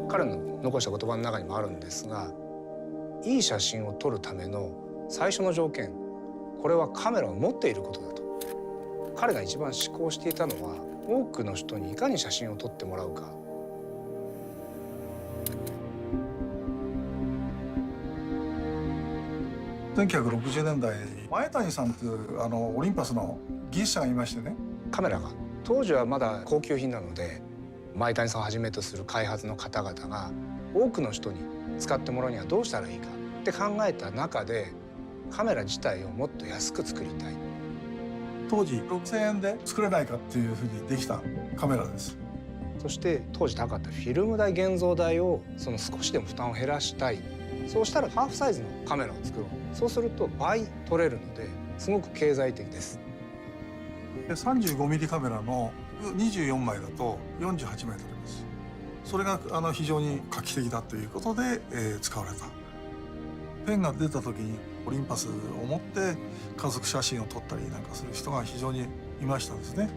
彼の残した言葉の中にもあるんですが、いい写真を撮るための最初の条件、これはカメラを持っていることだと。彼が一番思考していたのは、多くの人にいかに写真を撮ってもらうか。1960年代に前谷さんというオリンパスの技術者がいましてね。カメラが当時はまだ高級品なので、前谷さんをはじめとする開発の方々が多くの人に使ってもらうにはどうしたらいいかって考えた中で、カメラ自体をもっと安く作りたい。当時6000円で作れないかっていうふうにできたカメラです。そして当時高かったフィルム代、現像代を少しでも負担を減らしたい。そうしたらハーフサイズのカメラを作ろう。そうすると倍撮れるのですごく経済的です。35ミリカメラの24枚だと48枚撮れます。それが非常に画期的だということで、使われた。ペンが出た時にオリンパスを持って家族写真を撮ったりなんかする人が非常にいましたですね。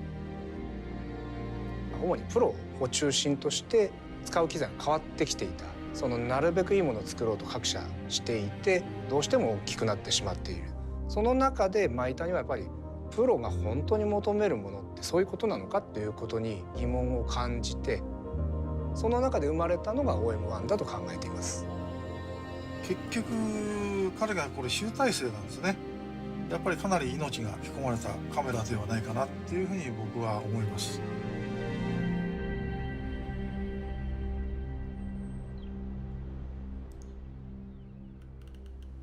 主にプロを中心として使う機材が変わってきていた。なるべくいいものを作ろうと各社していて、どうしても大きくなってしまっている。その中で前谷はやっぱりプロが本当に求めるものってそういうことなのかっていうことに疑問を感じて、その中で生まれたのが OM1 だと考えています。結局彼がこれ集大成なんですね。やっぱりかなり命が吹き込まれたカメラではないかなっていうふうに僕は思います。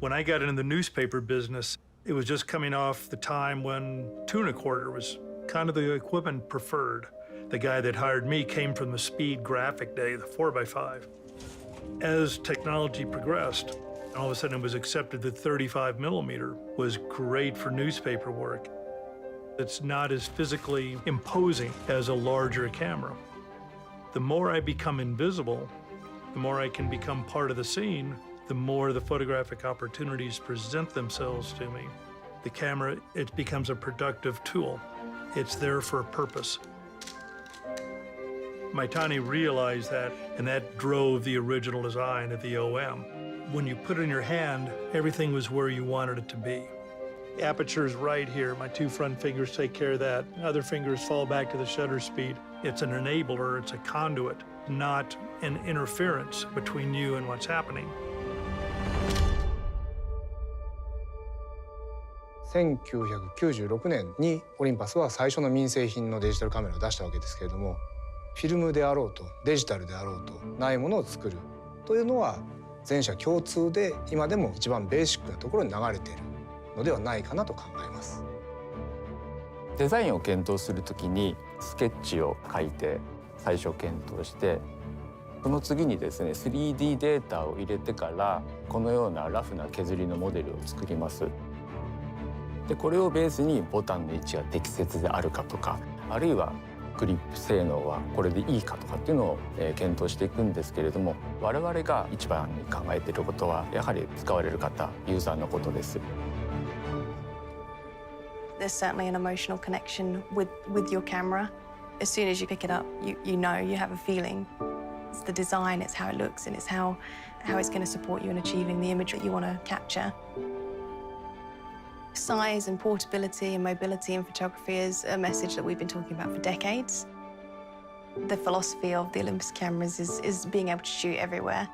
When I got into the newspaper business, it was just coming off the time when 2.25 was kind of the equipment preferred. The guy that hired me came from the speed graphic day, the 4x5. As technology progressed, all of a sudden it was accepted that 35 millimeter was great for newspaper work. It's not as physically imposing as a larger camera. The more I become invisible, the more I can become part of the scene, the more the photographic opportunities present themselves to me. The camera, it becomes a productive tool. It's there for a purpose. Maitani realized that, and that drove the original design of the OM. When you put it in your hand, everything was where you wanted it to be. The aperture's right here. My two front fingers take care of that. Other fingers fall back to the shutter speed. It's an enabler, it's a conduit, not an interference between you and what's happening. 1996年にオリンパスは最初の民生品のデジタルカメラを出したわけですけれども、フィルムであろうとデジタルであろうとないものを作るというのは全社共通で今でも一番ベーシックなところに流れているのではないかなと考えます。デザインを検討するときにスケッチを書いて最初検討して、その次にですね 3D データを入れてからこのようなラフな削りのモデルを作ります。でこれをベースにボタンの位置が適切であるかとか、あるいはグリップ性能はこれでいいかとかっていうのを検討していくんですけれども、我々が一番に考えていることはやはり使われる方、ユーザーのことです。There's certainly an emotional connection with your camera. As soon as you pick it up, you know, you have a feeling. It's the design, it's how it looks, and it's how it's going to support you in achieving the image that you want to capture. Size and portability and mobility in photography is a message that we've been talking about for decades. The philosophy of the Olympus cameras is being able to shoot everywhere.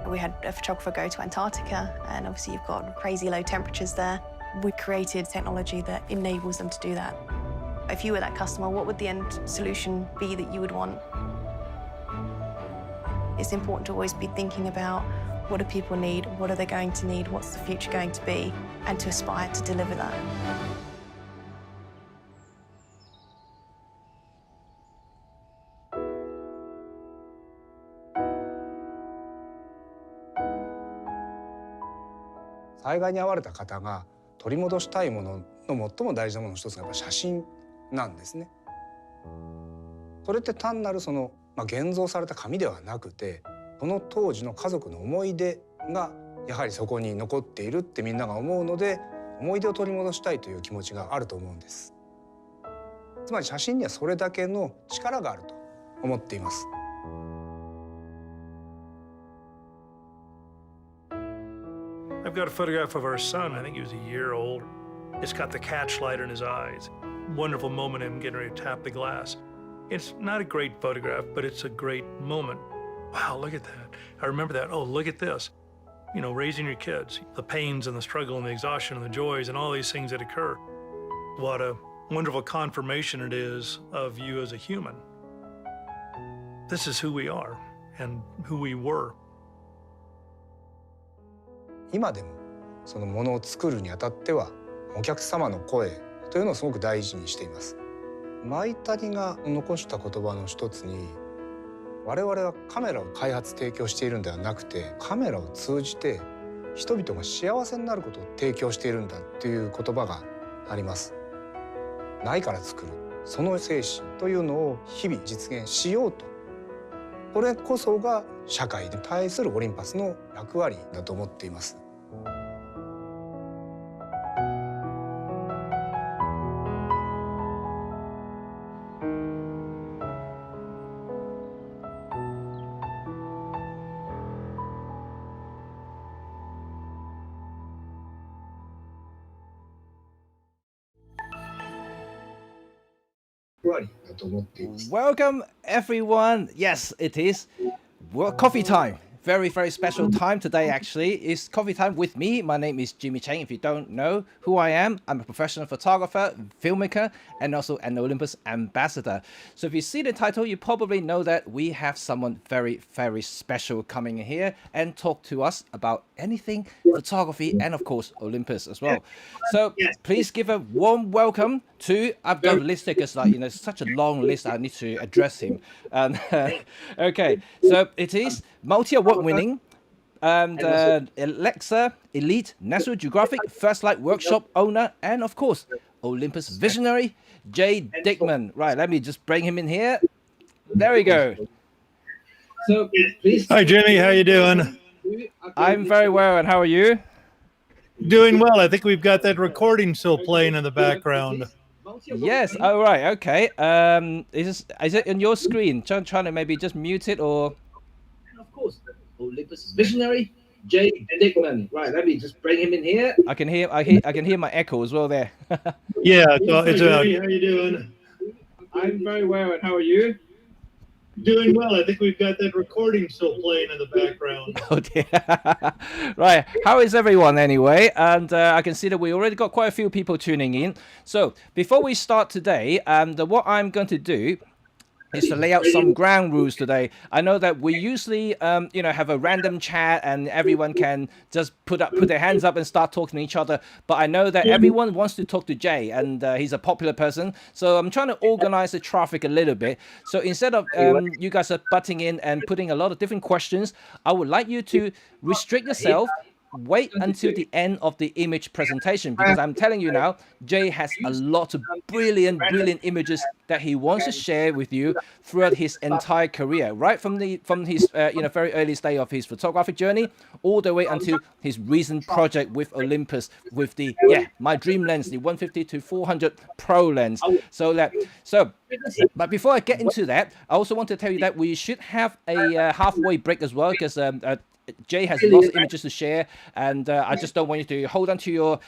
We had a photographer go to Antarctica, and obviously you've got crazy low temperatures there. We created technology that enables them to do that. If you were that customer, what would the end solution be that you would want? It's important to always be thinking about what do people need, what are they going to need, what's the future going to be, and to aspire to deliver that. 災害に遭われた方が取り戻したいものの最も大事なものの一つがやっぱ写真なんですね。それって単なる現像された紙ではなくて、この当時の家族の思い出がやはりそこに残っているってみんなが思うので、思い出を取り戻したいという気持ちがあると思うんです。つつまり写真にはそれだけの力があると思っています。I've got a photograph of our son. I think he was a year old. It's got the catch light in his eyes. Wonderful moment of him getting ready to tap the glass. It's not a great photograph, but it's a great moment. Wow, look at that. I remember that. Oh, look at this. You know, raising your kids, the pains and the struggle and the exhaustion and the joys and all these things that occur. What a wonderful confirmation it is of you as a human. This is who we are and who we were. 今でもそのものを作るにあたってはお客様の声というのをすごく大事にしています。舞谷が残した言葉の一つに、我々はカメラを開発提供しているんではなくて、カメラを通じて人々が幸せになることを提供しているんだっていう言葉があります。ないから作る、その精神というのを日々実現しようと、これこそが社会に対するオリンパスの役割だと思っています。Welcome, everyone. Yes, it is coffee time. Very, very special time today, actually. It's coffee time with me. My name is Jimmy Cheng. If you don't know who I am, I'm a professional photographer, filmmaker, and also an Olympus ambassador. So if you see the title, you probably know that we have someone very, very special coming here and talk to us about anything photography and, of course, Olympus as well. So please give a warm welcome to, I've got a list because, like, you know, it's such a long list. I need to address him. Okay, so it is multi-award-winning Alexa Elite National Geographic First Light Workshop owner and, of course, Olympus Visionary, Jay Dickman. Right, let me just bring him in here. There we go. So, please. Hi, Jimmy. How you doing? I'm very well, and how are you? Doing well. I think we've got that recording still playing in the background. Yes. Oh, right. Okay. Is it on your screen? Trying to maybe just mute it or. Of course, Olympus Visionary, Jay Dickman. Right, let me just bring him in here. I can hear my echo as well there. Yeah, it's how you doing? I'm very well, and how are you? Doing well. I think we've got that recording still playing in the background. Oh dear. Right. How is everyone anyway? And I can see that we already got quite a few people tuning in. So before we start today, what I'm going to do is to lay out some ground rules today. I know that we usually, have a random chat and everyone can just put their hands up and start talking to each other. But I know that everyone wants to talk to Jay, and he's a popular person. So I'm trying to organize the traffic a little bit. So instead of you guys are butting in and putting a lot of different questions, I would like you to restrict yourself. Wait until the end of the image presentation, because I'm telling you now, Jay has a lot of brilliant images that he wants to share with you throughout his entire career, right from his very early stage of his photographic journey, all the way until his recent project with Olympus with the my dream lens, the 150-400 Pro lens. But before I get into that, I also want to tell you that we should have a halfway break as well, because Jay has lots of images to share, and I just don't want you to hold on to your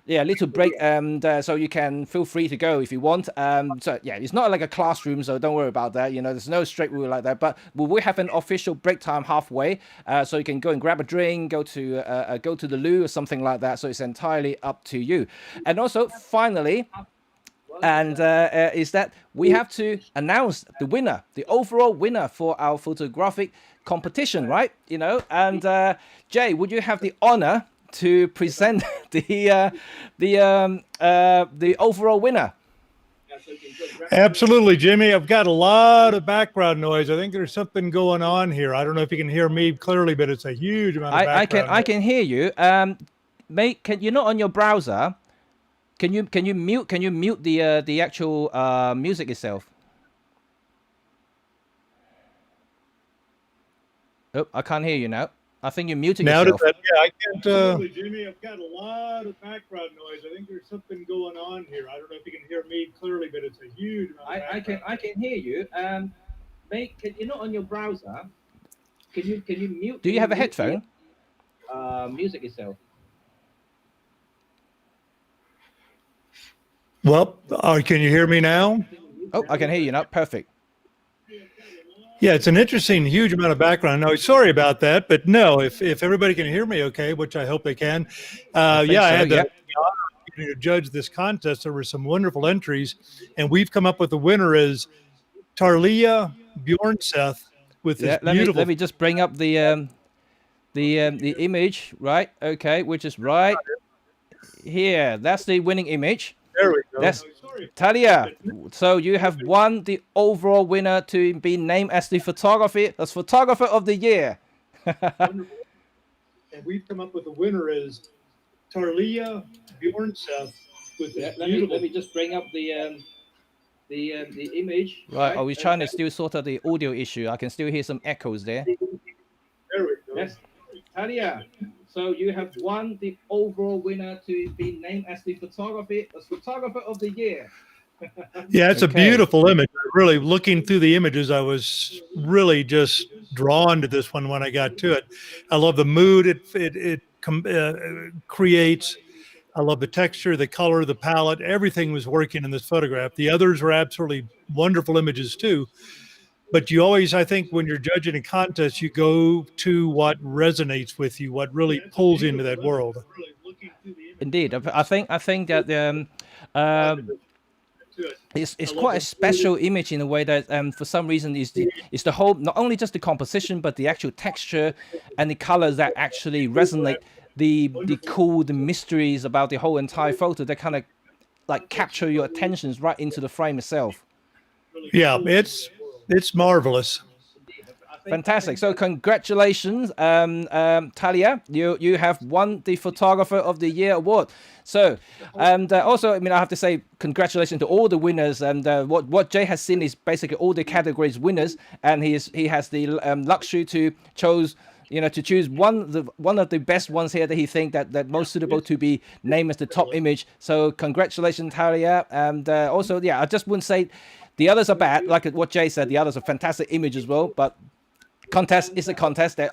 little break, and so you can feel free to go if you want. It's not like a classroom, so don't worry about that. You know, there's no strict rule like that, but we will have an official break time halfway, so you can go and grab a drink, go to the loo or something like that. So it's entirely up to you. And also, finally, is that we have to announce the winner, the overall winner for our photographic competition, right? You know, and Jay, would you have the honor to present the overall winner? Absolutely, Jimmy. I've got a lot of background noise. I think there's something going on here. I don't know if you can hear me clearly, but it's a huge amount of background. I can hear you. Mate, you're not on your browser? Can you mute the actual music itself? Oh, I can't hear you now. I think you muted Now does yourself. that? Yeah, I can't. Absolutely, Jimmy. I've got a lot of background noise. I think there's something going on here. I don't know if you can hear me clearly, but it's a huge amount of I can hear you. You're not on your browser. Can you mute? Do you have a headphone? Music itself. Well, can you hear me now? Oh, I can hear you now. Perfect. Yeah, it's an interesting, huge amount of background noise. Sorry about that, but no, if everybody can hear me okay, which I hope they can. I had the honor to judge this contest. There were some wonderful entries, and we've come up with the winner as Tarlia Bjornseth with this beautiful. Let me just bring up the image, right? Okay, which is right here. That's the winning image. There we go. That's Talia. So you have won the overall winner to be named as the photographer of the year. And we've come up with the winner as Tarlia Bjornseth with this beautiful. Let me just bring up the image. Right. Are we trying to still sort out the audio issue? I can still hear some echoes there. There we go. Yes, Talia. So you have won the overall winner to be named as the photographer of the year. Yeah, it's a beautiful image. Really, looking through the images, I was really just drawn to this one when I got to it. I love the mood it creates. I love the texture, the color, the palette. Everything was working in this photograph. The others are absolutely wonderful images too. But you always, I think, when you're judging a contest, you go to what resonates with you, what really pulls you into that world. Indeed, I think that it's quite a special image in a way that for some reason is the whole, not only just the composition but the actual texture and the colors that actually resonate, the mysteries about the whole entire photo that kind of like capture your attentions right into the frame itself. Yeah, it's marvelous. Fantastic. So congratulations, Talia. You have won the Photographer of the Year award. So, and also, I mean, I have to say congratulations to all the winners. And what Jay has seen is basically all the categories winners, and he has the luxury to choose one of the best ones here that he think that most suitable to be named as the top image. So congratulations, Talia. And also, yeah, I just wouldn't say the others are bad, like what Jay said. The others are fantastic image as well, but contest is a contest. There's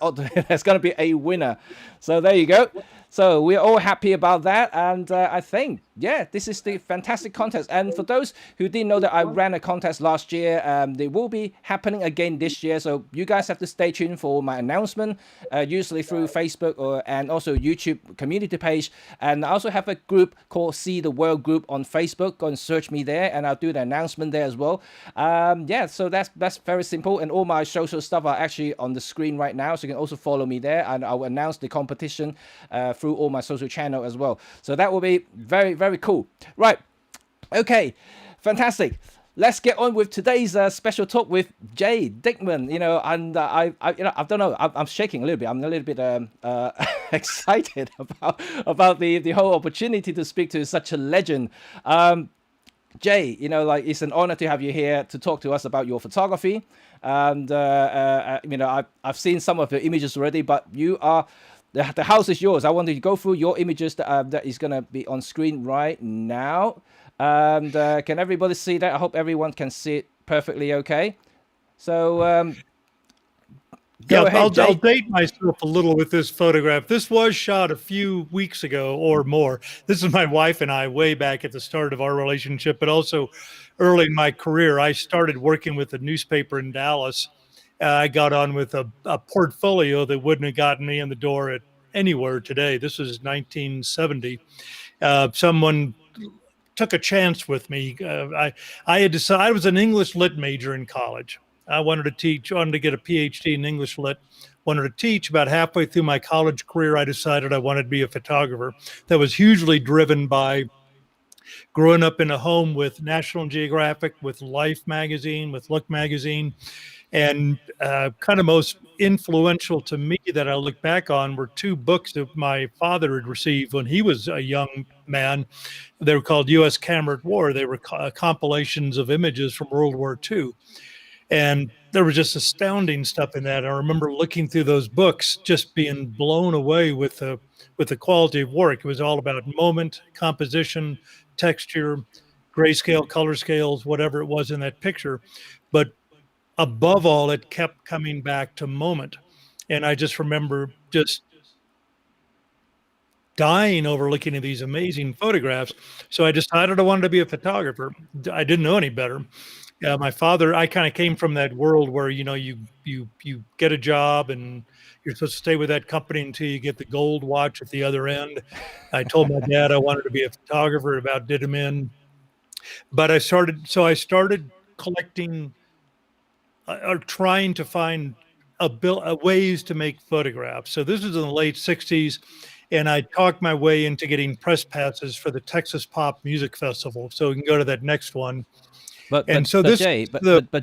going to be a winner. So there you go. So we're all happy about that. And I think, yeah, this is the fantastic contest. And for those who didn't know that I ran a contest last year, they will be happening again this year. So you guys have to stay tuned for my announcement, usually through Facebook and also YouTube community page. And I also have a group called See the World Group on Facebook. Go and search me there, and I'll do the announcement there as well. Yeah, so that's very simple. And all my social stuff are actually on the screen right now. So you can also follow me there, and I'll announce the competition through all my social channel as well. So that will be very, very cool. Right. Okay. Fantastic. Let's get on with today's special talk with Jay Dickman. And I don't know. I'm shaking a little bit. I'm a little bit excited about the whole opportunity to speak to such a legend. Jay, it's an honor to have you here to talk to us about your photography. And I've seen some of your images already, but you are. The house is yours. I wanted to go through your images that is going to be on screen right now. And can everybody see that? I hope everyone can see it perfectly okay. So go ahead, I'll date myself a little with this photograph. This was shot a few weeks ago or more. This is my wife and I way back at the start of our relationship, but also early in my career. I started working with a newspaper in Dallas. I got on with a portfolio that wouldn't have gotten me in the door at anywhere today. This was 1970. Someone took a chance with me. I had decided I was an English lit major in college. I wanted to get a PhD in English lit, wanted to teach. About halfway through my college career, I decided I wanted to be a photographer. That was hugely driven by growing up in a home with National Geographic, with Life magazine, with Look magazine. And kind of most influential to me that I look back on were two books that my father had received when he was a young man. They were called U.S. Camera at War. They were compilations of images from World War II. And there was just astounding stuff in that. I remember looking through those books, just being blown away with the quality of work. It was all about moment, composition, texture, grayscale, color scales, whatever it was in that picture. But above all, it kept coming back to moment. And I just remember just dying over looking at these amazing photographs. So I decided I wanted to be a photographer. I didn't know any better. My father, I kind of came from that world where, you know, you get a job and you're supposed to stay with that company until you get the gold watch at the other end. I told my dad I wanted to be a photographer, about did him in. But I started collecting or trying to find ways to make photographs. So this was in the late 60s, and I talked my way into getting press passes for the Texas Pop Music Festival. So we can go to that next one. But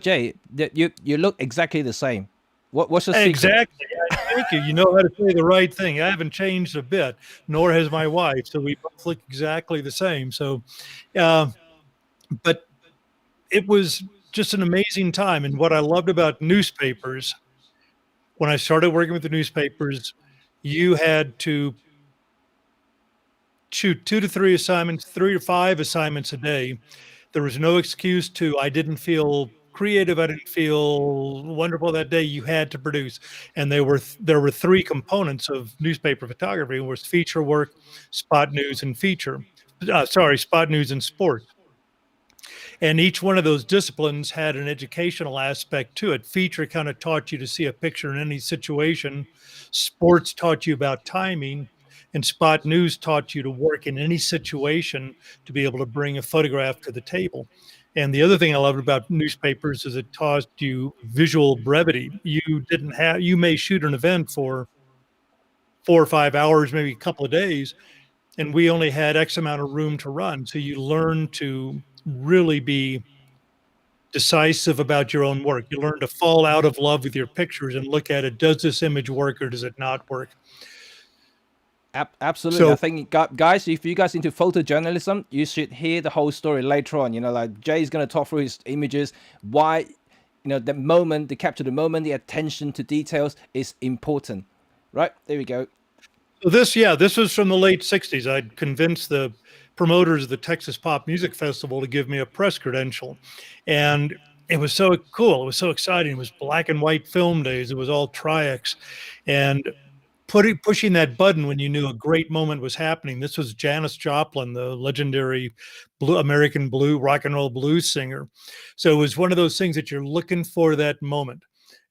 Jay, you look exactly the same. What's the secret? Exactly. Thank you. You know how to say the right thing. I haven't changed a bit, nor has my wife. So we both look exactly the same. So, but it was just an amazing time. And what I loved about newspapers, when I started working with the newspapers, you had to shoot 2 to 3 assignments, 3 to 5 assignments a day. There was no excuse to, I didn't feel creative, I didn't feel wonderful that day. You had to produce. And there were 3 components of newspaper photography. It was feature work, spot news, and spot news and sport. And each one of those disciplines had an educational aspect to it. Feature kind of taught you to see a picture in any situation. Sports taught you about timing. And spot news taught you to work in any situation to be able to bring a photograph to the table. And the other thing I loved about newspapers is it taught you visual brevity. You may shoot an event for 4 or 5 hours, maybe a couple of days, and we only had X amount of room to run. So you learn to really be decisive about your own work. You learn to fall out of love with your pictures and look at it. Does this image work or does it not work? Absolutely. I think, guys, if you guys into photojournalism, you should hear the whole story later on. You know, like Jay's going to talk through his images, why, you know, the moment, the capture the moment, the attention to details is important. Right, there we go. So this was from the late 60s. I'd convinced the promoters of the Texas Pop Music Festival to give me a press credential. And it was so cool. It was so exciting. It was black and white film days. It was all Tri-X. And pushing that button when you knew a great moment was happening. This was Janis Joplin, the legendary American rock and roll blues singer. So it was one of those things that you're looking for that moment.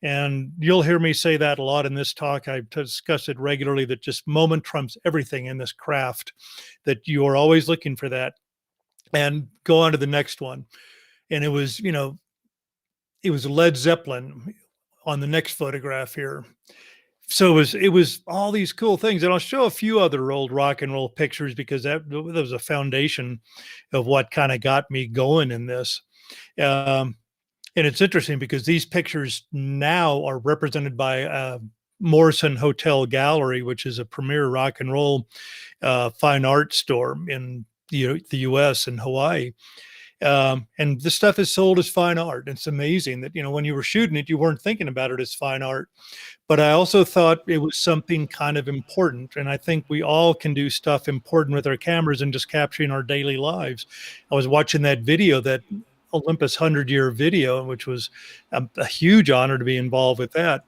And you'll hear me say that a lot in this talk. I discuss it regularly, that just moment trumps everything in this craft, that you are always looking for that. And go on to the next one. And it was, you know, it was Led Zeppelin on the next photograph here. So it was all these cool things. And I'll show a few other old rock and roll pictures because that was a foundation of what kind of got me going in this. And it's interesting because these pictures now are represented by Morrison Hotel Gallery, which is a premier rock and roll fine art store in the U.S. and Hawaii. And this stuff is sold as fine art. It's amazing that, you know, when you were shooting it, you weren't thinking about it as fine art. But I also thought it was something kind of important. And I think we all can do stuff important with our cameras and just capturing our daily lives. I was watching that video, that Olympus 100-year video, which was a huge honor to be involved with that.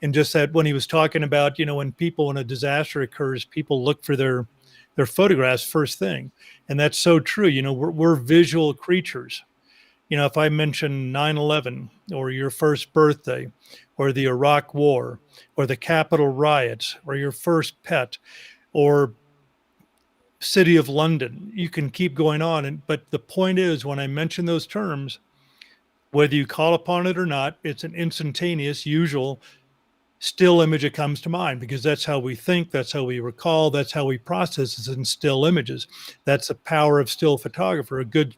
And just that when he was talking about, you know, when a disaster occurs, people look for their photographs first thing. And that's so true. You know, we're visual creatures. You know, if I mention 9/11 or your first birthday or the Iraq War or the Capitol riots or your first pet or City of London, you can keep going on. But the point is, when I mention those terms, whether you call upon it or not, it's an instantaneous, usual still image that comes to mind, because that's how we think, that's how we recall, that's how we process is in still images. That's the power of still photography. A good,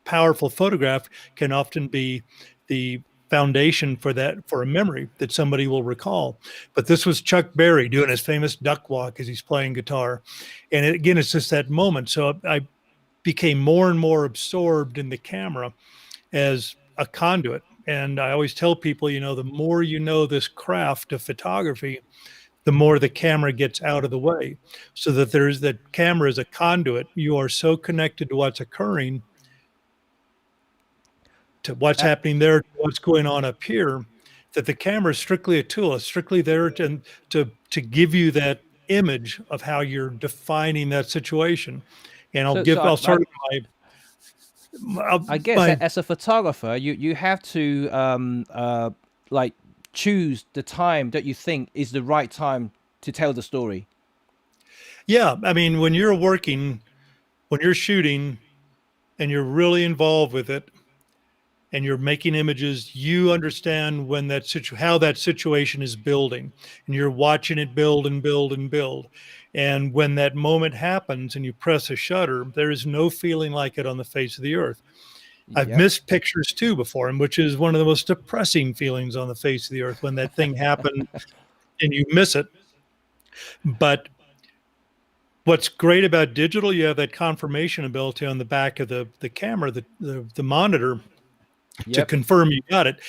powerful photograph can often be the foundation for a memory that somebody will recall. But this was Chuck Berry doing his famous duck walk as he's playing guitar. And again, it's just that moment. So I became more and more absorbed in the camera as a conduit. And I always tell people, the more you know this craft of photography, the more the camera gets out of the way, so that that camera is a conduit. You are so connected to what's occurring, to what's happening there, to what's going on up here, that the camera is strictly a tool. It's strictly there to give you that image of how you're defining that situation. And I'll start with I guess as a photographer, you have to like choose the time that you think is the right time to tell the story. Yeah, I mean, when you're shooting, and you're really involved with it, and you're making images, you understand when how that situation is building, and you're watching it build and build and build. And when that moment happens and you press a shutter, there is no feeling like it on the face of the earth. I've missed pictures too before, and which is one of the most depressing feelings on the face of the earth, when that thing happened and you miss it. But what's great about digital, you have that confirmation ability on the back of the camera, the monitor, to confirm you got it.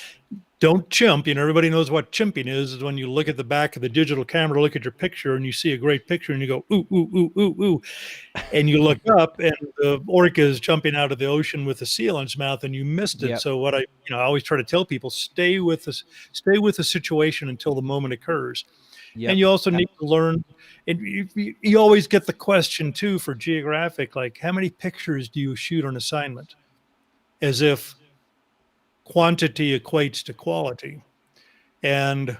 Don't chimp. Everybody knows what chimping is when you look at the back of the digital camera, look at your picture, and you see a great picture, and you go, ooh, ooh, ooh, ooh, ooh. And you look up, and the orca is jumping out of the ocean with a seal in its mouth, and you missed it. So what I always try to tell people, stay with the situation until the moment occurs. And you also need to learn, and you always get the question too for geographic, like, how many pictures do you shoot on assignment? As if quantity equates to quality. And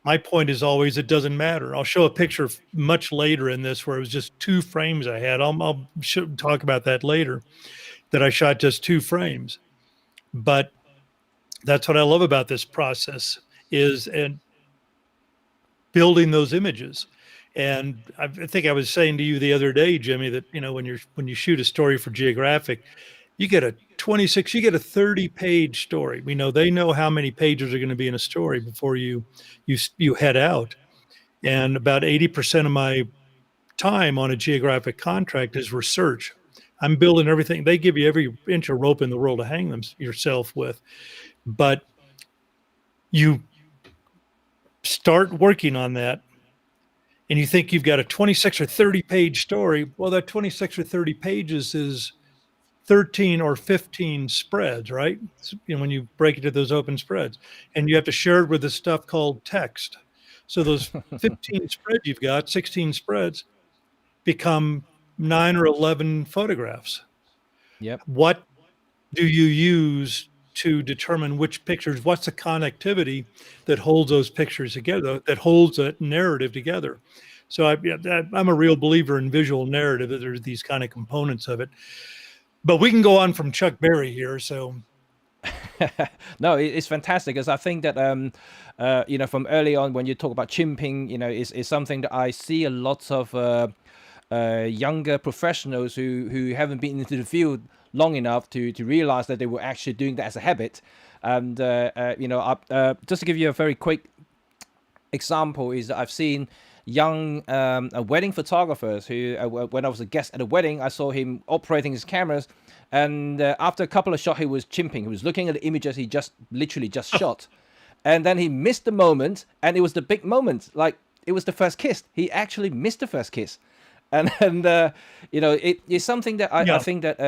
my point is always, it doesn't matter. I'll show a picture much later in this where it was just 2 frames I had. I'll talk about that later, that I shot just 2 frames. But that's what I love about this process, is building those images. And I think I was saying to you the other day, Jimmy, that when you shoot a story for geographic, you get a 30-page story. They know how many pages are going to be in a story before you head out. And about 80% of my time on a geographic contract is research. I'm building everything. They give you every inch of rope in the world to hang yourself with. But you start working on that, and you think you've got a 26 or 30-page story. Well, that 26 or 30 pages is 13 or 15 spreads, right? When you break it to those open spreads, and you have to share it with this stuff called text. So those 15 spreads you've got, 16 spreads, become 9 or 11 photographs. What do you use to determine which pictures? What's the connectivity that holds those pictures together, that holds that narrative together? So I'm a real believer in visual narrative, that there's these kind of components of it. But we can go on from Chuck Berry here. So, no, it's fantastic, because I think that from early on, when you talk about chimping, is something that I see a lot of younger professionals who haven't been into the field long enough to realize that they were actually doing that as a habit. And just to give you a very quick example, is that I've seen young wedding photographers who, when I was a guest at a wedding, I saw him operating his cameras, and after a couple of shots, he was chimping. He was looking at the images he literally just shot, and then he missed the moment, and it was the big moment, like it was the first kiss. He actually missed the first kiss, and it is something that I think that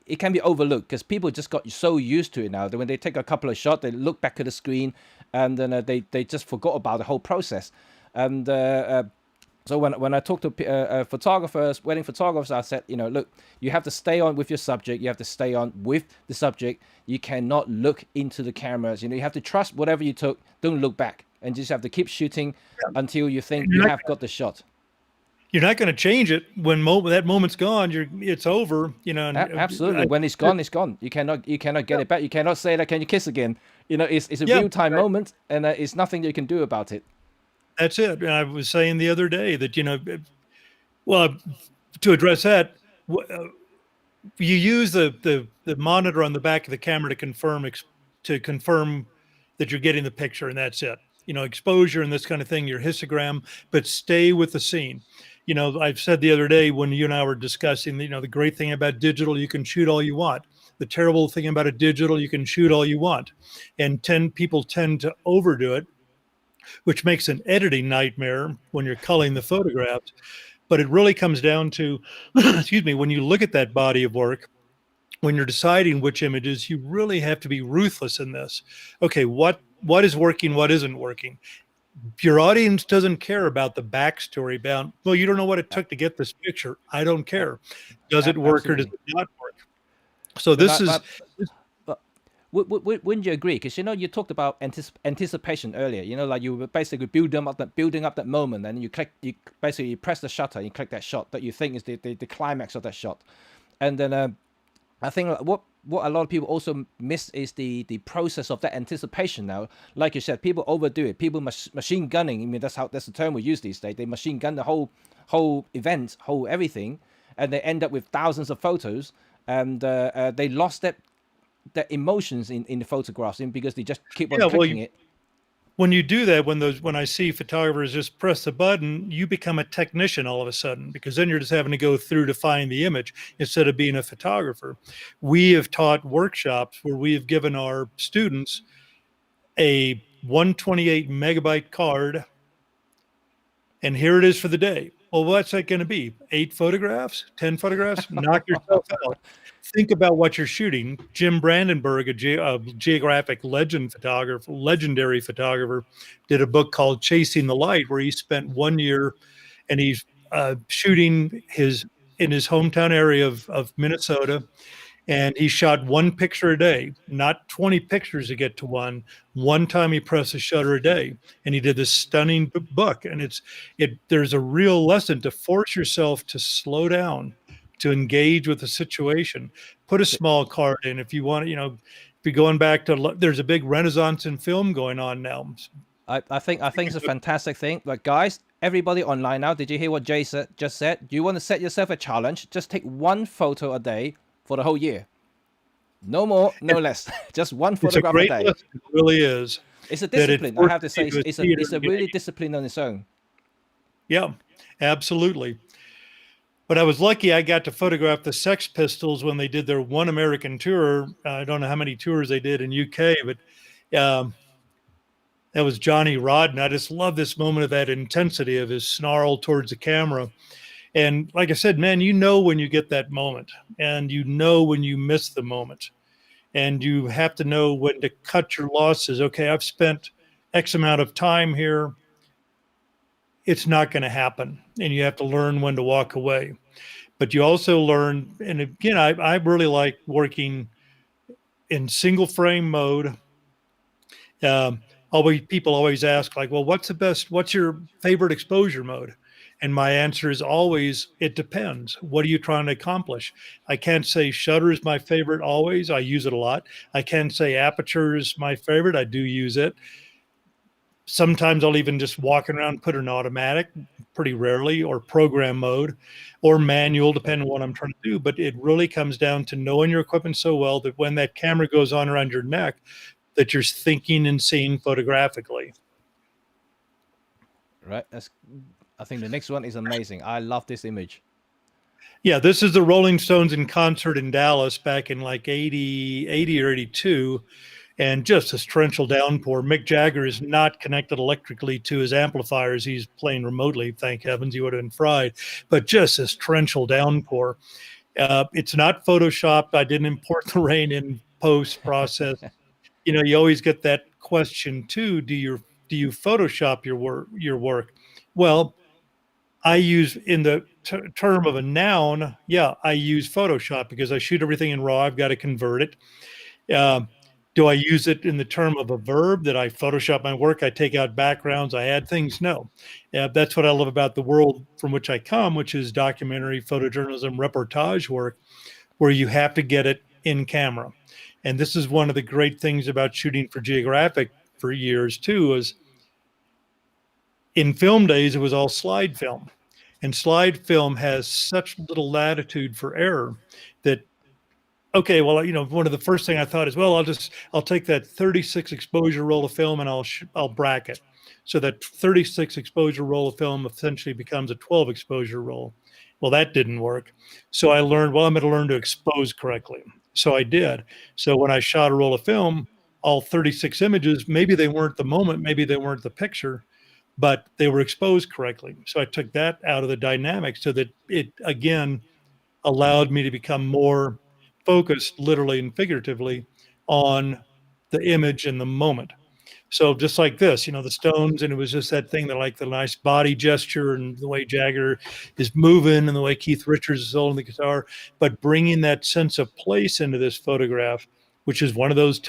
it can be overlooked, because people just got so used to it now that when they take a couple of shots, they look back at the screen, and then they just forgot about the whole process. And so when I talk to photographers, wedding photographers, I said, look, you have to stay on with your subject. You have to stay on with the subject. You cannot look into the cameras. You have to trust whatever you took. Don't look back, and just have to keep shooting until you think you have got the shot. You're not going to change it when that moment's gone. It's over. Absolutely. When it's gone, it's gone. You cannot get it back. You cannot say that. Can you kiss again? It's a real time moment, and it's nothing you can do about it. That's it. And I was saying the other day that, to address that, you use the monitor on the back of the camera to confirm that you're getting the picture, and that's it. Exposure and this kind of thing, your histogram, but stay with the scene. I've said the other day when you and I were discussing, the great thing about digital, you can shoot all you want. The terrible thing about a digital, you can shoot all you want. And people tend to overdo it, which makes an editing nightmare when you're culling the photographs. But it really comes down to, excuse me, when you look at that body of work, when you're deciding which images, you really have to be ruthless in this. Okay, what is working, what isn't working? Your audience doesn't care about the backstory about, well, you don't know what it took to get this picture. I don't care. Does it work or does it not work? So this is... Wouldn't you agree? Because you talked about anticipation earlier. Like you were basically building up that moment, and you basically press the shutter, and you click that shot that you think is the climax of that shot, and then I think what a lot of people also miss is the process of that anticipation. Now, like you said, people overdo it. People machine gunning. I mean, that's the term we use these days. They machine gun the whole event, whole everything, and they end up with thousands of photos, and they lost that emotions in the photographs because they just keep on clicking it. When you do that, when I see photographers just press the button, you become a technician all of a sudden, because then you're just having to go through to find the image instead of being a photographer. We have taught workshops where we have given our students a 128 megabyte card, and here it is for the day. Well, what's that going to be? 8 photographs? 10 photographs? Knock yourself out. Think about what you're shooting. Jim Brandenburg, a geographic legendary photographer, did a book called Chasing the Light, where he spent 1 year and he's shooting in his hometown area of Minnesota. And he shot 1 picture a day, not 20 pictures to get to one time he pressed the shutter a day. And he did this stunning book. And there's a real lesson to force yourself to slow down, to engage with the situation. Put a small card in if you want, if you're going back to, there's a big renaissance in film going on now. I think it's a fantastic thing. But guys, everybody online now, did you hear what Jay just said? Do you want to set yourself a challenge? Just take 1 photo a day for the whole year. No more, no less. Just 1 photograph a day. Lesson, it really is. It's a discipline. I have to say, it's a really discipline on its own. Yeah, absolutely. But I was lucky I got to photograph the Sex Pistols when they did their One American tour. I don't know how many tours they did in UK, but that was Johnny Rodden. I just love this moment of that intensity of his snarl towards the camera. And like I said, man, when you get that moment, and when you miss the moment, and you have to know when to cut your losses. Okay, I've spent X amount of time here. It's not going to happen. And you have to learn when to walk away. But you also learn, and again, I really like working in single frame mode. People always ask, like, well, what's your favorite exposure mode? And my answer is always, it depends. What are you trying to accomplish? I can't say shutter is my favorite always. I use it a lot. I can't say aperture is my favorite. I do use it. Sometimes I'll even just walk around, put an automatic, pretty rarely, or program mode, or manual, depending on what I'm trying to do. But it really comes down to knowing your equipment so well that when that camera goes on around your neck, that you're thinking and seeing photographically. Right. I think the next one is amazing. I love this image. Yeah, this is the Rolling Stones in concert in Dallas back in like 80 or 82. And just this torrential downpour. Mick Jagger is not connected electrically to his amplifiers. He's playing remotely. Thank heavens, he would have been fried. But just this torrential downpour. It's not photoshopped. I didn't import the rain in post-process. You always get that question too. Do you Photoshop your work? Well, I use in the term of a noun. Yeah, I use Photoshop because I shoot everything in RAW. I've got to convert it. Do I use it in the term of a verb that I Photoshop my work? I take out backgrounds, I add things? No. That's what I love about the world from which I come, which is documentary, photojournalism, reportage work, where you have to get it in camera. And this is one of the great things about shooting for Geographic for years too, is in film days, it was all slide film. And slide film has such little latitude for error that, okay, well, one of the first thing I thought is, well, I'll take that 36 exposure roll of film and I'll bracket. So that 36 exposure roll of film essentially becomes a 12 exposure roll. Well, that didn't work. So I learned, I'm going to learn to expose correctly. So I did. So when I shot a roll of film, all 36 images, maybe they weren't the moment, maybe they weren't the picture, but they were exposed correctly. So I took that out of the dynamic so that it, again, allowed me to become more focused, literally and figuratively, on the image and the moment. So just like this, the Stones, and it was just that thing that like the nice body gesture and the way Jagger is moving and the way Keith Richards is holding the guitar, but bringing that sense of place into this photograph, which is one of those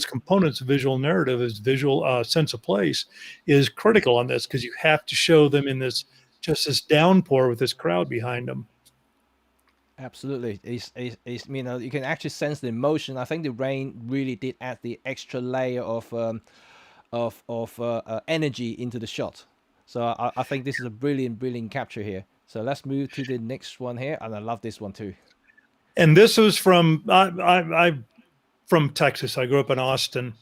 components of visual narrative is visual sense of place, is critical on this because you have to show them in this downpour with this crowd behind them. Absolutely, it's you can actually sense the emotion. I think the rain really did add the extra layer of energy into the shot. So I think this is a brilliant capture here. So let's move to the next one here, and I love this one too. And this was from I from Texas. I grew up in Austin,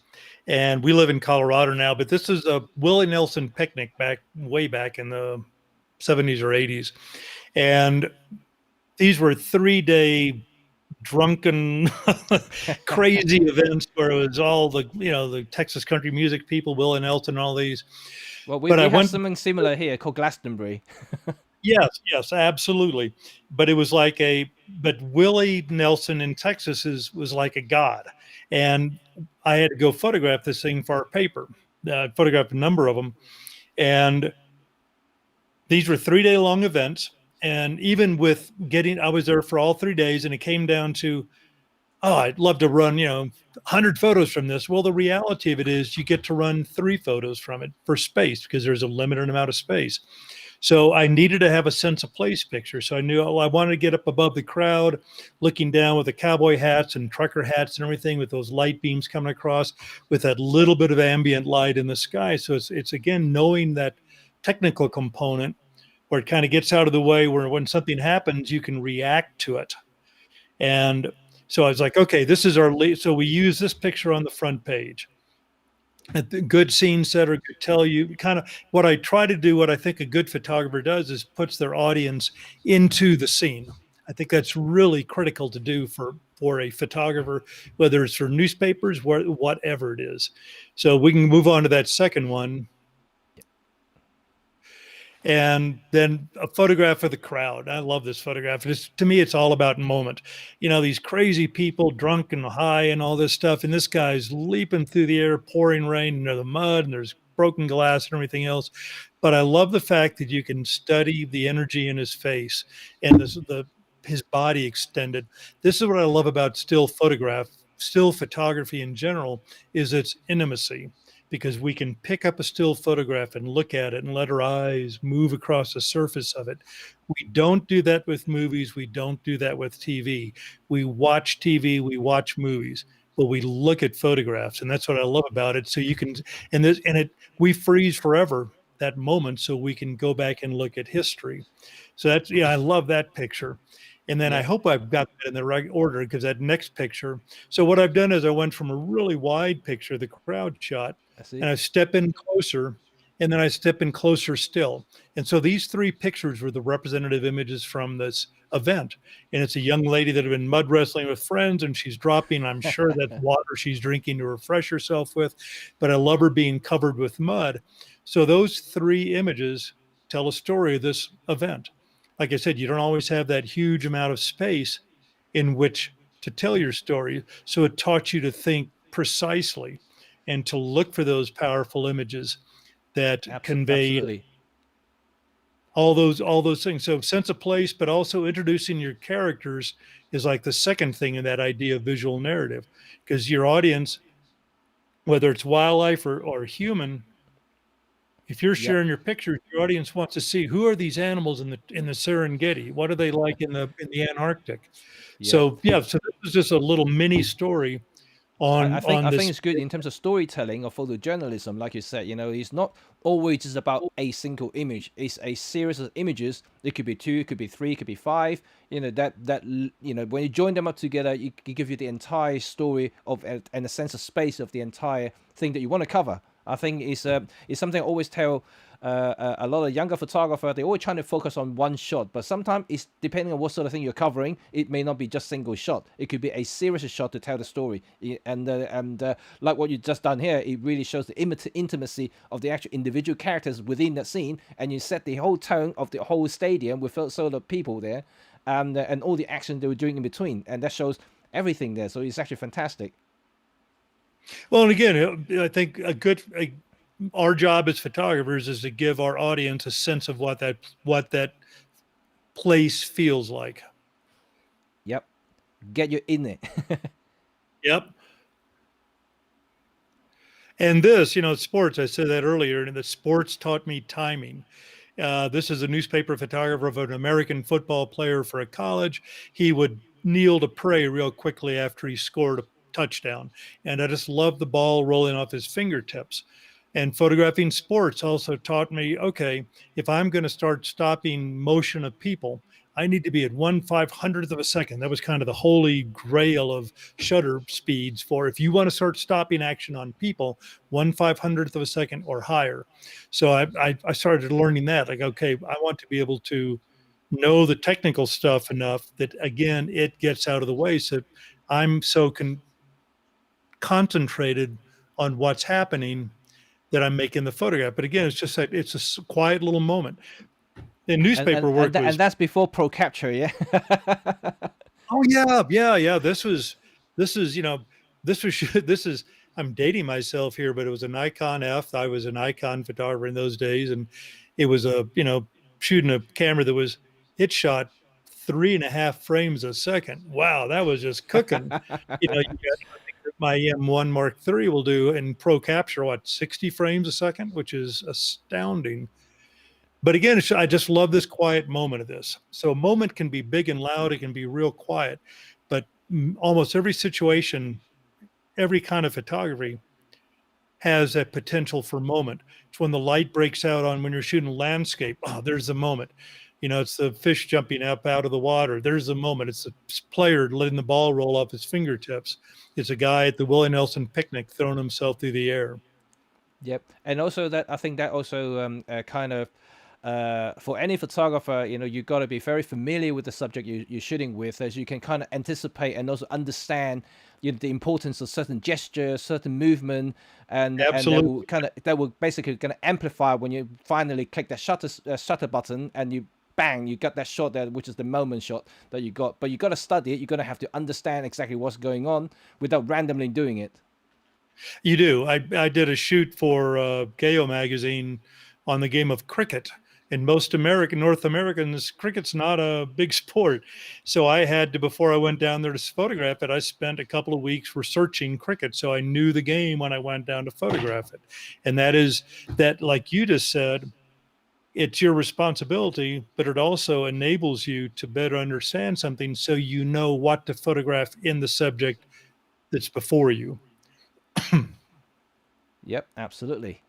and we live in Colorado now. But this is a Willie Nelson picnic way back in the 70s or 80s, and these were 3-day drunken, crazy events where it was all the Texas country music people, Willie Nelson, and all these. Well, we have something similar here called Glastonbury. Yes, absolutely. But it was but Willie Nelson in Texas was like a god. And I had to go photograph this thing for our paper. I photographed a number of them. And these were 3-day long events. And even with I was there for all 3 days, and it came down to, I'd love to run, 100 photos from this. Well, the reality of it is you get to run 3 photos from it for space because there's a limited amount of space. So I needed to have a sense of place picture. So I knew I wanted to get up above the crowd, looking down with the cowboy hats and trucker hats and everything with those light beams coming across with that little bit of ambient light in the sky. So it's again, knowing that technical component where it kind of gets out of the way, where when something happens, you can react to it. And so I was like, okay, this is our lead. So we use this picture on the front page. A good scene setter could tell you kind of what I try to do. What I think a good photographer does is puts their audience into the scene. I think that's really critical to do for a photographer, whether it's for newspapers, whatever it is. So we can move on to that second one. And then a photograph of the crowd. I love this photograph. To me, it's all about moment. These crazy people, drunk and high and all this stuff. And this guy's leaping through the air, pouring rain, and there's the mud, and there's broken glass and everything else. But I love the fact that you can study the energy in his face and his body extended. This is what I love about still photography in general, is its intimacy. Because we can pick up a still photograph and look at it and let our eyes move across the surface of it. We don't do that with movies. We don't do that with TV. We watch TV, we watch movies, but we look at photographs, and that's what I love about it. So you can, we freeze forever that moment, so we can go back and look at history. So I love that picture. And then I hope I've got that in the right order, because that next picture. So what I've done is I went from a really wide picture, the crowd shot, and I step in closer, and then I step in closer still. And so these 3 pictures were the representative images from this event. And it's a young lady that had been mud wrestling with friends, and she's dropping, I'm sure that's water she's drinking to refresh herself with, but I love her being covered with mud. So those 3 images tell a story of this event. Like I said, you don't always have that huge amount of space in which to tell your story. So it taught you to think precisely and to look for those powerful images that convey all those things. So sense of place, but also introducing your characters is like the second thing in that idea of visual narrative, because your audience, whether it's wildlife or human, if you're sharing your pictures, your audience wants to see, who are these animals in the Serengeti? What are they like in the Antarctic? So this is just a little mini story on. I think it's good in terms of storytelling or photojournalism. Like you said, it's not always just about a single image. It's a series of images. It could be 2, it could be 3, it could be 5. When you join them up together, it give you the entire story of and a sense of space of the entire thing that you want to cover. I think it's something I always tell a lot of younger photographers. They're always trying to focus on one shot, but sometimes it's depending on what sort of thing you're covering. It may not be just single shot. It could be a series of shots to tell the story. And like what you just done here, it really shows the intimacy of the actual individual characters within that scene, and you set the whole tone of the whole stadium with sort of people there, and all the action they were doing in between, and that shows everything there. So it's actually fantastic. Well, and again, I think our job as photographers is to give our audience a sense of what that place feels like. Yep. Get you in it. Yep. And this, sports, I said that earlier, and the sports taught me timing. This is a newspaper photographer of an American football player for a college. He would kneel to pray real quickly after he scored a touchdown. And I just loved the ball rolling off his fingertips. And photographing sports also taught me, okay, if I'm going to start stopping motion of people, I need to be at 1/500th of a second. That was kind of the holy grail of shutter speeds for if you want to start stopping action on people, 1/500th of a second or higher. So I started learning that, like, okay, I want to be able to know the technical stuff enough that, again, it gets out of the way. So I'm so concentrated on what's happening that I'm making the photograph. But again, it's just like, it's a quiet little moment. In newspaper work, and that's before Pro Capture, yeah. Oh yeah. This is I'm dating myself here, but it was a Nikon F. I was a Nikon photographer in those days, and it was shooting a camera it shot 3.5 frames a second. Wow, that was just cooking. You got my M1 Mark III will do in Pro Capture 60 frames a second, which is astounding. But again, I just love this quiet moment of this. So a moment can be big and loud. It can be real quiet, but almost every situation, every kind of photography has a potential for moment. It's when the light breaks out on when you're shooting landscape. Oh, there's the moment. It's the fish jumping up out of the water. There's the moment. It's the player letting the ball roll off his fingertips. It's a guy at the Willie Nelson picnic throwing himself through the air. Yep. And also I think that also kind of, for any photographer, you've got to be very familiar with the subject you're shooting with, as you can kind of anticipate and also understand the importance of certain gestures, certain movement, and that will basically going to amplify when you finally click that shutter button and you bang, you got that shot there, which is the moment shot that you got. But you got to study it. You're going to have to understand exactly what's going on without randomly doing it. You do. I did a shoot for Geo magazine on the game of cricket. And most North Americans, cricket's not a big sport. So I had to, before I went down there to photograph it, I spent a couple of weeks researching cricket. So I knew the game when I went down to photograph it. And that, like you just said, it's your responsibility, but it also enables you to better understand something so you know what to photograph in the subject that's before you. Yep, absolutely.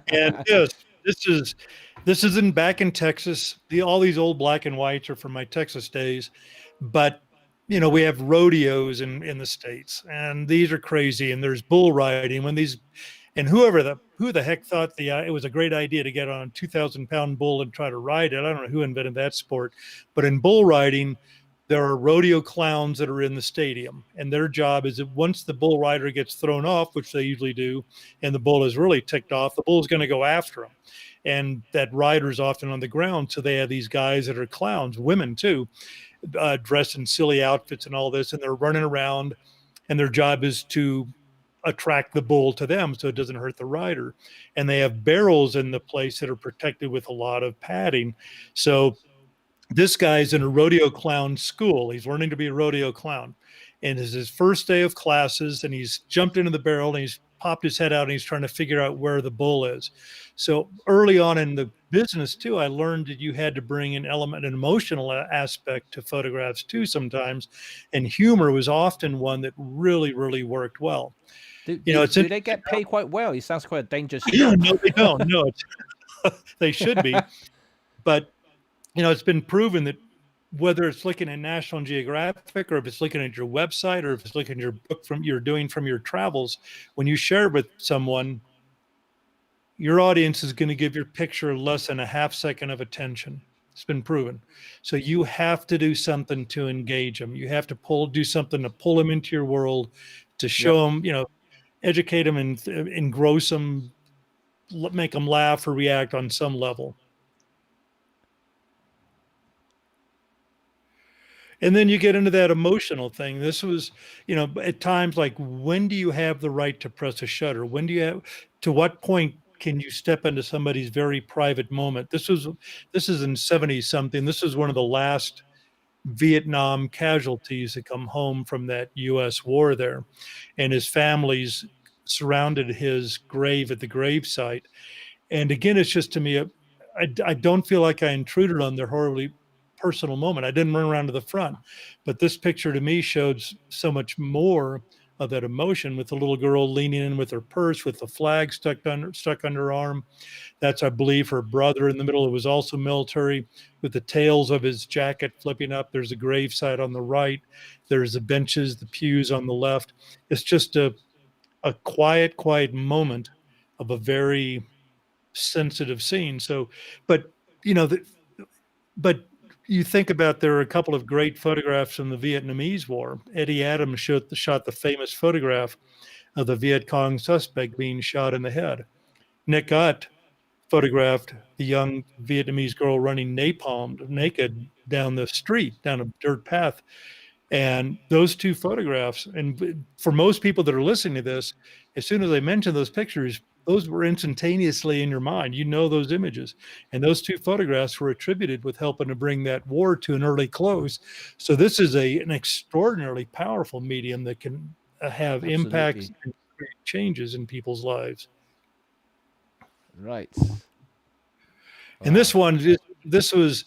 And this isn't back in Texas. All these old black and whites are from my Texas days, but we have rodeos in the States, and these are crazy. And there's bull riding and who the heck thought it was a great idea to get on a 2,000-pound bull and try to ride it. I don't know who invented that sport, but in bull riding, there are rodeo clowns that are in the stadium, and their job is that once the bull rider gets thrown off, which they usually do, and the bull is really ticked off, the bull is going to go after him. And that rider's often on the ground. So they have these guys that are clowns, women too, dressed in silly outfits and all this, and they're running around, and their job is to attract the bull to them so it doesn't hurt the rider. And they have barrels in the place that are protected with a lot of padding. So this guy's in a rodeo clown school. He's learning to be a rodeo clown. And it's his first day of classes, and he's jumped into the barrel, and he's popped his head out, and he's trying to figure out where the bull is. So early on in the business too, I learned that you had to bring an emotional aspect to photographs too sometimes. And humor was often one that really, really worked well. Do they get paid quite well? It sounds quite a dangerous. No, they don't. No, they should be. But it's been proven that whether it's looking at National Geographic or if it's looking at your website or if it's looking at your book from your travels, when you share it with someone, your audience is going to give your picture less than a half second of attention. It's been proven. So you have to do something to engage them. You have to do something to pull them into your world, to show them, educate them and engross them, make them laugh or react on some level. And then you get into that emotional thing. This was, at times like, when do you have the right to press a shutter? To what point can you step into somebody's very private moment? This is in 70 something. This is one of the last Vietnam casualties to come home from that US war there. And his family's surrounded his grave at the gravesite. And again, it's just, to me, I don't feel like I intruded on their horribly personal moment. I didn't run around to the front, but this picture to me showed so much more of that emotion, with the little girl leaning in with her purse, with the flag stuck under her arm. That's, I believe, her brother in the middle, who was also military, with the tails of his jacket flipping up. There's a gravesite on the right. There's the benches, the pews on the left. It's just a quiet moment of a very sensitive scene. So, but you think about, there are a couple of great photographs from the Vietnamese War. Eddie Adams shot the famous photograph of the Viet Cong suspect being shot in the head. Nick Ut photographed the young Vietnamese girl running napalmed naked down the street, down a dirt path. And those two photographs, and for most people that are listening to this, as soon as I mention those pictures, those were instantaneously in your mind. Those images. And those two photographs were attributed with helping to bring that war to an early close. So this is an extraordinarily powerful medium that can have impacts and changes in people's lives. Right. And this was,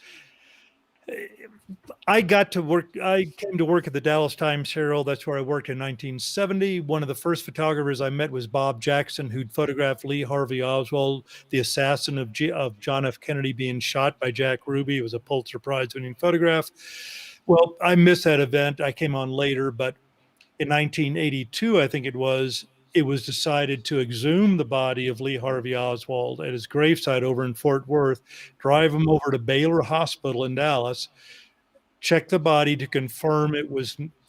I came to work at the Dallas Times Herald. That's where I worked in 1970. One of the first photographers I met was Bob Jackson, who'd photographed Lee Harvey Oswald, the assassin of John F. Kennedy, being shot by Jack Ruby. It was a Pulitzer Prize winning photograph. Well, I missed that event. I came on later, but in 1982, I think it was decided to exhume the body of Lee Harvey Oswald at his gravesite over in Fort Worth, drive him over to Baylor Hospital in Dallas, check the body to confirm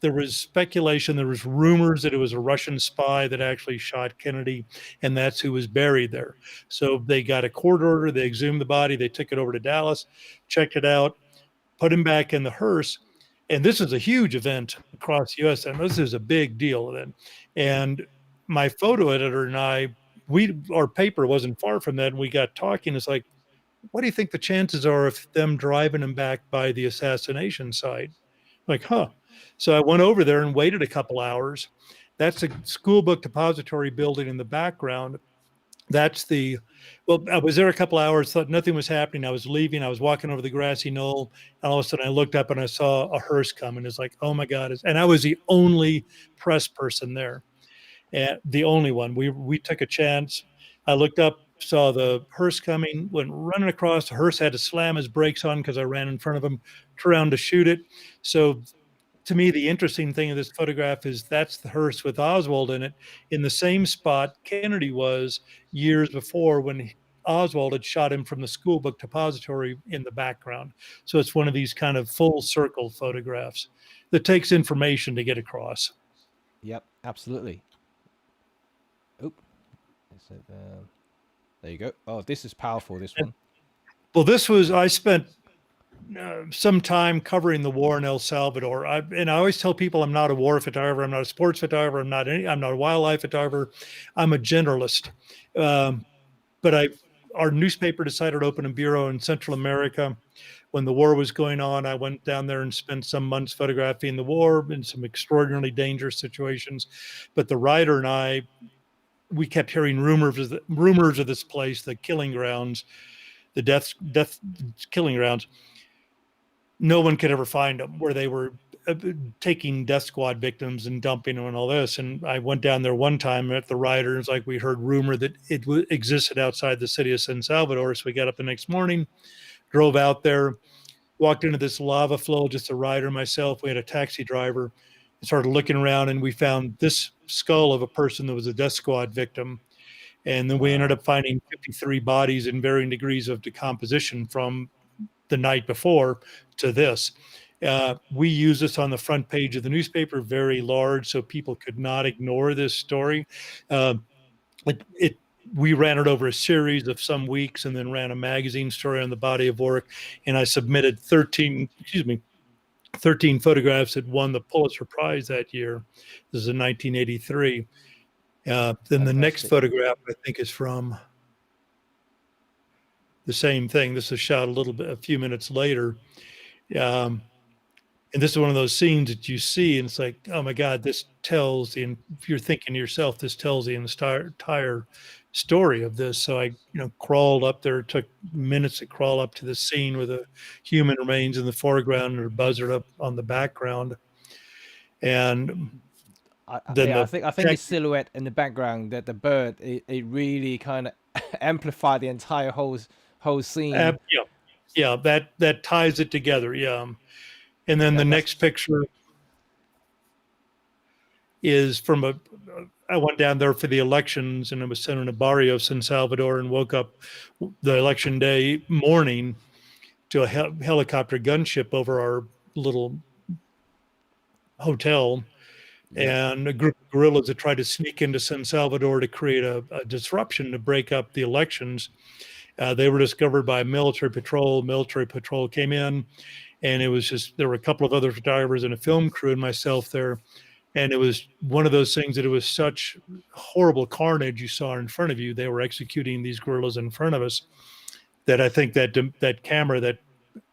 there was speculation, there was rumors that it was a Russian spy that actually shot Kennedy, and that's who was buried there. So they got a court order, they exhumed the body, they took it over to Dallas, checked it out, put him back in the hearse. And this is a huge event across the U.S., and this is a big deal then. And my photo editor and I, our paper wasn't far from that, and we got talking. It's like, what do you think the chances are of them driving him back by the assassination site? Like, So I went over there and waited a couple hours. That's a school book depository building in the background. I was there a couple hours, thought nothing was happening. I was leaving. I was walking over the grassy knoll, and all of a sudden I looked up and I saw a hearse coming. It's like, oh my God. And I was the only press person there. And the only one. We took a chance. I looked up, saw the hearse coming, went running across. The hearse had to slam his brakes on because I ran in front of him, turned around to shoot it. So to me, the interesting thing of this photograph is that's the hearse with Oswald in it, in the same spot Kennedy was years before, when Oswald had shot him from the school book depository in the background. So it's one of these kind of full circle photographs that takes information to get across. Yep, absolutely. There you go. Oh, this is powerful, this one. Well, I spent some time covering the war in El Salvador. I always tell people I'm not a war photographer, I'm not a sports photographer, I'm not a wildlife photographer. I'm a generalist. But our newspaper decided to open a bureau in Central America. When the war was going on, I went down there and spent some months photographing the war in some extraordinarily dangerous situations. But the writer and I, we kept hearing rumors of this place, the killing grounds, the death killing grounds. No one could ever find them, where they were taking death squad victims and dumping them and all this. And I went down there one time at the writer. It's like we heard rumor that it existed outside the city of San Salvador. So we got up the next morning, drove out there. walked into this lava flow, just a rider and myself. We had a taxi driver and started looking around, and we found this skull of a person that was a death squad victim. And then we ended up finding 53 bodies in varying degrees of decomposition from the night before to this. We use this on the front page of the newspaper, very large, so people could not ignore this story. We ran it over a series of some weeks and then ran a magazine story on the body of work. And I submitted 13 photographs that won the Pulitzer Prize that year. This is in 1983. Then the next photograph, I think, is from the same thing. This is shot a few minutes later. And this is one of those scenes that you see, and it's like, oh my God, this tells if you're thinking to yourself, this tells the entire story of this. So I, crawled up there. It took minutes to crawl up to the scene where the human remains in the foreground and a buzzard up on the background. And I think the silhouette in the background, that the bird, it really kind of amplified the entire whole scene. That ties it together. Yeah. And then the next picture is from I went down there for the elections, and I was sent in a barrios in Salvador and woke up the election day morning to a helicopter gunship over our little hotel. And a group of guerrillas that tried to sneak into San Salvador to create a disruption to break up the elections. They were discovered by military patrol. Military patrol came in, and it was there were a couple of other photographers and a film crew and myself there. And it was one of those things that it was such horrible carnage you saw in front of you. They were executing these guerrillas in front of us, that I think that camera, that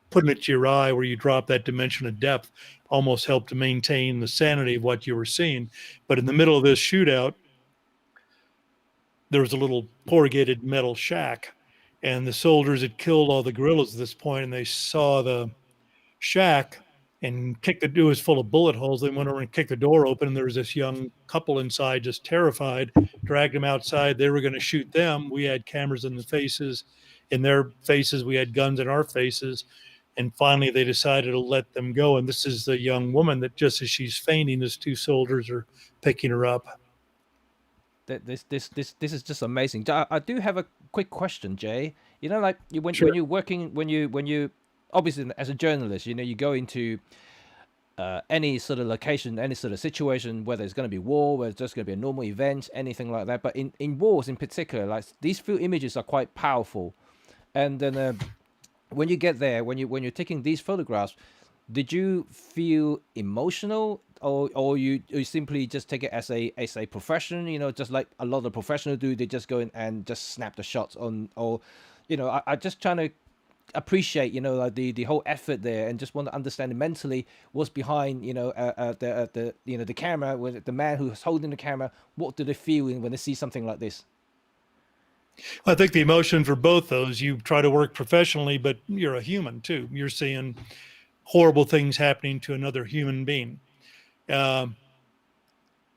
putting it to your eye where you drop that dimension of depth, almost helped to maintain the sanity of what you were seeing. But in the middle of this shootout, there was a little corrugated metal shack, and the soldiers had killed all the guerrillas at this point, and they saw the shack and it was full of bullet holes. They went over and kicked the door open, and there was this young couple inside, just terrified, dragged them outside. They were going to shoot them. We had cameras in their faces. We had guns in our faces. And finally they decided to let them go. And this is the young woman that, just as she's fainting, these two soldiers are picking her up. This is just amazing. I do have a quick question, Jay. Like when you're working, when you obviously as a journalist, you go into any sort of location, any sort of situation, whether it's going to be war, whether it's just going to be a normal event, anything like that. But in wars in particular, like these few images are quite powerful. And then when you get there, when you're taking these photographs, did you feel emotional, or you simply just take it as a profession, just like a lot of professionals do? They just go in and just snap the shots on, or I just trying to appreciate like the whole effort there, and just want to understand mentally what's behind the camera, with the man who's holding the camera. What do they feel when they see something like this? I think the emotion for both those, you try to work professionally, but you're a human too. You're seeing horrible things happening to another human being.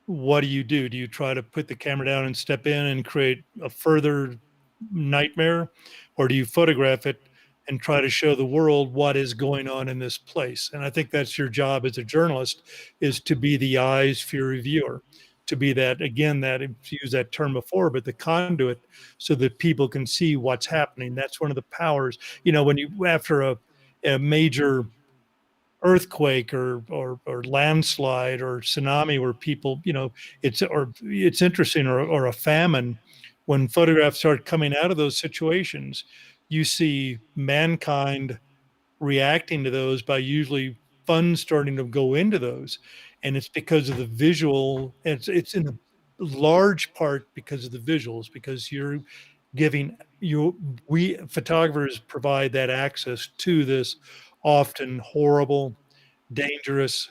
What do? Do you try to put the camera down and step in and create a further nightmare, or do you photograph it and try to show the world what is going on in this place? And I think that's your job as a journalist, is to be the eyes for your reviewer, to be that, again, that, I've used that term before, but the conduit, so that people can see what's happening. That's one of the powers. When after a major earthquake or landslide or tsunami, where people, it's interesting, or a famine, when photographs start coming out of those situations, you see mankind reacting to those by usually funds starting to go into those. And it's because of the visual. It's in a large part because of the visuals, because we photographers provide that access to this often horrible, dangerous,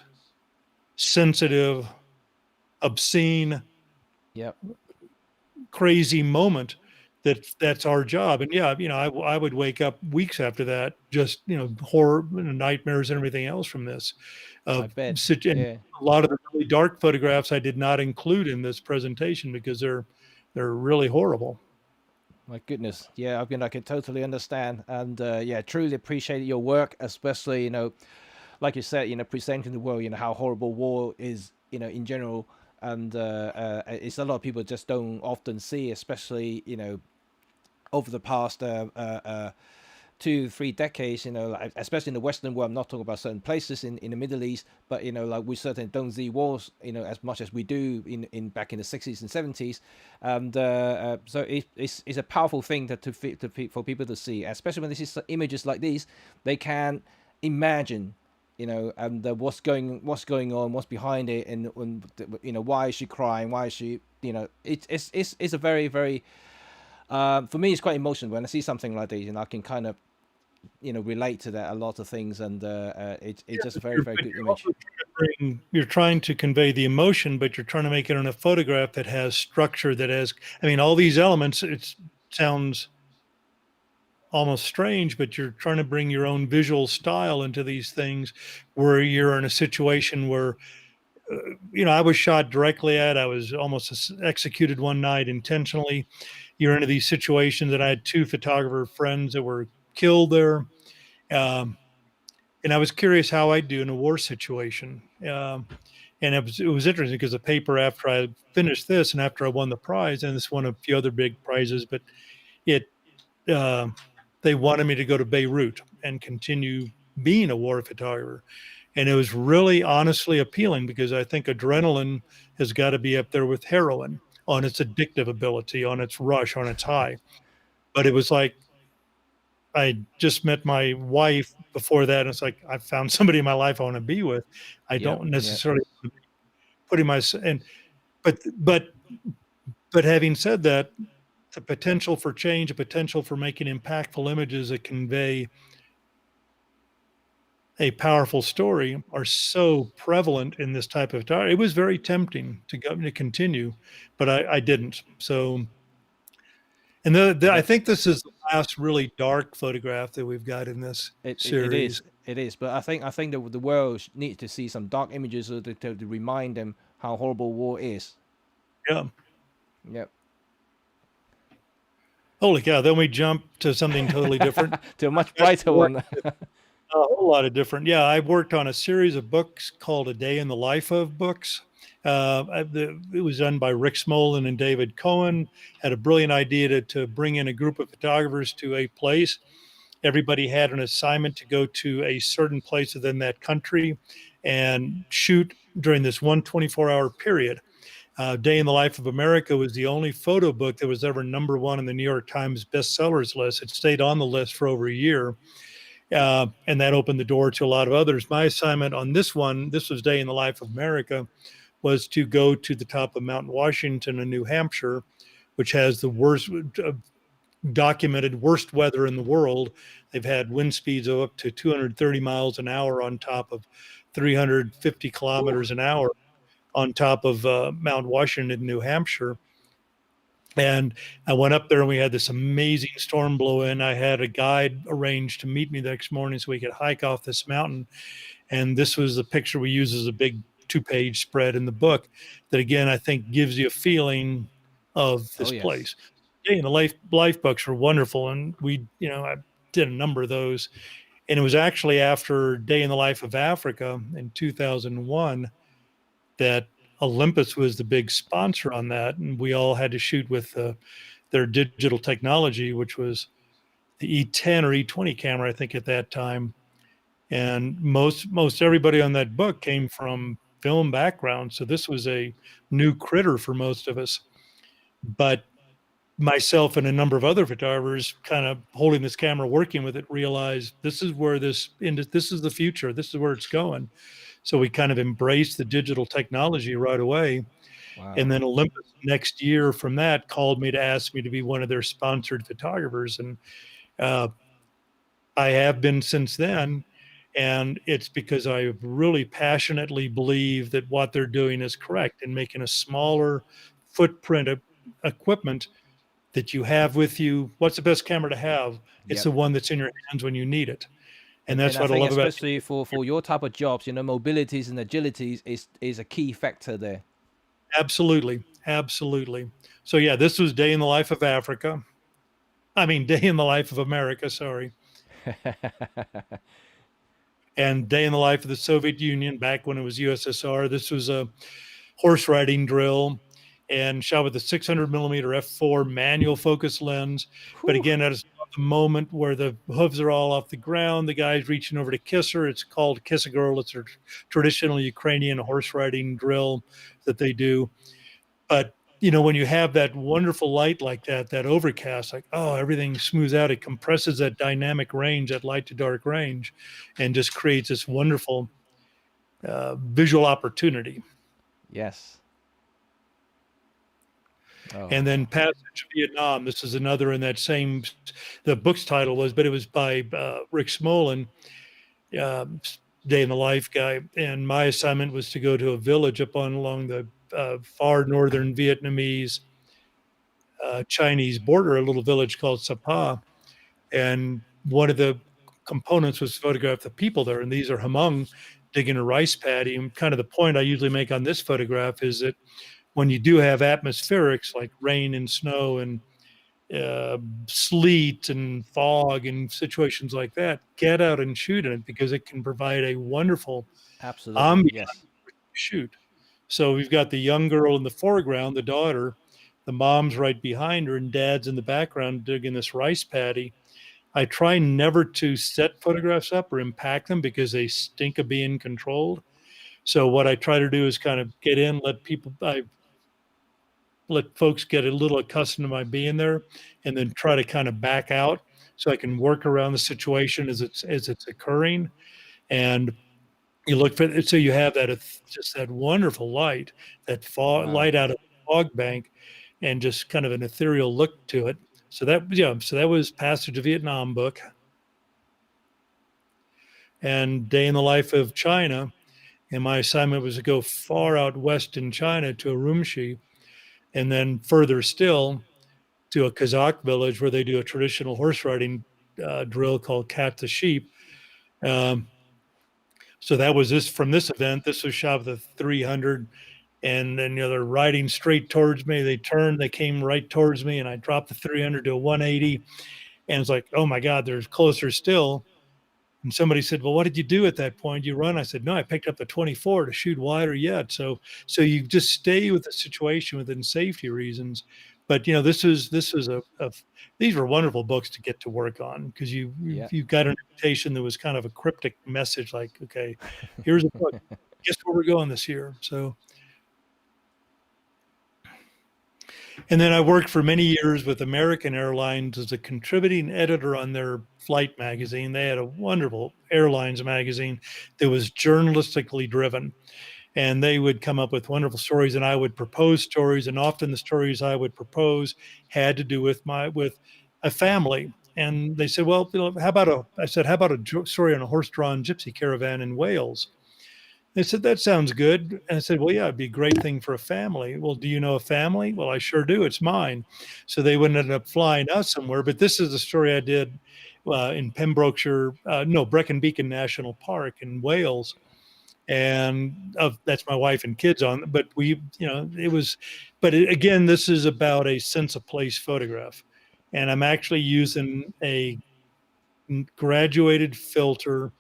sensitive, obscene, crazy moment. That's our job. And I would wake up weeks after that, just horror, nightmares and everything else from this. I bet. A lot of the really dark photographs I did not include in this presentation because they're really horrible. My goodness, yeah, I mean, I can totally understand, and yeah, truly appreciate your work, especially like you said, presenting the world, how horrible war is, in general, and it's a lot of people just don't often see, especially over the past 2-3 decades, like, especially in the Western world. I'm not talking about certain places in the Middle East, but like we certainly don't see wars, as much as we do in back in the 60s and 70s, and so it's a powerful thing for people to see, especially when they see images like these. They can imagine, and what's going on, what's behind it, and why is she crying, why is she, it's a very, very for me, it's quite emotional when I see something like this, and I can kind of relate to that a lot of things, and it's just a very, very good image. You're trying to convey the emotion, but you're trying to make it in a photograph that has structure, that has, I mean, all these elements. It sounds almost strange, but you're trying to bring your own visual style into these things, where you're in a situation where I was shot directly at. I was almost executed one night intentionally. You're into these situations, and I had 2 photographer friends that were killed there. And I was curious how I'd do in a war situation. And it was interesting because the paper, after I finished this and after I won the prize, and this won a few other big prizes, but they wanted me to go to Beirut and continue being a war photographer. And it was really honestly appealing, because I think adrenaline has got to be up there with heroin on its addictive ability, on its rush, on its high. But it was like, I just met my wife before that, and it's like, I found somebody in my life I want to be with. I don't necessarily putting myself and but having said that, the potential for change, the potential for making impactful images that convey a powerful story are so prevalent in this type of photography. It was very tempting to continue, but I didn't. So, and I think this is the last really dark photograph that we've got in this series. It is. But I think the world needs to see some dark images to remind them how horrible war is. Yeah. Yep. Holy cow! Then we jump to something totally different. To a much brighter one. A whole lot of different. Yeah, I worked on a series of books called A Day in the Life of books. It was done by Rick Smolin and David Cohen. Had a brilliant idea to bring in a group of photographers to a place. Everybody had an assignment to go to a certain place within that country and shoot during this 24-hour period. Day in the Life of America was the only photo book that was ever #1 in the New York Times bestsellers list. It stayed on the list for over a year. And that opened the door to a lot of others. My assignment on this one, this was Day in the Life of America, was to go to the top of Mount Washington in New Hampshire, which has the worst documented worst weather in the world. They've had wind speeds of up to 230 miles an hour on top of 350 kilometers an hour on top of Mount Washington, New Hampshire. And I went up there, and we had this amazing storm blow in. I had a guide arranged to meet me the next morning so we could hike off this mountain. And this was the picture we use as a big 2-page spread in the book that, again, I think gives you a feeling of this place. Day in the life books were wonderful. And I did a number of those. And it was actually after Day in the Life of Africa in 2001 that Olympus was the big sponsor on that, and we all had to shoot with their digital technology, which was the E10 or E20 camera, I think, at that time. And most everybody on that book came from film background, so this was a new critter for most of us. But myself and a number of other photographers, kind of holding this camera, working with it, realized this is where this is the future. This is where it's going. So we kind of embraced the digital technology right away. Wow. And then Olympus next year from that called me to ask me to be one of their sponsored photographers. And I have been since then. And it's because I really passionately believe that what they're doing is correct in making a smaller footprint of equipment that you have with you. What's the best camera to have? It's the one that's in your hands when you need it. And that's what I love about it. Especially for your type of jobs, mobilities and agilities is a key factor there. Absolutely. Absolutely. So yeah, this was Day in the Life of Africa. I mean, Day in the Life of America, sorry. And Day in the Life of the Soviet Union back when it was USSR. This was a horse riding drill and shot with a 600 millimeter f4 manual focus lens. But again, that is the moment where the hooves are all off the ground. The guy's reaching over to kiss her. It's called Kiss a Girl. It's a traditional Ukrainian horse riding drill that they do. But you know, when you have that wonderful light like that, that overcast, like, oh, everything smooths out. It compresses that dynamic range, that light to dark range, and just creates this wonderful visual opportunity. Yes. Oh. And then Passage to Vietnam. This is another in that same, the book's title was, but it was by Rick Smolin, Day in the Life guy. And my assignment was to go to a village up along the far northern Vietnamese Chinese border, a little village called Sapa. And one of the components was to photograph the people there. And these are Hmong digging a rice paddy. And kind of the point I usually make on this photograph is that when you do have atmospherics like rain and snow and sleet and fog and situations like that, get out and shoot in it because it can provide a wonderful absolutely yes shoot. So we've got the young girl in the foreground, the daughter, the mom's right behind her, and dad's in the background digging this rice paddy. I try never to set photographs up or impact them because they stink of being controlled. So what I try to do is kind of get in, let folks get a little accustomed to my being there, and then try to kind of back out so I can work around the situation as it's occurring. And you look for it, so you have that just that wonderful light, that fog light out of the fog bank, and just kind of an ethereal look to it. So that was Passage to Vietnam book, and Day in the Life of China. And my assignment was to go far out west in China to Urumqi, and then further still to a Kazakh village where they do a traditional horse riding drill called Cat to Sheep. So that was this from this event. This was shot with a 300, and then they're riding straight towards me. They turned, they came right towards me, and I dropped the 300 to a 180, and it's like, oh my God, they're closer still. And somebody said, well, what did you do at that point? You run? I said, no, I picked up the 24 to shoot wider yet. So you just stay with the situation within safety reasons. But this was these were wonderful books to get to work on because you got an invitation that was kind of a cryptic message, like, okay, here's a book. Guess where we're going this year. So, and then I worked for many years with American Airlines as a contributing editor on their flight magazine. They had a wonderful airlines magazine that was journalistically driven. And they would come up with wonderful stories, and I would propose stories. And often the stories I would propose had to do with a family. And they said, well, how about a story on a horse-drawn gypsy caravan in Wales? They said, that sounds good. And I said, well, yeah, it'd be a great thing for a family. Well, do you know a family? Well, I sure do. It's mine. So they would end up flying us somewhere. But this is the story I did in Pembrokeshire, Brecon Beacon National Park in Wales. And that's my wife and kids on. But again, this is about a sense of place photograph. And I'm actually using a graduated filter,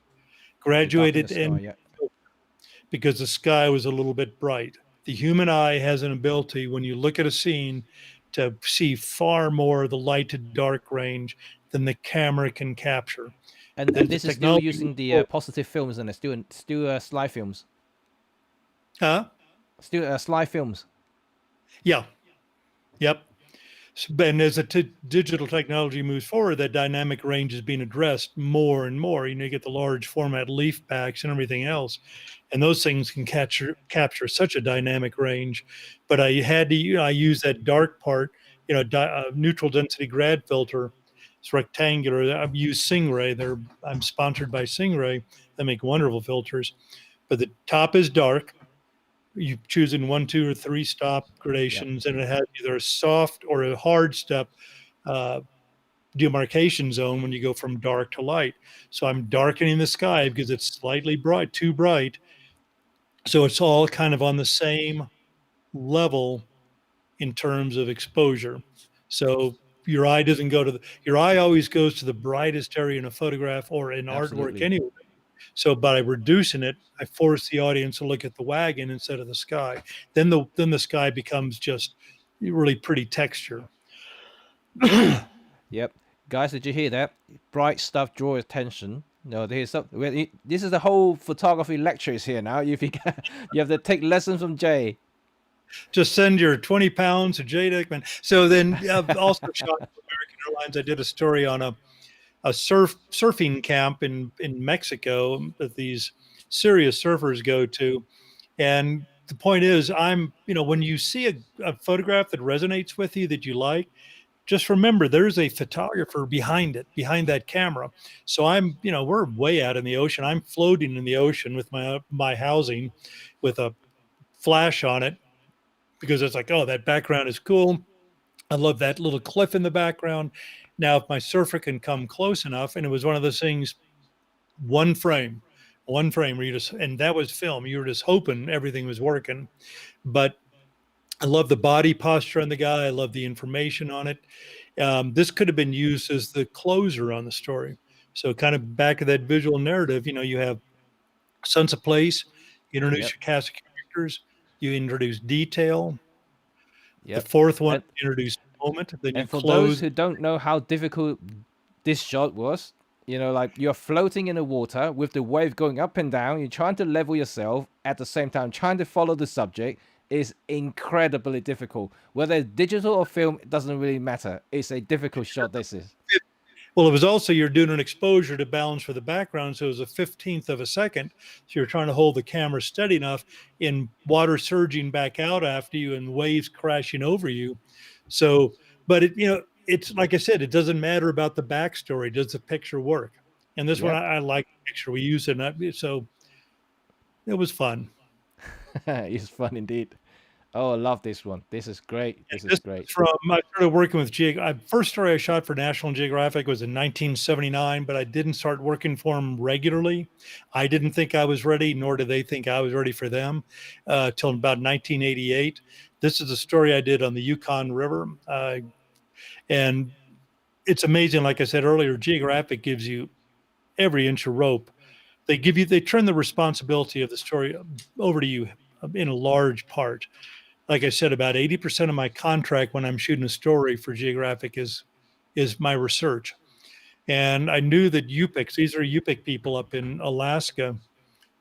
because the sky was a little bit bright. The human eye has an ability, when you look at a scene, to see far more of the light to dark range than the camera can capture. And this is still using the positive films, and it's still slide films. Huh? Still slide films. Yeah. Yep. And as digital technology moves forward, that dynamic range is being addressed more and more. You get the large format leaf packs and everything else, and those things can capture such a dynamic range. But I use that dark part, neutral density grad filter. It's rectangular. I've used Stingray. I'm sponsored by Stingray. They make wonderful filters. But the top is dark. You choose in 1, 2, or 3 stop gradations, and it has either a soft or a hard step demarcation zone when you go from dark to light. So I'm darkening the sky because it's slightly bright, too bright. So it's all kind of on the same level in terms of exposure. So your eye doesn't go to your eye always goes to the brightest area in a photograph or in artwork Absolutely. anyway. So by reducing it, I force the audience to look at the wagon instead of the sky. Then the sky becomes just really pretty texture. Yep. Guys, did you hear that? Bright stuff draw attention. No, this is the whole photography lectures here now. You have to take lessons from Jay. Just send your 20 pounds to Jay Dickman. So then I've also shot for American Airlines. I did a story on a surfing camp in Mexico that these serious surfers go to. And the point is, when you see a photograph that resonates with you, that you like, just remember there's a photographer behind that camera. So we're way out in the ocean. I'm floating in the ocean with my housing with a flash on it because it's like, oh, that background is cool. I love that little cliff in the background. Now, if my surfer can come close enough, and it was one of those things, one frame where and that was film. You were just hoping everything was working. But I love the body posture on the guy. I love the information on it. This could have been used as the closer on the story. So kind of back to that visual narrative, you have sense of place, you introduce your cast of characters, you introduce detail. The fourth one, introduce moment, then you for close. Those who don't know how difficult this shot was, like you're floating in the water with the wave going up and down, you're trying to level yourself at the same time, trying to follow the subject is incredibly difficult. Whether digital or film, it doesn't really matter. It's a difficult shot, this is. Well, it was also, you're doing an exposure to balance for the background, so it was a 15th of a second. So you're trying to hold the camera steady enough in water surging back out after you and waves crashing over you. So, but it's like I said, it doesn't matter about the backstory. Does the picture work? And this one, I like the picture. We used it, so it was fun. It's fun indeed. Oh, I love this one. This is great. This is great. I started working with first story I shot for National Geographic was in 1979, but I didn't start working for them regularly. I didn't think I was ready, nor did they think I was ready for them, till about 1988. This is a story I did on the Yukon River. And it's amazing. Like I said earlier, Geographic gives you every inch of rope. They turn the responsibility of the story over to you in a large part. Like I said, about 80% of my contract when I'm shooting a story for Geographic is my research. And I knew that Yupiks, these are Yupik people up in Alaska,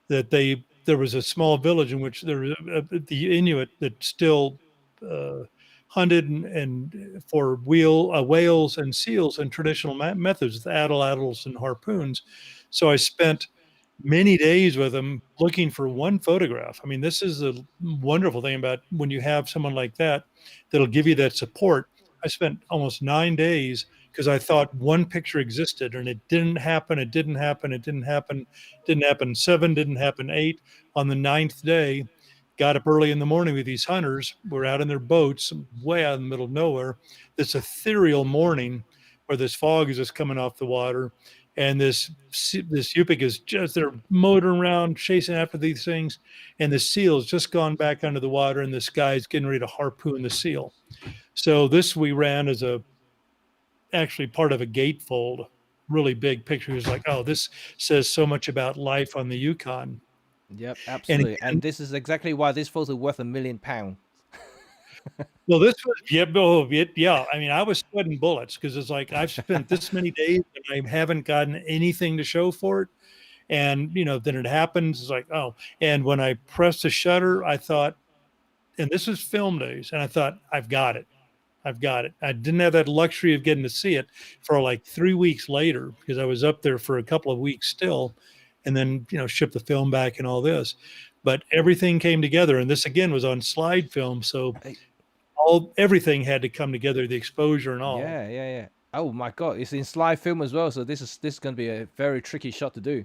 that there was a small village in which there was the Inuit that still hunted and for whales and seals and traditional methods, the atlatls and harpoons. So I spent many days with them looking for one photograph. I mean, this is a wonderful thing about when you have someone like that that'll give you that support. I spent almost 9 days because I thought one picture existed, and it didn't happen. It didn't happen. It didn't happen. Didn't happen 7, didn't happen 8. On the 9th day, got up early in the morning with these hunters. We're out in their boats way out in the middle of nowhere. This ethereal morning where this fog is just coming off the water. And this Yupik is just, they're motoring around, chasing after these things. And the seal's just gone back under the water, and this guy's getting ready to harpoon the seal. So this we ran as actually part of a gatefold, really big picture. It was like, oh, this says so much about life on the Yukon. Yep, absolutely. And this is exactly why this photo is worth £1 million. Well, this was, yeah. I mean, I was sweating bullets because it's like I've spent this many days and I haven't gotten anything to show for it. And, then it happens. It's like, oh. And when I pressed the shutter, I thought, and this is film days, and I thought, I've got it. I didn't have that luxury of getting to see it for like 3 weeks later because I was up there for a couple of weeks still, and then, ship the film back and all this. But everything came together. And this, again, was on slide film. So everything had to come together, the exposure and all. Yeah. Oh my God, it's in slide film as well. So this is going to be a very tricky shot to do.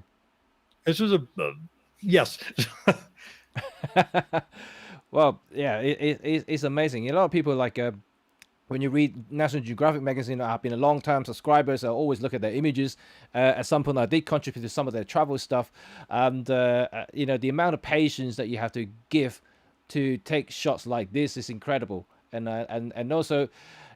This was yes. Well, yeah, it's amazing. A lot of people like when you read National Geographic magazine, I've been a long-time subscribers. I always look at their images. At some point, I did contribute to some of their travel stuff, and the amount of patience that you have to give to take shots like this is incredible. And also,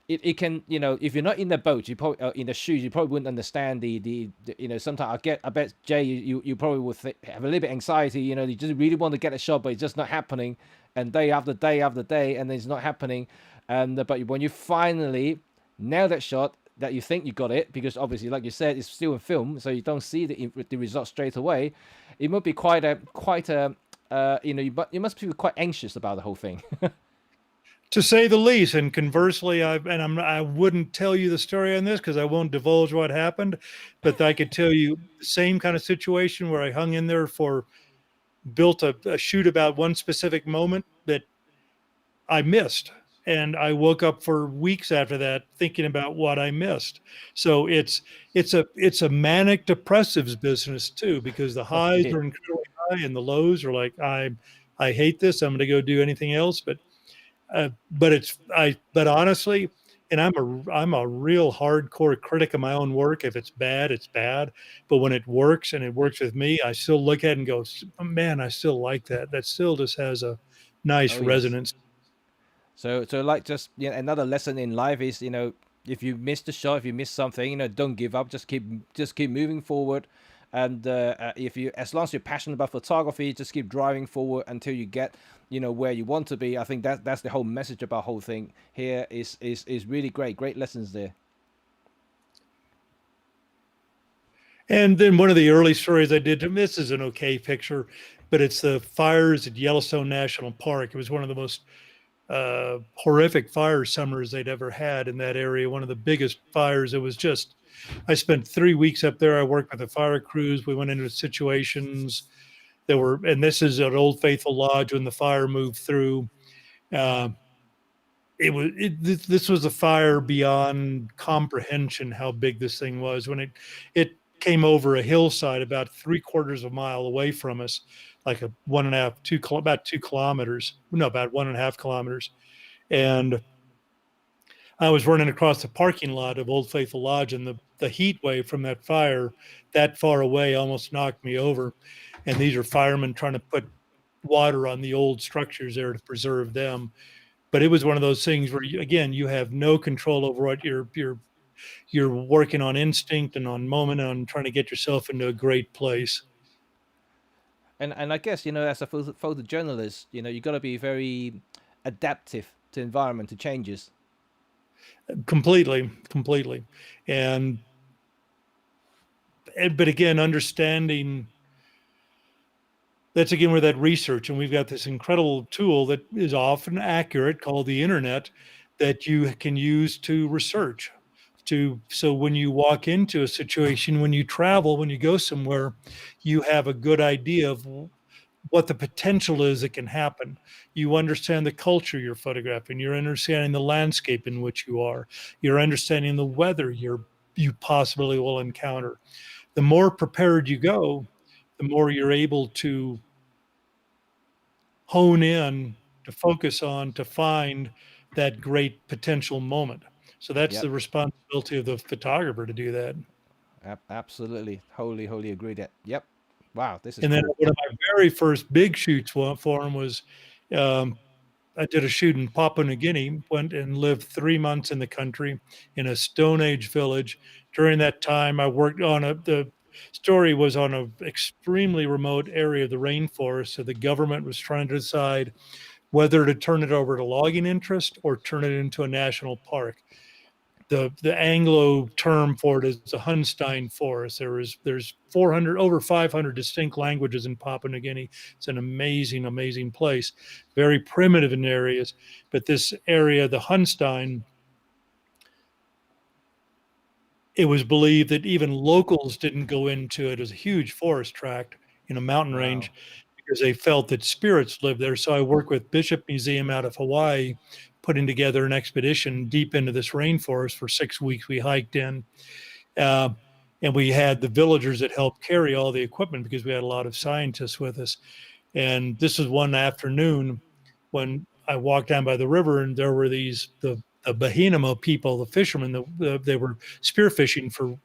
it can, you know, if you're not in the boat, you probably in the shoes, you probably wouldn't understand the you know, sometimes I bet Jay, you probably would have a little bit anxiety, you know, you just really want to get a shot, but it's just not happening, and day after day after day, and it's not happening, and but when you finally nail that shot, that you think you got it, because obviously, like you said, it's still in film, so you don't see the result straight away. It must be quite a you know, you must feel quite anxious about the whole thing. To say the least. And conversely, I wouldn't tell you the story on this because I won't divulge what happened, but I could tell you the same kind of situation where I hung in there built a shoot about one specific moment that I missed. And I woke up for weeks after that thinking about what I missed. So it's a manic depressives business too, because the highs are incredibly high and the lows are like, I hate this. I'm going to go do anything else. But honestly, and I'm a real hardcore critic of my own work. If it's bad, it's bad. But when it works and it works with me, I still look at it and go, man, I still like that. That still just has a nice resonance. So like, just, you know, another lesson in life is, you know, if you miss the shot, if you miss something, you know, don't give up. Just keep moving forward. And if you, as long as you're passionate about photography, just keep driving forward until you get, you know, where you want to be. I think that's the whole message about whole thing here is really great lessons there. And then one of the early stories I did, and this is an okay picture, but it's the fires at Yellowstone National Park. It was one of the most horrific fire summers they'd ever had in that area. One of the biggest fires. It was just, I spent 3 weeks up there. I worked with the fire crews. We went into situations that were, and this is at Old Faithful Lodge when the fire moved through. This was a fire beyond comprehension how big this thing was. When it came over a hillside about 3/4 of a mile away from us, like about 2 kilometers, no, about 1.5 kilometers. And I was running across the parking lot of Old Faithful Lodge, and the heat wave from that fire that far away almost knocked me over. And these are firemen trying to put water on the old structures there to preserve them. But it was one of those things where, you have no control over what you're working on instinct and on moment, on trying to get yourself into a great place. And I guess, you know, as a photojournalist, you know, you got to be very adaptive to environment, to changes. Completely. But again, understanding that's again where that research, and we've got this incredible tool that is often accurate called the internet that you can use to research. So when you walk into a situation, when you travel, when you go somewhere, you have a good idea of what the potential is that can happen. You understand the culture you're photographing. You're understanding the landscape in which you are. You're understanding the weather you possibly will encounter. The more prepared you go, the more you're able to hone in, to focus on, to find that great potential moment. So that's the responsibility of the photographer to do that. Absolutely. Wholly agree that. Yep. Wow, this is And then cool. one of my very first big shoots for him was I did a shoot in Papua New Guinea, went and lived 3 months in the country in a Stone Age village. During that time, I worked on the story was on an extremely remote area of the rainforest. So the government was trying to decide whether to turn it over to logging interest or turn it into a national park. The Anglo term for it is the Hunstein Forest. There's over 500 distinct languages in Papua New Guinea. It's an amazing place. Very primitive in areas, but this area, the Hunstein, it was believed that even locals didn't go into it as a huge forest tract in a mountain range because they felt that spirits lived there. So I work with Bishop Museum out of Hawaii, putting together an expedition deep into this rainforest for 6 weeks. We hiked in, and we had the villagers that helped carry all the equipment because we had a lot of scientists with us. And this was one afternoon when I walked down by the river, and there were the Bahinamo people, the fishermen, they were spearfishing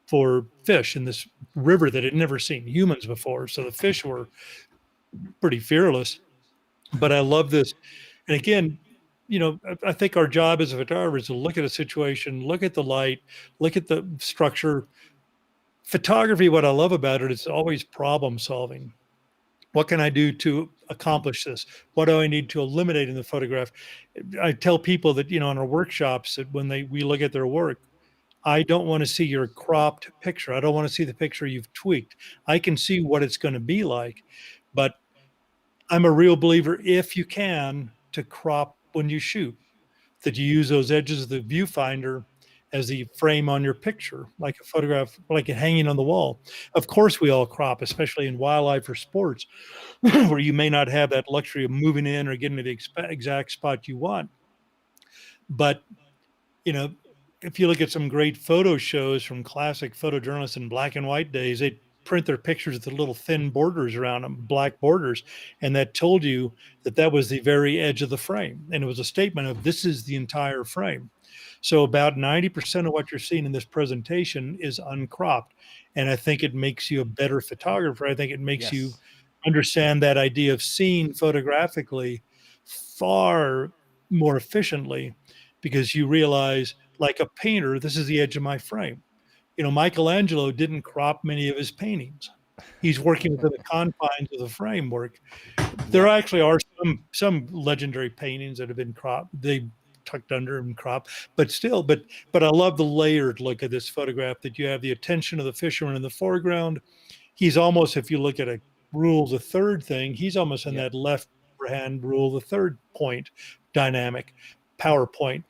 for fish in this river that had never seen humans before. So the fish were pretty fearless. But I love this. And again, I think our job as a photographer is to look at a situation, look at the light, look at the structure. Photography, what I love about it, is always problem solving. What can I do to accomplish this? What do I need to eliminate in the photograph? I tell people that, in our workshops, that when we look at their work, I don't want to see your cropped picture. I don't want to see the picture you've tweaked. I can see what it's going to be like, but I'm a real believer, if you can, to crop when you shoot, that you use those edges of the viewfinder as the frame on your picture, like a photograph, like it hanging on the wall. Of course, we all crop, especially in wildlife or sports, where you may not have that luxury of moving in or getting to the exact spot you want. But, if you look at some great photo shows from classic photojournalists in black and white days, they print their pictures with the little thin borders around them, black borders. And that told you that was the very edge of the frame. And it was a statement of, this is the entire frame. So about 90% of what you're seeing in this presentation is uncropped. And I think it makes you a better photographer. I think it makes you understand that idea of seeing photographically far more efficiently, because you realize, like a painter, this is the edge of my frame. Michelangelo didn't crop many of his paintings. He's working within the confines of the framework. There actually are some legendary paintings that have been cropped. They tucked under and cropped, but still, but I love the layered look of this photograph, that you have the attention of the fisherman in the foreground. He's almost, if you look at a rule of the third thing, he's almost in that left hand rule of the third point dynamic, power point.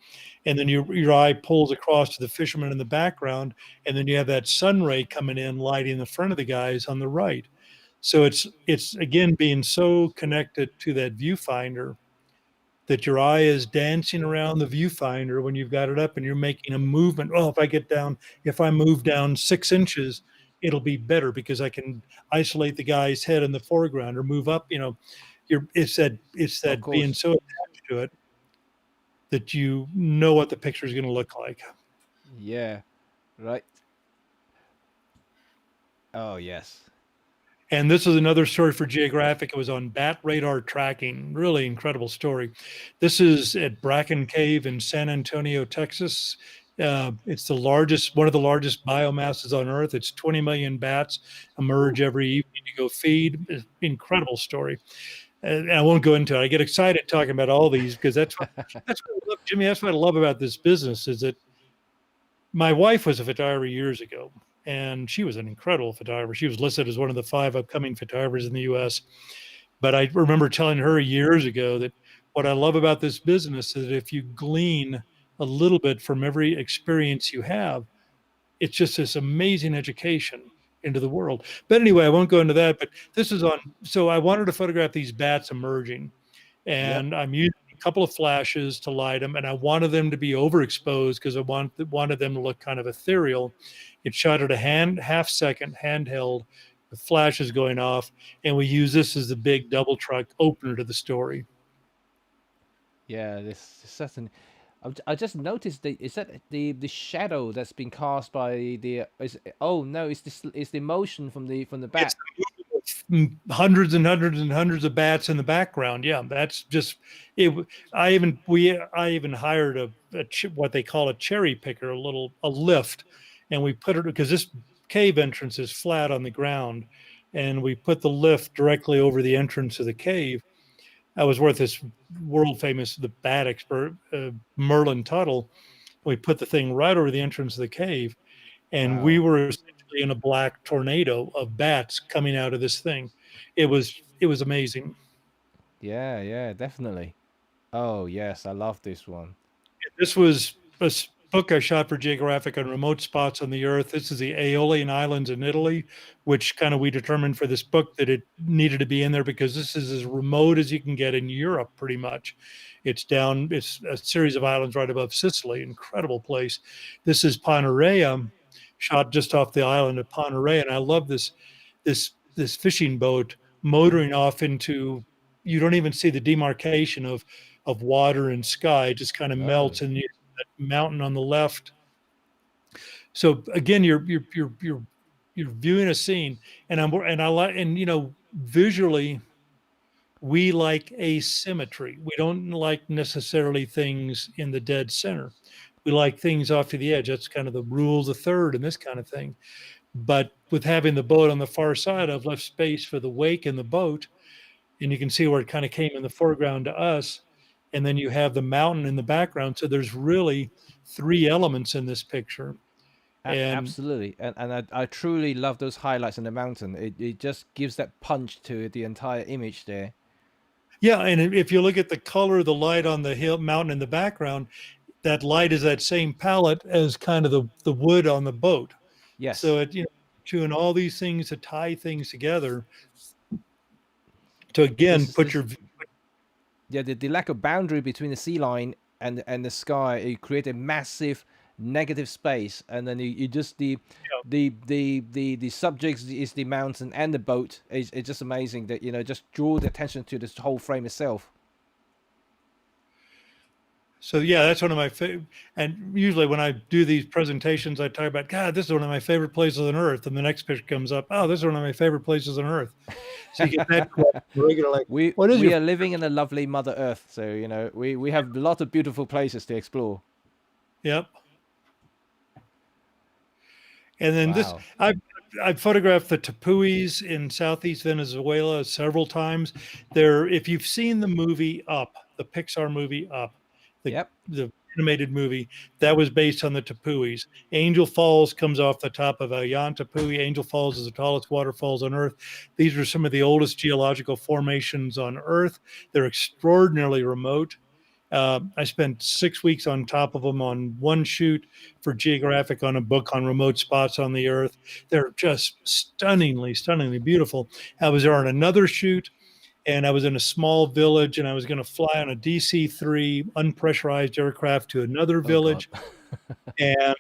And then your eye pulls across to the fisherman in the background, and then you have that sun ray coming in, lighting the front of the guys on the right. So it's again being so connected to that viewfinder, that your eye is dancing around the viewfinder when you've got it up and you're making a movement. Oh, if I move down 6 inches, it'll be better because I can isolate the guy's head in the foreground, or move up. It's that being so attached to it that you know what the picture is going to look like. Yeah, right. Oh, yes. And this is another story for Geographic. It was on bat radar tracking. Really incredible story. This is at Bracken Cave in San Antonio, Texas. It's one of the largest biomasses on Earth. It's 20 million bats emerge every evening to go feed. Incredible story. And I won't go into it. I get excited talking about all these because that's what I love, Jimmy. That's what I love about this business, is that my wife was a photographer years ago, and she was an incredible photographer. She was listed as one of the 5 upcoming photographers in the U.S. But I remember telling her years ago that what I love about this business is that if you glean a little bit from every experience you have, it's just this amazing education into the world. But anyway, I won't go into that. But this is on. So I wanted to photograph these bats emerging, and I'm using a couple of flashes to light them, and I wanted them to be overexposed because I wanted them to look kind of ethereal. It shot at a half second handheld with flashes going off, and we use this as the big double truck opener to the story. Yeah, this certainly. I just noticed is that the shadow that's been cast by the it's the motion from the bat. It's hundreds and hundreds and hundreds of bats in the background. Yeah, that's just it. I even hired what they call a cherry picker, a lift, and we put it, because this cave entrance is flat on the ground, and we put the lift directly over the entrance of the cave. I was with this world famous, the bat expert, Merlin Tuttle. We put the thing right over the entrance of the cave, and we were essentially in a black tornado of bats coming out of this thing. It was amazing. Yeah, definitely. Oh yes, I love this one. This was a book I shot for Geographic on remote spots on the Earth. This is the Aeolian Islands in Italy, which we determined for this book that it needed to be in there because this is as remote as you can get in Europe, pretty much. It's a series of islands right above Sicily, incredible place. This is Panarea, shot just off the island of Panarea, and I love this fishing boat motoring off into, you don't even see the demarcation of water and sky. It just kind of melts in that mountain on the left. So again, you're viewing a scene, and visually, we like asymmetry. We don't like necessarily things in the dead center. We like things off to the edge. That's kind of the rules of third and this kind of thing. But with having the boat on the far side, I've left space for the wake in the boat, and you can see where it kind of came in the foreground to us. And then you have the mountain in the background. So there's really three elements in this picture. And Absolutely, and I truly love those highlights in the mountain. It just gives that punch to the entire image there. yeah, and if you look at the color of the light on the hill mountain in the background, that light is that same palette as kind of the wood on the boat. Yes. So it, doing all these things to tie things together to again put your yeah, the lack of boundary between the sea line and the sky, it create a massive negative space, and then you just the subjects is the mountain and the boat. It's just amazing that just draw the attention to this whole frame itself. So yeah, that's one of my favorite. And usually when I do these presentations, I talk about, God, this is one of my favorite places on earth. And the next picture comes up, oh, this is one of my favorite places on earth. So you get that question regularly. We are living in a lovely Mother Earth, so we have a lot of beautiful places to explore. Yep. And then Wow. I've photographed the tepuis in southeast Venezuela several times. If you've seen the movie Up, the Pixar movie Up, the animated movie, that was based on the tepuis. Angel Falls comes off the top of Ayan Tepui. Angel Falls is the tallest waterfalls on Earth. These are some of the oldest geological formations on Earth. They're extraordinarily remote. I spent 6 weeks on top of them on one shoot for Geographic on a book on remote spots on the Earth. They're just stunningly, stunningly beautiful. I was there on another shoot, and I was in a small village, and I was going to fly on a DC-3 unpressurized aircraft to another village. And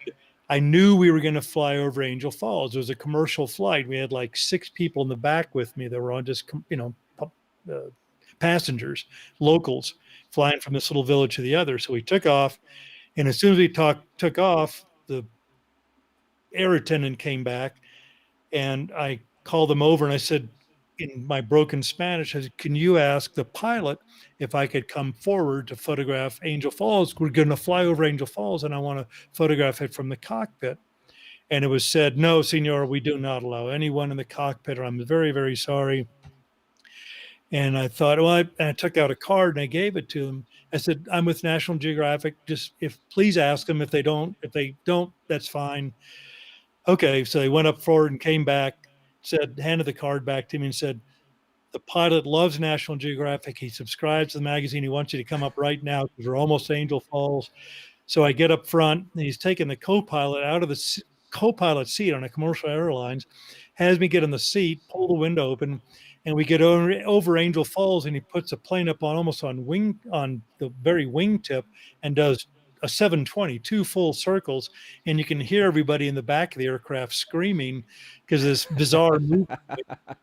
I knew we were going to fly over Angel Falls. It was a commercial flight. We had like 6 people in the back with me that were on just, passengers, locals, flying from this little village to the other. So we took off, and as soon as we took off, the air attendant came back, and I called them over, and I said, in my broken Spanish, I said, can you ask the pilot if I could come forward to photograph Angel Falls? We're going to fly over Angel Falls, and I want to photograph it from the cockpit. And it was said, no, senor, we do not allow anyone in the cockpit, or I'm very, very sorry. And I thought, well, I took out a card and I gave it to them. I said, I'm with National Geographic. Just please ask them if they don't, that's fine. Okay. So they went up forward and came back, handed the card back to me and said, the pilot loves National Geographic. He subscribes to the magazine. He wants you to come up right now because we're almost Angel Falls. So I get up front, and he's taking the co-pilot out of the co-pilot seat on a commercial airlines, has me get in the seat, pull the window open, and we get over Angel Falls, and he puts a plane up on the very wingtip, and does a 720, 2 full circles, and you can hear everybody in the back of the aircraft screaming because this bizarre movement.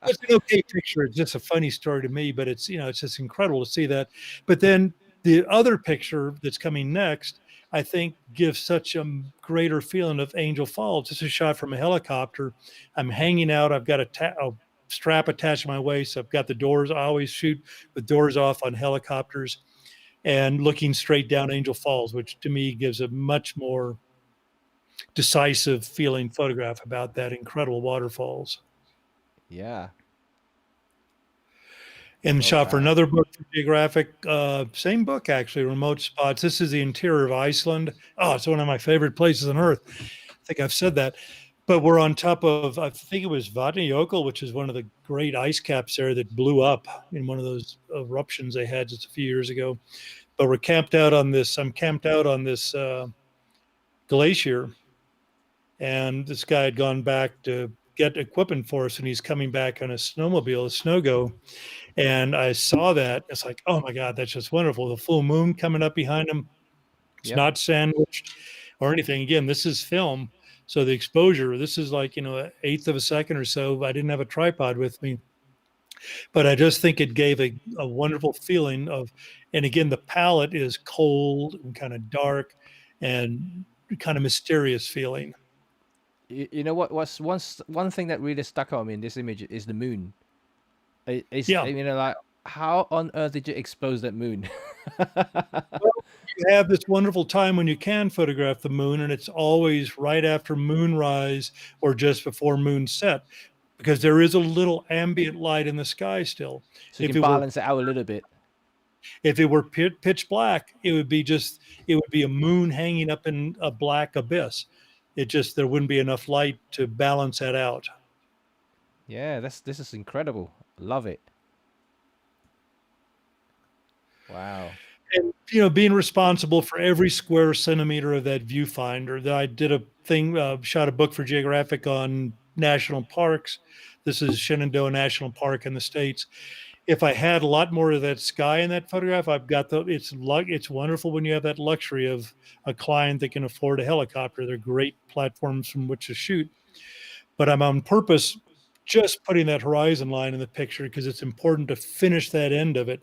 It's an okay picture. It's just a funny story to me, but it's it's just incredible to see that. But then the other picture that's coming next, I think, gives such a greater feeling of Angel Falls. This is shot from a helicopter. I'm hanging out. I've got a strap attached to my waist. I've got the doors. I always shoot with doors off on helicopters and looking straight down Angel Falls, which to me gives a much more decisive feeling photograph about that incredible waterfalls. Yeah. And shot for another book for Geographic, same book actually, Remote Spots. This is the interior of Iceland. Oh, it's one of my favorite places on earth. I think I've said that. But we're on top of, I think it was Vatnajökull, which is one of the great ice caps there that blew up in one of those eruptions they had just a few years ago. But I'm camped out on this glacier. And this guy had gone back to get equipment for us, and he's coming back on a snowmobile, a snow-go. And I saw that. It's like, oh my God, that's just wonderful. The full moon coming up behind him. It's not sandwiched or anything. Again, this is film. So the exposure, this is like, an eighth of a second or so. I didn't have a tripod with me, but I just think it gave a wonderful feeling of, and again, the palette is cold and kind of dark and kind of mysterious feeling. You know what? One thing that really stuck out me in this image is the moon. It's, Yeah. like How on earth did you expose that moon? You have this wonderful time when you can photograph the moon, and it's always right after moonrise or just before moon set, because there is a little ambient light in the sky still. So you can balance it out a little bit. If it were pitch black, it would be a moon hanging up in a black abyss. There wouldn't be enough light to balance that out. Yeah, this is incredible. Love it. Wow. And being responsible for every square centimeter of that viewfinder. I did a thing, shot a book for Geographic on national parks. This is Shenandoah National Park in the States. If I had a lot more of that sky in that photograph, it's wonderful when you have that luxury of a client that can afford a helicopter. They're great platforms from which to shoot. But I'm on purpose just putting that horizon line in the picture because it's important to finish that end of it.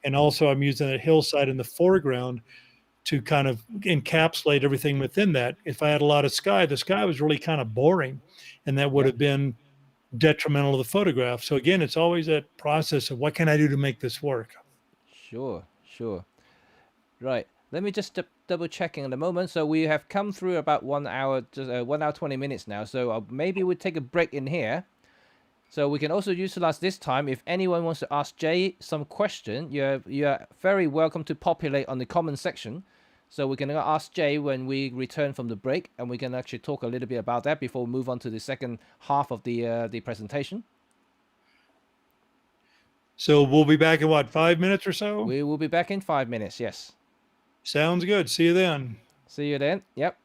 And also I'm using that hillside in the foreground to kind of encapsulate everything within that. If I had a lot of sky, the sky was really kind of boring, and that would have been detrimental to the photograph. So again, it's always that process of what can I do to make this work? Sure. Right. Let me just double checking at the moment. So we have come through about 1 hour, just 1 hour 20 minutes now. So maybe we'll take a break in here. So we can also utilize this time. If anyone wants to ask Jay some question, you're very welcome to populate on the comment section. So we can ask Jay when we return from the break, and we can actually talk a little bit about that before we move on to the second half of the presentation. So we'll be back in what, 5 minutes or so? We will be back in 5 minutes. Yes. Sounds good. See you then. See you then. Yep.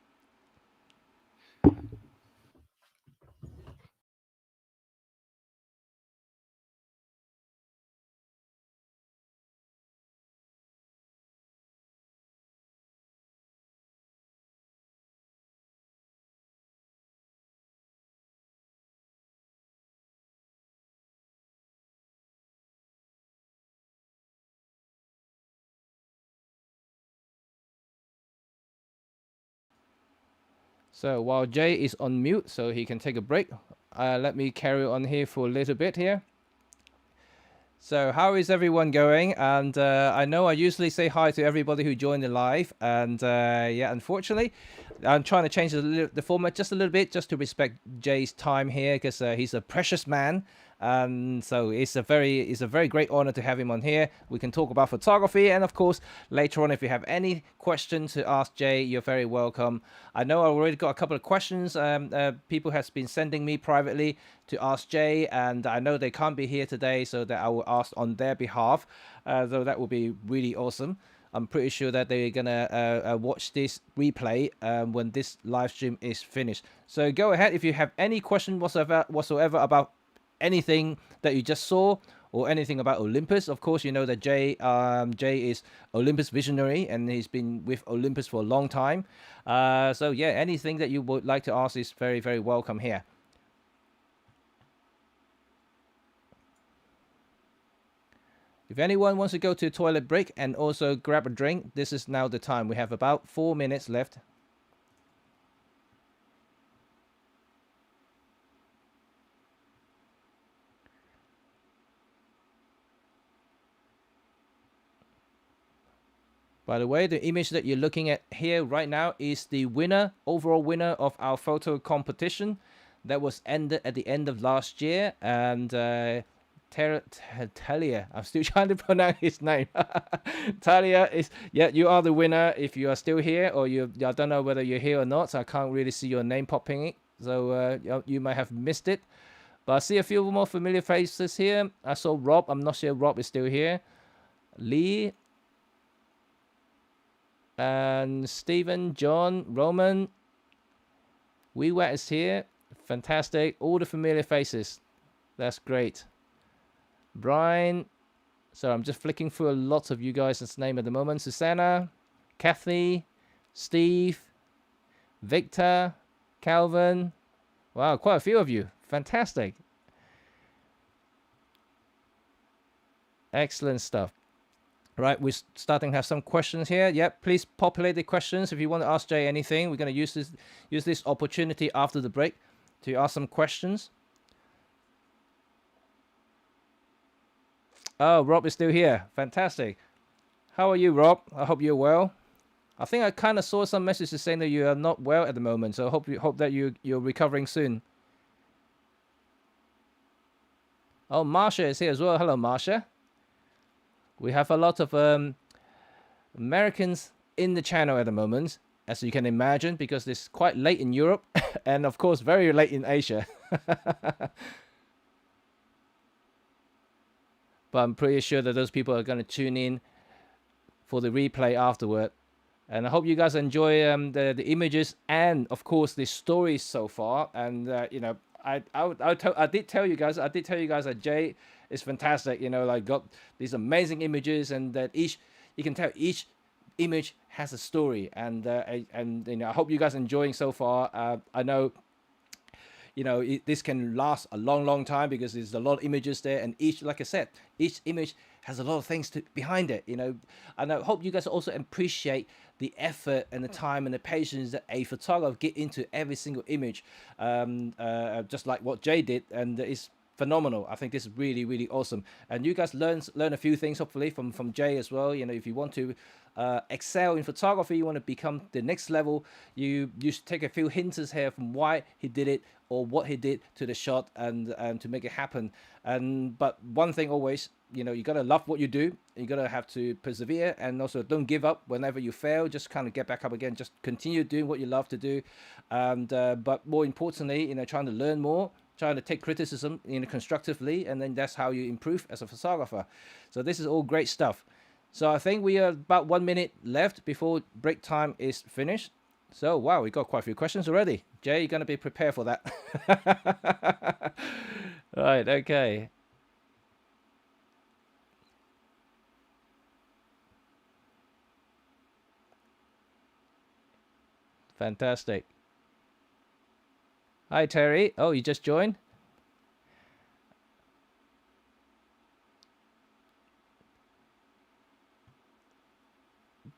So while Jay is on mute, so he can take a break, let me carry on here for a little bit here. So how is everyone going? And I know I usually say hi to everybody who joined the live, and yeah, unfortunately, I'm trying to change the format just a little bit, just to respect Jay's time here, because he's a precious man. So it's a very great honor to have him on here. We can talk about photography, and of course later on, if you have any questions to ask Jay, you're very welcome. I know I already got a couple of questions people has been sending me privately to ask Jay, and I know they can't be here today, so that I will ask on their behalf. So that would be really awesome. I'm pretty sure that they're gonna watch this replay when this live stream is finished. So go ahead if you have any question whatsoever about anything that you just saw, or anything about Olympus. Of course, you know that Jay is Olympus Visionary, and he's been with Olympus for a long time. So yeah, anything that you would like to ask is very, very welcome here. If anyone wants to go to a toilet break and also grab a drink, this is now the time. We have about 4 minutes left. By the way, the image that you're looking at here right now is the overall winner of our photo competition that was ended at the end of last year. And Talia, I'm still trying to pronounce his name. Talia you are the winner. If you are still here, or I don't know whether you're here or not, so I can't really see your name popping. So you might have missed it. But I see a few more familiar faces here. I saw Rob. I'm not sure Rob is still here. Lee. And Stephen, John, Roman, Wee-Wet is here. Fantastic. All the familiar faces. That's great. Brian. So I'm just flicking through a lot of you guys' name at the moment. Susanna, Kathy, Steve, Victor, Calvin. Wow, quite a few of you. Fantastic. Excellent stuff. Right, we're starting to have some questions here. Yep, please populate the questions if you want to ask Jay anything. We're going to use this opportunity after the break to ask some questions. Oh, Rob is still here. Fantastic. How are you, Rob? I hope you're well. I think I kind of saw some messages saying that you are not well at the moment, so I hope that you're recovering soon. Oh, Marsha is here as well. Hello, Marsha. We have a lot of Americans in the channel at the moment, as you can imagine, because it's quite late in Europe and, of course, very late in Asia. But I'm pretty sure that those people are going to tune in for the replay afterward. And I hope you guys enjoy the images and, of course, the stories so far. And, you know, I did tell you guys that Jay is fantastic, you know, like got these amazing images, and that you can tell each image has a story. And you know, I hope you guys are enjoying so far. I know, you know, this can last a long time because there's a lot of images there, and like I said, each image has a lot of things behind it, you know. And I hope you guys also appreciate the effort and the time and the patience that a photographer get into every single image, just like what Jay did, and it's phenomenal. I think this is really awesome, and you guys learn a few things hopefully from Jay as well. You know, if you want to excel in photography, you want to become the next level, you should take a few hints here from why he did it or what he did to the shot, and to make it happen. But one thing always, you know, you gotta love what you do. You gotta have to persevere, and also don't give up whenever you fail. Just kind of get back up again. Just continue doing what you love to do, and but more importantly, you know, trying to learn more, trying to take criticism, you know, constructively, and then that's how you improve as a photographer. So this is all great stuff. So I think we are about 1 minute left before break time is finished. So wow, we got quite a few questions already. Jay, you're gonna be prepared for that. Right, okay. Fantastic. Hi, Terry. Oh, you just joined?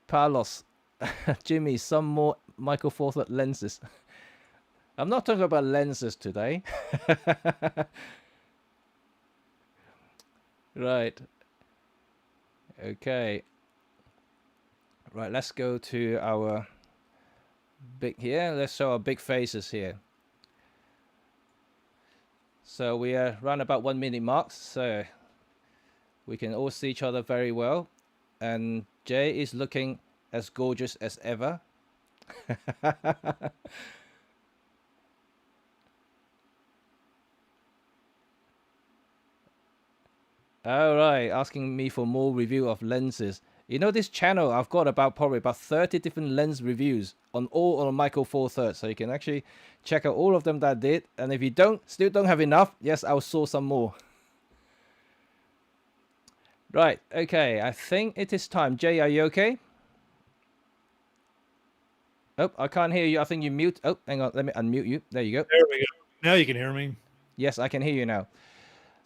Carlos. Jimmy, some more Michael Four Thirds lenses. I'm not talking about lenses today. Right. Okay. Right, let's go to our big here. Let's show our big faces here. So we are around about 1 minute marks, so we can all see each other very well. And Jay is looking as gorgeous as ever. All right, asking me for more review of lenses. You know, this channel, I've got probably about 30 different lens reviews on all on Michael Four Thirds, so you can actually check out all of them that I did. And if you still don't have enough, yes, I'll source some more. Right, okay, I think it is time. Jay, are you okay? Oh, I can't hear you. I think you mute. Oh, hang on, let me unmute you. There you go. There we go. Now you can hear me. Yes, I can hear you now.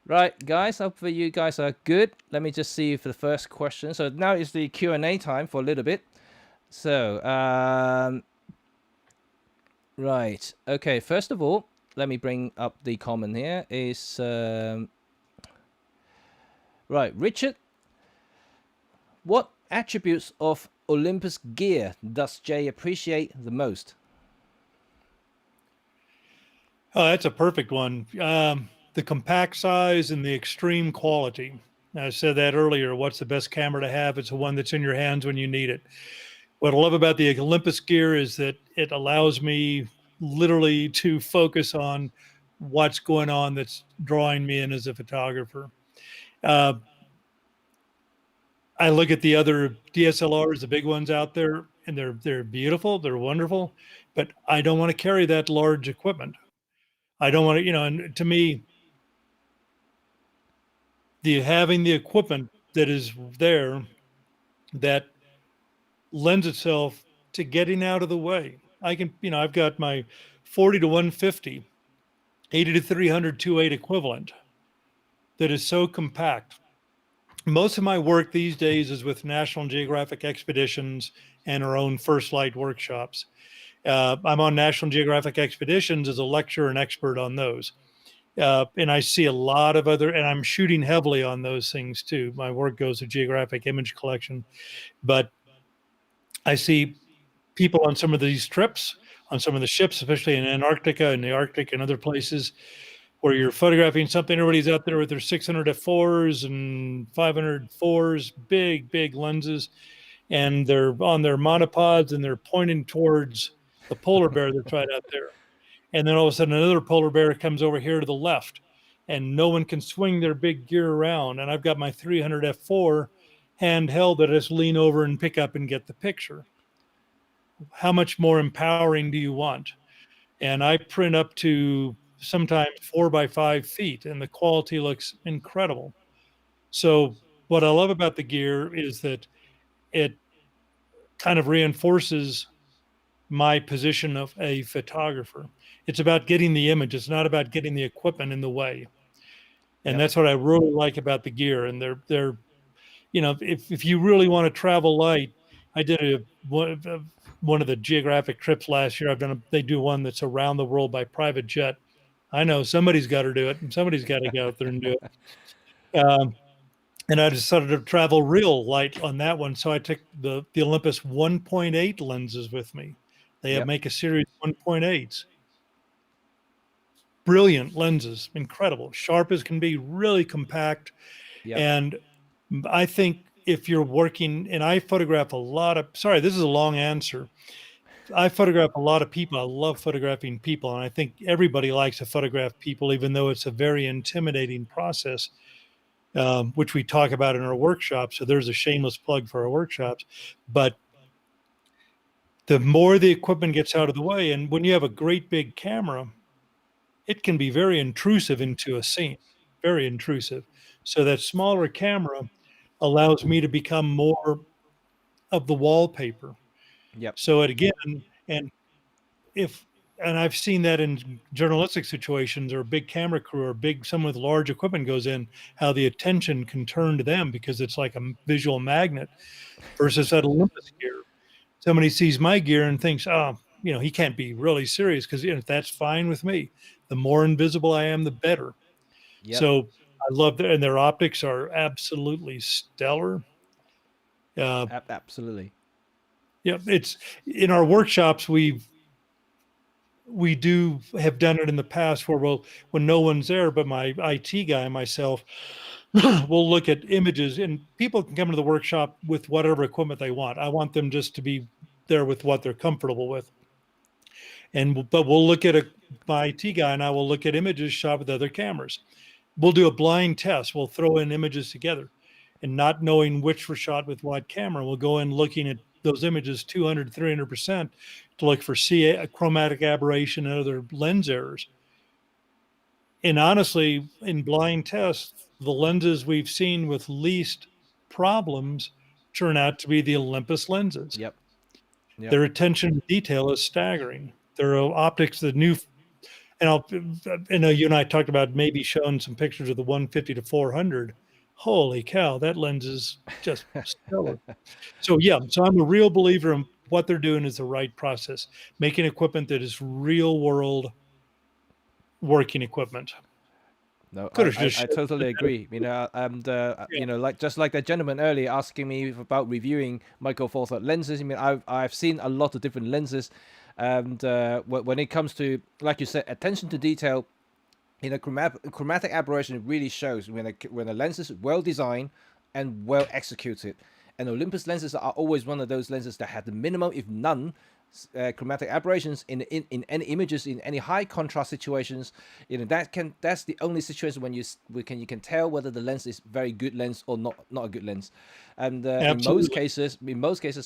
Right, guys, hopefully you guys are good. Let me just see for the first question. So now is the Q&A time for a little bit. So, right. Okay, first of all, let me bring up the comment here. Is right, Richard. What attributes of Olympus gear does Jay appreciate the most? Oh, that's a perfect one. The compact size and the extreme quality. I said that earlier. What's the best camera to have? It's the one that's in your hands when you need it. What I love about the Olympus gear is that it allows me literally to focus on what's going on that's drawing me in as a photographer. I look at the other DSLRs, the big ones out there, and they're beautiful, they're wonderful, but I don't want to carry that large equipment. I don't want to, you know, and to me, having the equipment that is there that lends itself to getting out of the way. I can, you know, I've got my 40 to 150, 80 to 300 2.8 equivalent that is so compact. Most of my work these days is with National Geographic expeditions and our own First Light workshops. I'm on National Geographic expeditions as a lecturer and expert on those. And I see a lot of other, and I'm shooting heavily on those things too. My work goes to geographic image collection, but I see people on some of these trips, on some of the ships, especially in Antarctica and the Arctic and other places, where you're photographing something. Everybody's out there with their 600 f4s and 500 4s, big lenses, and they're on their monopods and they're pointing towards the polar bear that's right out there. And then all of a sudden another polar bear comes over here to the left, and no one can swing their big gear around. And I've got my 300 f4 handheld that I just lean over and pick up and get the picture. How much more empowering do you want? And I print up to sometimes 4 by 5 feet, and the quality looks incredible. So what I love about the gear is that it kind of reinforces my position of a photographer. It's about getting the image. It's not about getting the equipment in the way. And that's what I really like about the gear. And they're, you know, if you really want to travel light, I did one of the geographic trips last year. They do one that's around the world by private jet. I know somebody's got to do it, and somebody's got to go out there and do it. And I decided to travel real light on that one. So I took the Olympus 1.8 lenses with me. They make a series 1.8s. Brilliant lenses, incredible, sharp as can be, really compact. And I think if you're working, and I photograph a lot of, sorry, this is a long answer. I photograph a lot of people. I love photographing people. And I think everybody likes to photograph people, even though it's a very intimidating process, which we talk about in our workshops. So there's a shameless plug for our workshops. But the more the equipment gets out of the way, and when you have a great big camera, it can be very intrusive into a scene, very intrusive. So that smaller camera allows me to become more of the wallpaper. So again, and I've seen that in journalistic situations, or a big camera crew, or someone with large equipment goes in, how the attention can turn to them because it's like a visual magnet, versus that Olympus gear. Somebody sees my gear and thinks, oh, you know, he can't be really serious, because that's fine with me. The more invisible I am, the better. So I love that, and their optics are absolutely stellar. Absolutely. Yeah, it's in our workshops. We do have done it in the past where when no one's there, but my IT guy and myself, we'll look at images, and people can come to the workshop with whatever equipment they want. I want them just to be there with what they're comfortable with. But we'll look at my IT guy and I will look at images shot with other cameras. We'll do a blind test. We'll throw in images together, and not knowing which were shot with what camera, we'll go in looking at those images 200, 300% to look for chromatic aberration and other lens errors. And honestly, in blind tests, the lenses we've seen with least problems turn out to be the Olympus lenses. Their attention to detail is staggering. Their optics, the new, and I know you and I talked about maybe showing some pictures of the 150 to 400. Holy cow, that lens is just stellar. So I'm a real believer in what they're doing is the right process, making equipment that is real world working equipment. No, I totally agree. You know, and you know, just like that gentleman earlier asking me about reviewing Micro Four Thirds lenses. I mean, I've seen a lot of different lenses, and when it comes to, like you said, attention to detail, you know, chromatic aberration really shows when a lens is well designed and well executed. And Olympus lenses are always one of those lenses that have the minimum, if none, chromatic aberrations in any images, in any high contrast situations. You know, that's the only situation when you can tell whether the lens is very good lens or not a good lens. And in most cases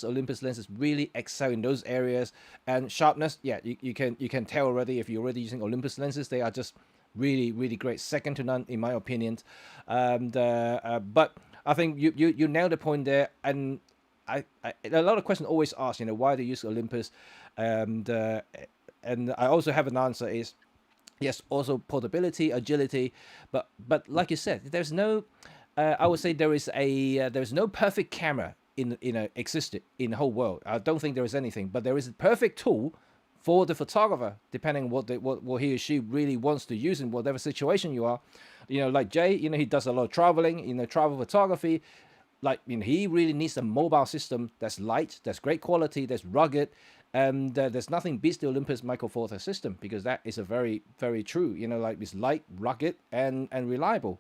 Olympus lenses really excel in those areas. And sharpness, you can tell already if you're already using Olympus lenses. They are just really great, second to none in my opinion. But I think you nailed the point there. And I a lot of questions always asked, you know, why do you use Olympus? And I also have an answer is, yes, also portability, agility, but like you said, there's no, I would say there's no perfect camera existed in the whole world. I don't think there is anything, but there is a perfect tool for the photographer, depending on what he or she really wants to use in whatever situation you are. You know, like Jay, you know, he does a lot of traveling, you know, travel photography. Like, you know, he really needs a mobile system that's light, that's great quality, that's rugged, and there's nothing beats the Olympus Micro Four Thirds system, because that is a very, very true, you know, like it's light, rugged, and reliable.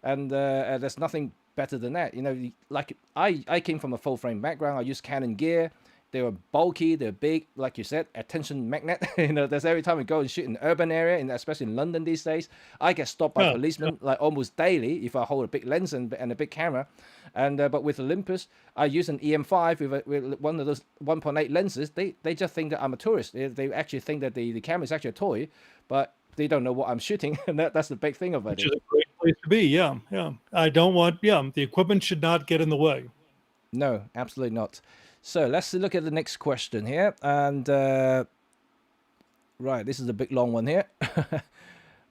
And there's nothing better than that. You know, like I came from a full frame background. I used Canon gear. They were bulky, they're big, like you said, attention magnet. You know, there's every time we go and shoot in an urban area, and especially in London these days, I get stopped by policemen like almost daily if I hold a big lens and a big camera. And but with Olympus, I use an EM5 with one of those 1.8 lenses. They just think that I'm a tourist. They actually think that the camera is actually a toy, but they don't know what I'm shooting, and that's the big thing about it. Which is a great place to be. Yeah. I don't want. The equipment should not get in the way. No, absolutely not. So let's look at the next question here. And right, this is a big long one here.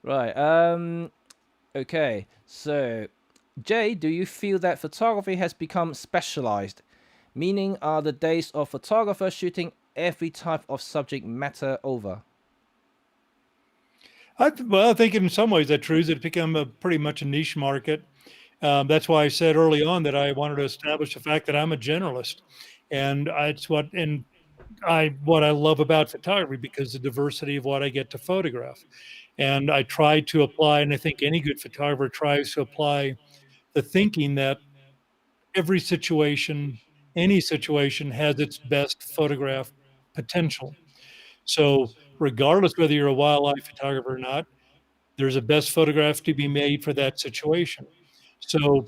Right. Okay. So, Jay, do you feel that photography has become specialized? Meaning, are the days of photographers shooting every type of subject matter over? I think in some ways that's true. It's become pretty much a niche market. That's why I said early on that I wanted to establish the fact that I'm a generalist. And it's what I love about photography, because the diversity of what I get to photograph. And I try to apply, and I think any good photographer tries to apply the thinking that every situation, any situation has its best photograph potential. So regardless whether you're a wildlife photographer or not, there's a best photograph to be made for that situation. So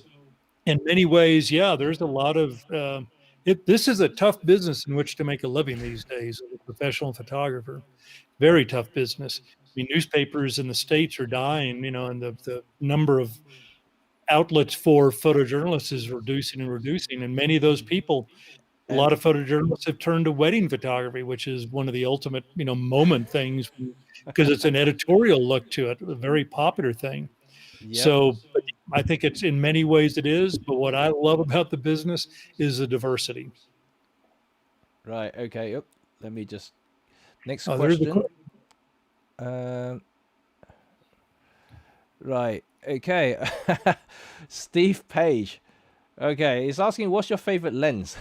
in many ways, yeah, there's a lot of this is a tough business in which to make a living these days as a professional photographer. Very tough business. I mean, newspapers in the States are dying, you know, and the number of outlets for photojournalists is reducing and reducing. And many of those people, a lot of photojournalists have turned to wedding photography, which is one of the ultimate, you know, moment things, because it's an editorial look to it, a very popular thing. Yep. So I think it's in many ways it is, but what I love about the business is the diversity. Right. Okay. Yep. Let me just next question. Right. Okay. Steve Page. Okay, he's asking, what's your favorite lens?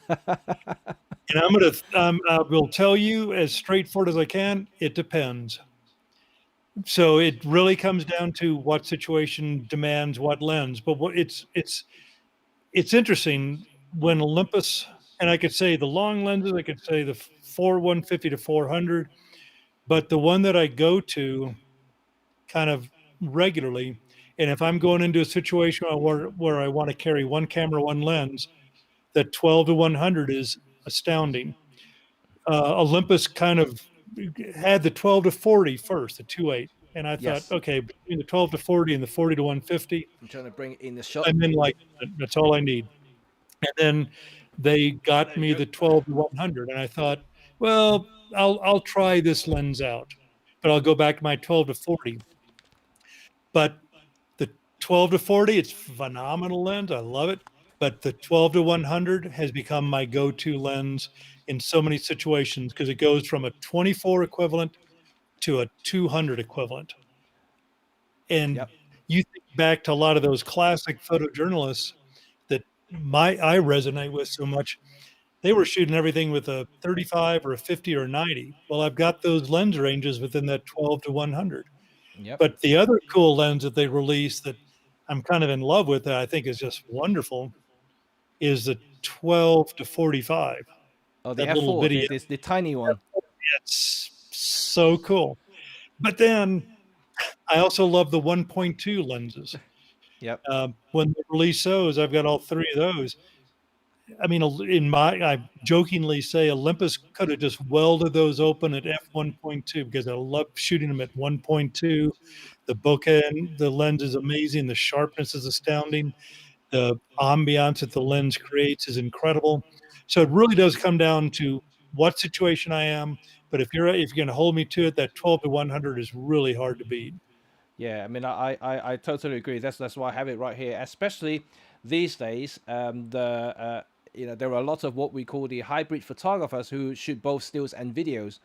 And I will tell you as straightforward as I can. It depends. So it really comes down to what situation demands what lens. But it's interesting when Olympus, and I could say the long lenses, I could say the 150 to 400, but the one that I go to kind of regularly, and if I'm going into a situation where I want to carry one camera, one lens, that 12 to 100 is astounding. Olympus kind of had the 12 to 40 first, the 2.8. And I thought, okay, between the 12 to 40 and the 40 to 150, I'm trying to bring it in the shot. I'm in like, that's all I need. And then they got me the 12 to 100. And I thought, well, I'll try this lens out, but I'll go back to my 12 to 40. But the 12 to 40, it's phenomenal lens. I love it. But the 12 to 100 has become my go-to lens in so many situations, because it goes from a 24 equivalent to a 200 equivalent. And you think back to a lot of those classic photojournalists that I resonate with so much. They were shooting everything with a 35 or a 50 or a 90. Well, I've got those lens ranges within that 12 to 100. Yep. But the other cool lens that they released that I'm kind of in love with, that I think is just wonderful, is the 12 to 45. Oh, the F4, the tiny one. It's so cool. But then I also love the 1.2 lenses. Yep. When they release those, I've got all three of those. I mean, I jokingly say Olympus could have just welded those open at f1.2, because I love shooting them at 1.2. The bokeh, the lens is amazing. The sharpness is astounding. The ambiance that the lens creates is incredible. So it really does come down to what situation I am. But if you're going to hold me to it, that 12 to 100 is really hard to beat. Yeah, I mean, I totally agree. That's why I have it right here. Especially these days, you know, there are a lot of what we call the hybrid photographers who shoot both stills and videos.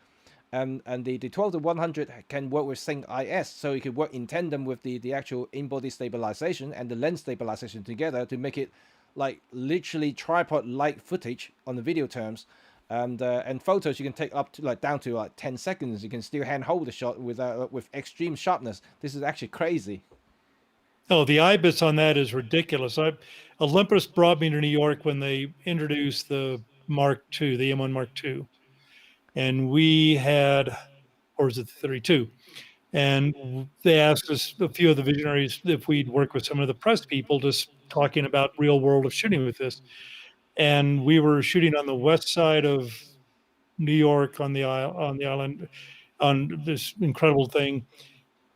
and the 12-100 can work with Sync IS, so it could work in tandem with the actual in-body stabilization and the lens stabilization together to make it like literally tripod-like footage on the video terms. And photos you can take up to like down to like 10 seconds. You can still hand hold the shot with extreme sharpness. This is actually crazy. Oh, the IBIS on that is ridiculous. Olympus brought me to New York when they introduced the Mark II, the M1 Mark II. And we had, or was it the 32? And they asked us, a few of the visionaries, if we'd work with some of the press people, just talking about real world of shooting with this. And we were shooting on the west side of New York on the island on this incredible thing.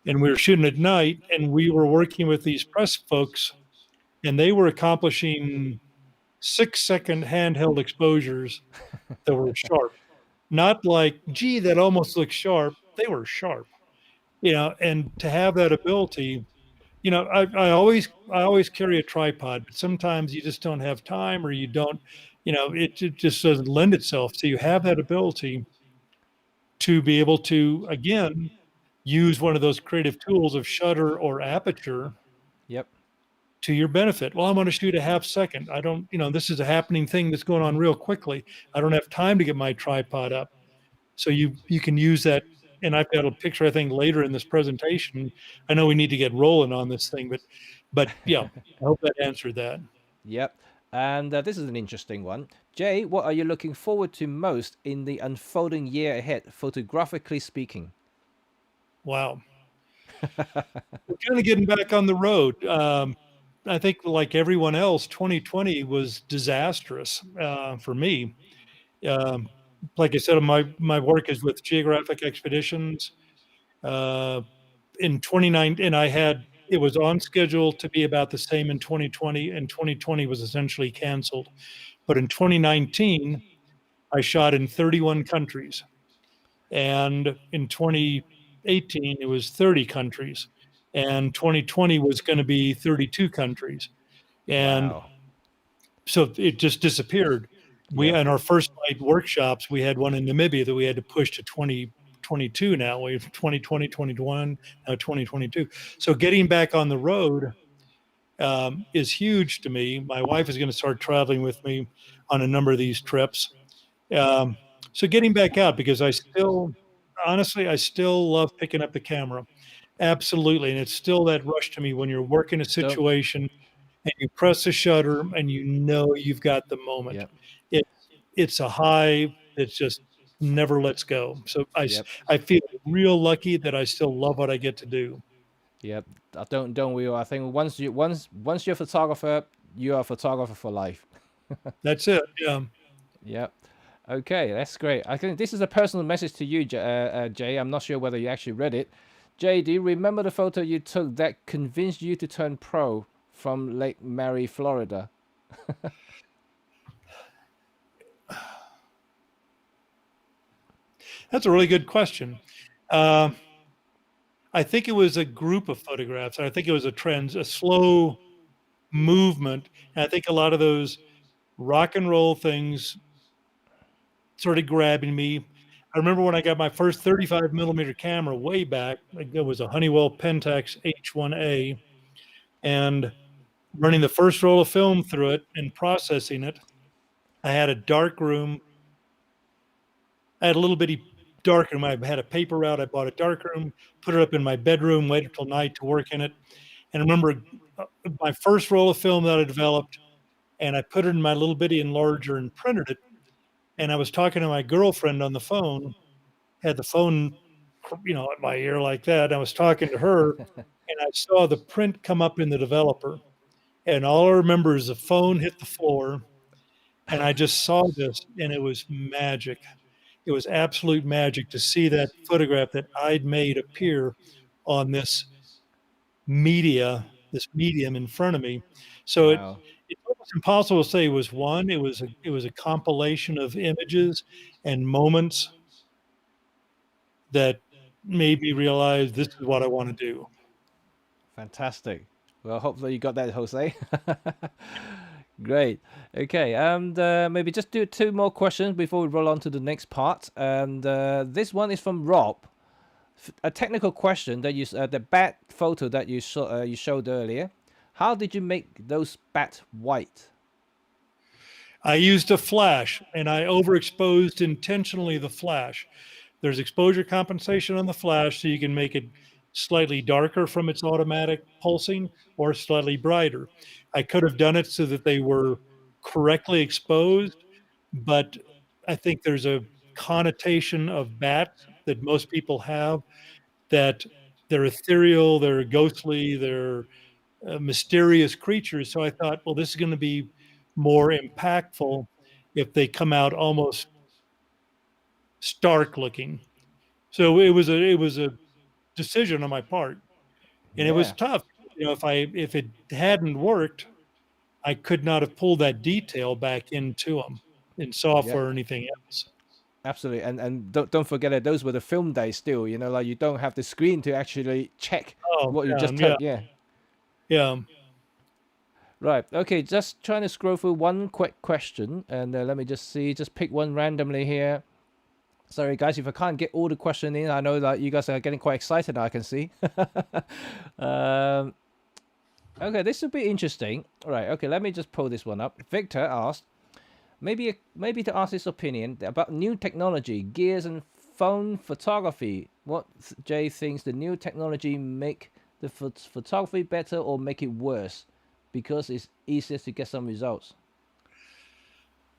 And we were shooting at night, and we were working with these press folks, and they were accomplishing 6-second handheld exposures that were sharp. Not like, gee, that almost looks sharp. They were sharp, and to have that ability, I always carry a tripod, but sometimes you just don't have time, or you don't, it just doesn't lend itself. So you have that ability to be able to, again, use one of those creative tools of shutter or aperture Yep. to your benefit. Well, I'm going to shoot a half second. I don't, this is a happening thing that's going on real quickly. I don't have time to get my tripod up. So you can use that. And I've got a picture, I think, later in this presentation. I know we need to get rolling on this thing, but yeah, I hope that answered that. Yep. And this is an interesting one. Jay, what are you looking forward to most in the unfolding year ahead, photographically speaking? Wow. We're kind of getting back on the road. I think, like everyone else, 2020 was disastrous for me. Like I said, my work is with geographic expeditions. In 2019, and it was on schedule to be about the same in 2020, and 2020 was essentially canceled. But in 2019, I shot in 31 countries. And in 2018, it was 30 countries. And 2020 was going to be 32 countries. And Wow. so it just disappeared. Yep. In our first night workshops, we had one in Namibia that we had to push to 2022 now. We have 2020, 2021, now 2022. So getting back on the road is huge to me. My wife is going to start traveling with me on a number of these trips. So getting back out, because honestly, I still love picking up the camera. Absolutely. And it's still that rush to me when you're working a situation and you press the shutter and you've got the moment. Yep. It's a high that just never lets go. So Yep. I feel real lucky that I still love what I get to do. Yep. Don't we all? I think once you're a photographer, you are a photographer for life. That's it. Yeah. Yep. Okay, that's great. I think this is a personal message to you, Jay. I'm not sure whether you actually read it. Jay, do you remember the photo you took that convinced you to turn pro from Lake Mary, Florida? That's a really good question. I think it was a group of photographs. I think it was a slow movement. And I think a lot of those rock and roll things started grabbing me. I remember when I got my first 35 millimeter camera way back, it was a Honeywell Pentax H1A, and running the first roll of film through it and processing it. I had a dark room. I had a little bitty dark room. I had a paper route. I bought a dark room, put it up in my bedroom, waited till night to work in it. And I remember my first roll of film that I developed, and I put it in my little bitty enlarger and printed it. And I was talking to my girlfriend on the phone, had the phone, at my ear like that. And I was talking to her, and I saw the print come up in the developer. And all I remember is the phone hit the floor, and I just saw this, and it was magic. It was absolute magic to see that photograph that I'd made appear on this medium in front of me. So Wow. it's almost impossible to say it was one. It was a compilation of images and moments that made me realize this is what I want to do. Fantastic. Well, hopefully you got that, Jose. Great. Okay, and maybe just do 2 more questions before we roll on to the next part. And this one is from Rob. A technical question that the bat photo that you showed earlier. How did you make those bat white? I used a flash, and I overexposed intentionally the flash. There's exposure compensation on the flash, so you can make it slightly darker from its automatic pulsing or slightly brighter. I could have done it so that they were correctly exposed, but I think there's a connotation of bats that most people have, that they're ethereal, they're ghostly, they're mysterious creatures. So I thought, well, this is going to be more impactful if they come out almost stark looking. So it was a decision on my part, and it was Yeah. tough. If it hadn't worked, I could not have pulled that detail back into them in software or anything else. Absolutely, and don't forget that those were the film days still. Like you don't have the screen to actually check Oh, what you just yeah, took. Yeah. yeah. Right. Okay. Just trying to scroll through one quick question, and let me just see. Just pick one randomly here. Sorry, guys, if I can't get all the question in, I know that you guys are getting quite excited. I can see. Okay, this will be interesting. All right. Okay, let me just pull this one up. Victor asked, maybe to ask his opinion about new technology, gears, and phone photography. What Jay thinks the new technology make the photography better or make it worse, because it's easier to get some results.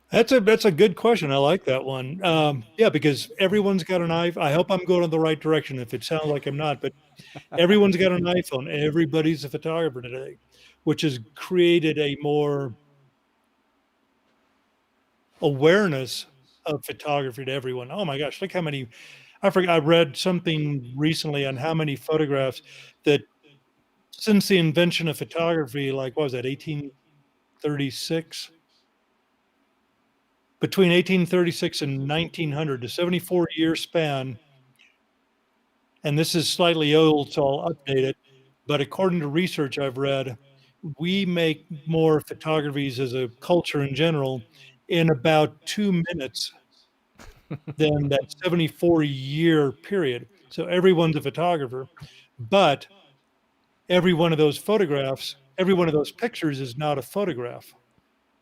That's a good question. I like that one. Yeah, because everyone's got an iPhone. I hope I'm going in the right direction. If it sounds like I'm not, but everyone's got an iPhone. Everybody's a photographer today, which has created a more awareness of photography to everyone. Oh my gosh, look how many. I forgot. I read something recently on how many photographs that since the invention of photography, like what was that, 1836? Between 1836 and 1900, the 74-year span, and this is slightly old, so I'll update it, but according to research I've read, we make more photographies as a culture in general in about 2 minutes than that 74-year period. So everyone's a photographer, but every one of those photographs, every one of those pictures is not a photograph.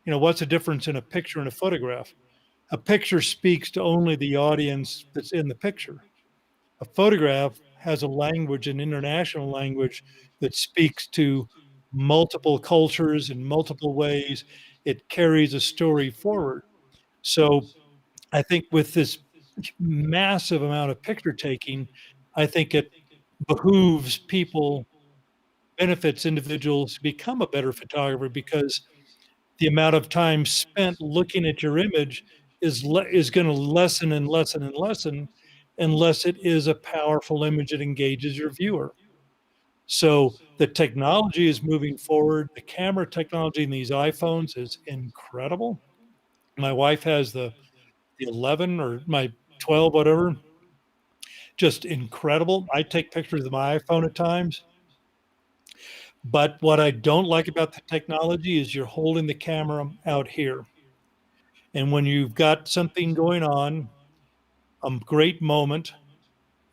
What's the difference in a picture and a photograph? A picture speaks to only the audience that's in the picture. A photograph has a language, an international language, that speaks to multiple cultures in multiple ways. It carries a story forward. So I think with this massive amount of picture taking, I think it behooves people, benefits individuals to become a better photographer, because the amount of time spent looking at your image is going to lessen and lessen and lessen unless it is a powerful image that engages your viewer. So the technology is moving forward. The camera technology in these iPhones is incredible. My wife has the 11 or my 12, whatever, just incredible. I take pictures with my iPhone at times. But what I don't like about the technology is you're holding the camera out here. And when you've got something going on, a great moment,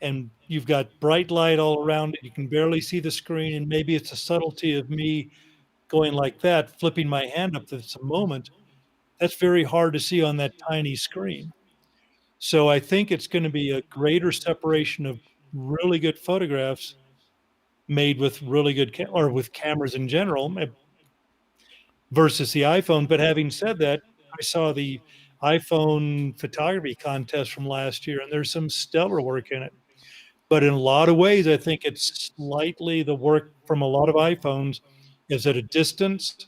and you've got bright light all around it, you can barely see the screen, and maybe it's a subtlety of me going like that, flipping my hand up, that's a moment. That's very hard to see on that tiny screen. So I think it's going to be a greater separation of really good photographs made with really good or with cameras in general versus the iPhone. But having said that, I saw the iPhone photography contest from last year, and there's some stellar work in it. But in a lot of ways, I think it's slightly, the work from a lot of iPhones is at a distance.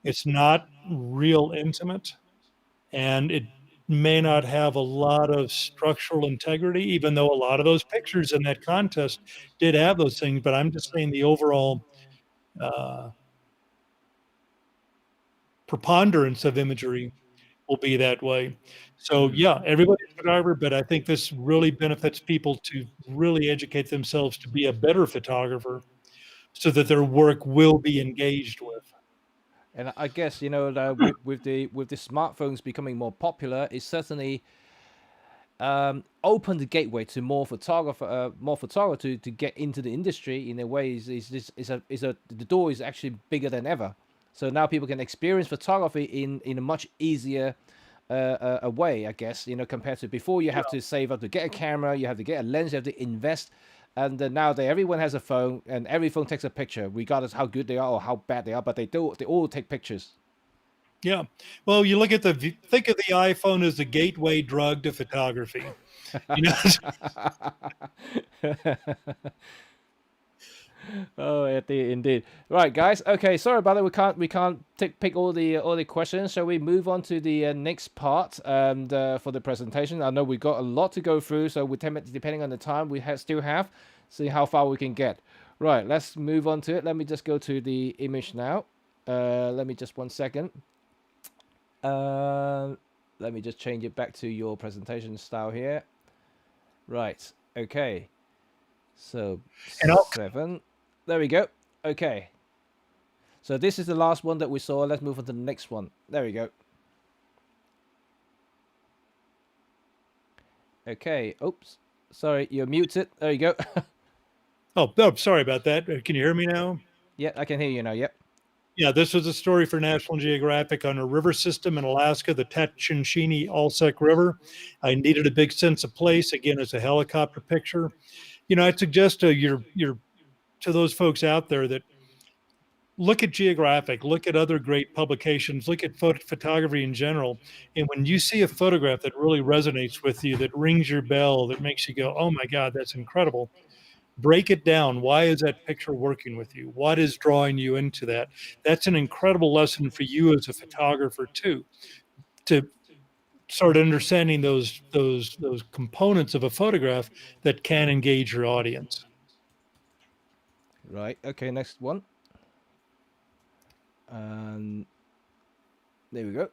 It's not real intimate, and it may not have a lot of structural integrity, even though a lot of those pictures in that contest did have those things. But I'm just saying the overall preponderance of imagery will be that way. So yeah, everybody's a photographer, but I think this really benefits people to really educate themselves to be a better photographer so that their work will be engaged with. And I guess with the smartphones becoming more popular, it certainly opened the gateway to more photographer to get into the industry. In a way, the door is actually bigger than ever. So now people can experience photography in a much easier a way, I guess. Compared to before, you have to save up to get a camera, you have to get a lens, you have to invest. And nowadays, everyone has a phone, and every phone takes a picture, regardless how good they are or how bad they are. But they all take pictures. Yeah. Well, you think of the iPhone as the gateway drug to photography. Oh, indeed. Right, guys. Okay, sorry about that. We can't pick all the questions. Shall we move on to the next part and for the presentation? I know we've got a lot to go through, so depending on the time we still have, see how far we can get. Right, let's move on to it. Let me just go to the image now. Let me just 1 second. Let me just change it back to your presentation style here. Right. Okay. So 7. There we go. Okay. So this is the last one that we saw. Let's move on to the next one. There we go. Okay. Oops. Sorry, you're muted. There you go. Oh, no, sorry about that. Can you hear me now? Yeah, I can hear you now. Yep. Yeah, this was a story for National Geographic on a river system in Alaska, the Tatchinchini-Alsek River. I needed a big sense of place. Again, it's a helicopter picture. I'd suggest to to those folks out there that look at Geographic, look at other great publications, look at photography in general. And when you see a photograph that really resonates with you, that rings your bell, that makes you go, oh my God, that's incredible. Break it down. Why is that picture working with you? What is drawing you into that? That's an incredible lesson for you as a photographer too, to start understanding those components of a photograph that can engage your audience. Right. Okay. Next one. There we go.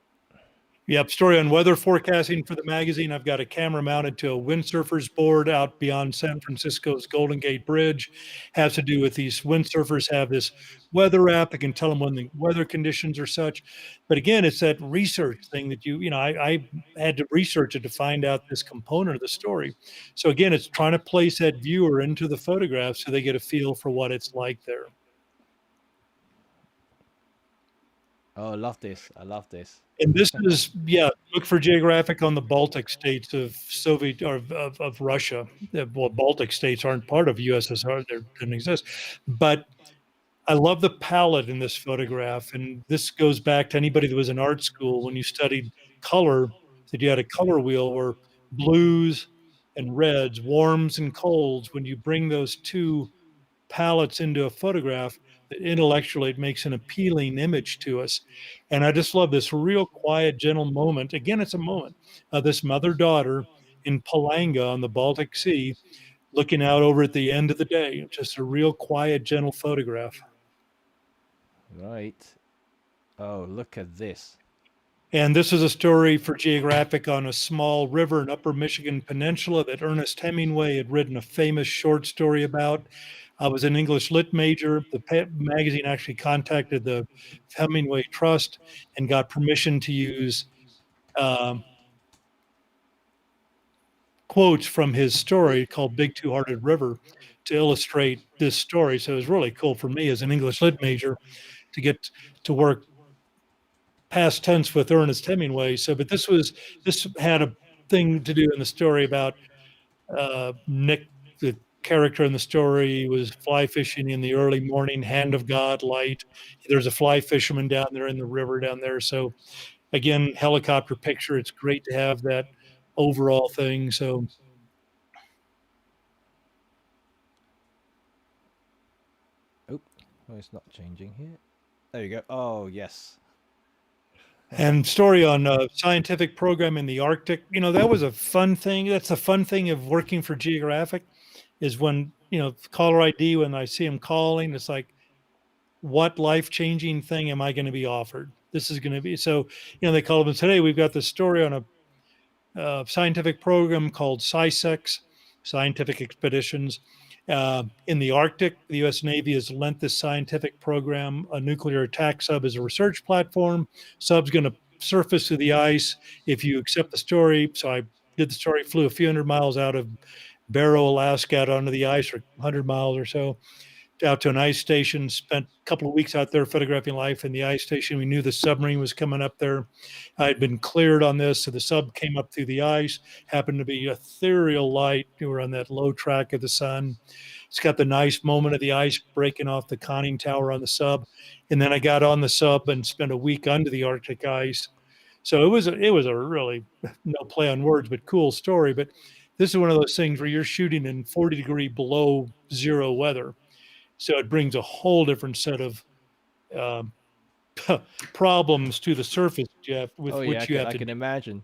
Yep, story on weather forecasting for the magazine. I've got a camera mounted to a windsurfer's board out beyond San Francisco's Golden Gate Bridge. Has to do with these windsurfers have this weather app that can tell them when the weather conditions are such. But again, it's that research thing that I had to research it to find out this component of the story. So again, it's trying to place that viewer into the photograph so they get a feel for what it's like there. Oh, I love this. I love this. And this is, look for Geographic on the Baltic states of Soviet or of Russia. Well, Baltic states aren't part of USSR; they didn't exist. But I love the palette in this photograph, and this goes back to anybody that was in art school when you studied color. That you had a color wheel where blues and reds, warms and colds. When you bring those two palettes into a photograph, that intellectually it makes an appealing image to us. And I just love this real quiet, gentle moment. Again, it's a moment of this mother-daughter in Palanga on the Baltic Sea, looking out over at the end of the day. Just a real quiet, gentle photograph. Right. Oh, look at this. And this is a story for Geographic on a small river in Upper Michigan Peninsula that Ernest Hemingway had written a famous short story about. I was an English lit major. The magazine actually contacted the Hemingway Trust and got permission to use quotes from his story called Big Two-Hearted River to illustrate this story. So it was really cool for me as an English lit major to get to work past tense with Ernest Hemingway. So, but this had a thing to do in the story about Nick, the character in the story, was fly fishing in the early morning, hand of God light. There's a fly fisherman down there in the river down there. So again, helicopter picture. It's great to have that overall thing. So oh, it's not changing here. There you go. Oh, yes. And story on a scientific program in the Arctic. That was a fun thing. That's a fun thing of working for Geographic, is when, caller ID, when I see them calling, it's like, what life-changing thing am I going to be offered? This is going to be, so, they call them and say, hey, we've got this story on a scientific program called SciSex. scientific expeditions. In the Arctic, the U.S. Navy has lent this scientific program a nuclear attack sub as a research platform. Sub's going to surface through the ice if you accept the story. So I did the story, flew a few hundred miles out of Barrow, Alaska, out onto the ice, or 100 miles or so, out to an ice station, spent a couple of weeks out there photographing life in the ice station. We knew the submarine was coming up there. I had been cleared on this, so the sub came up through the ice, happened to be ethereal light. We were on that low track of the sun. It's got the nice moment of the ice breaking off the conning tower on the sub. And then I got on the sub and spent a week under the Arctic ice. So it was a really, no play on words, but cool story. But this is one of those things where you're shooting in 40-degree below zero weather. So it brings a whole different set of problems to the surface, Jeff, with which you have I to. can imagine.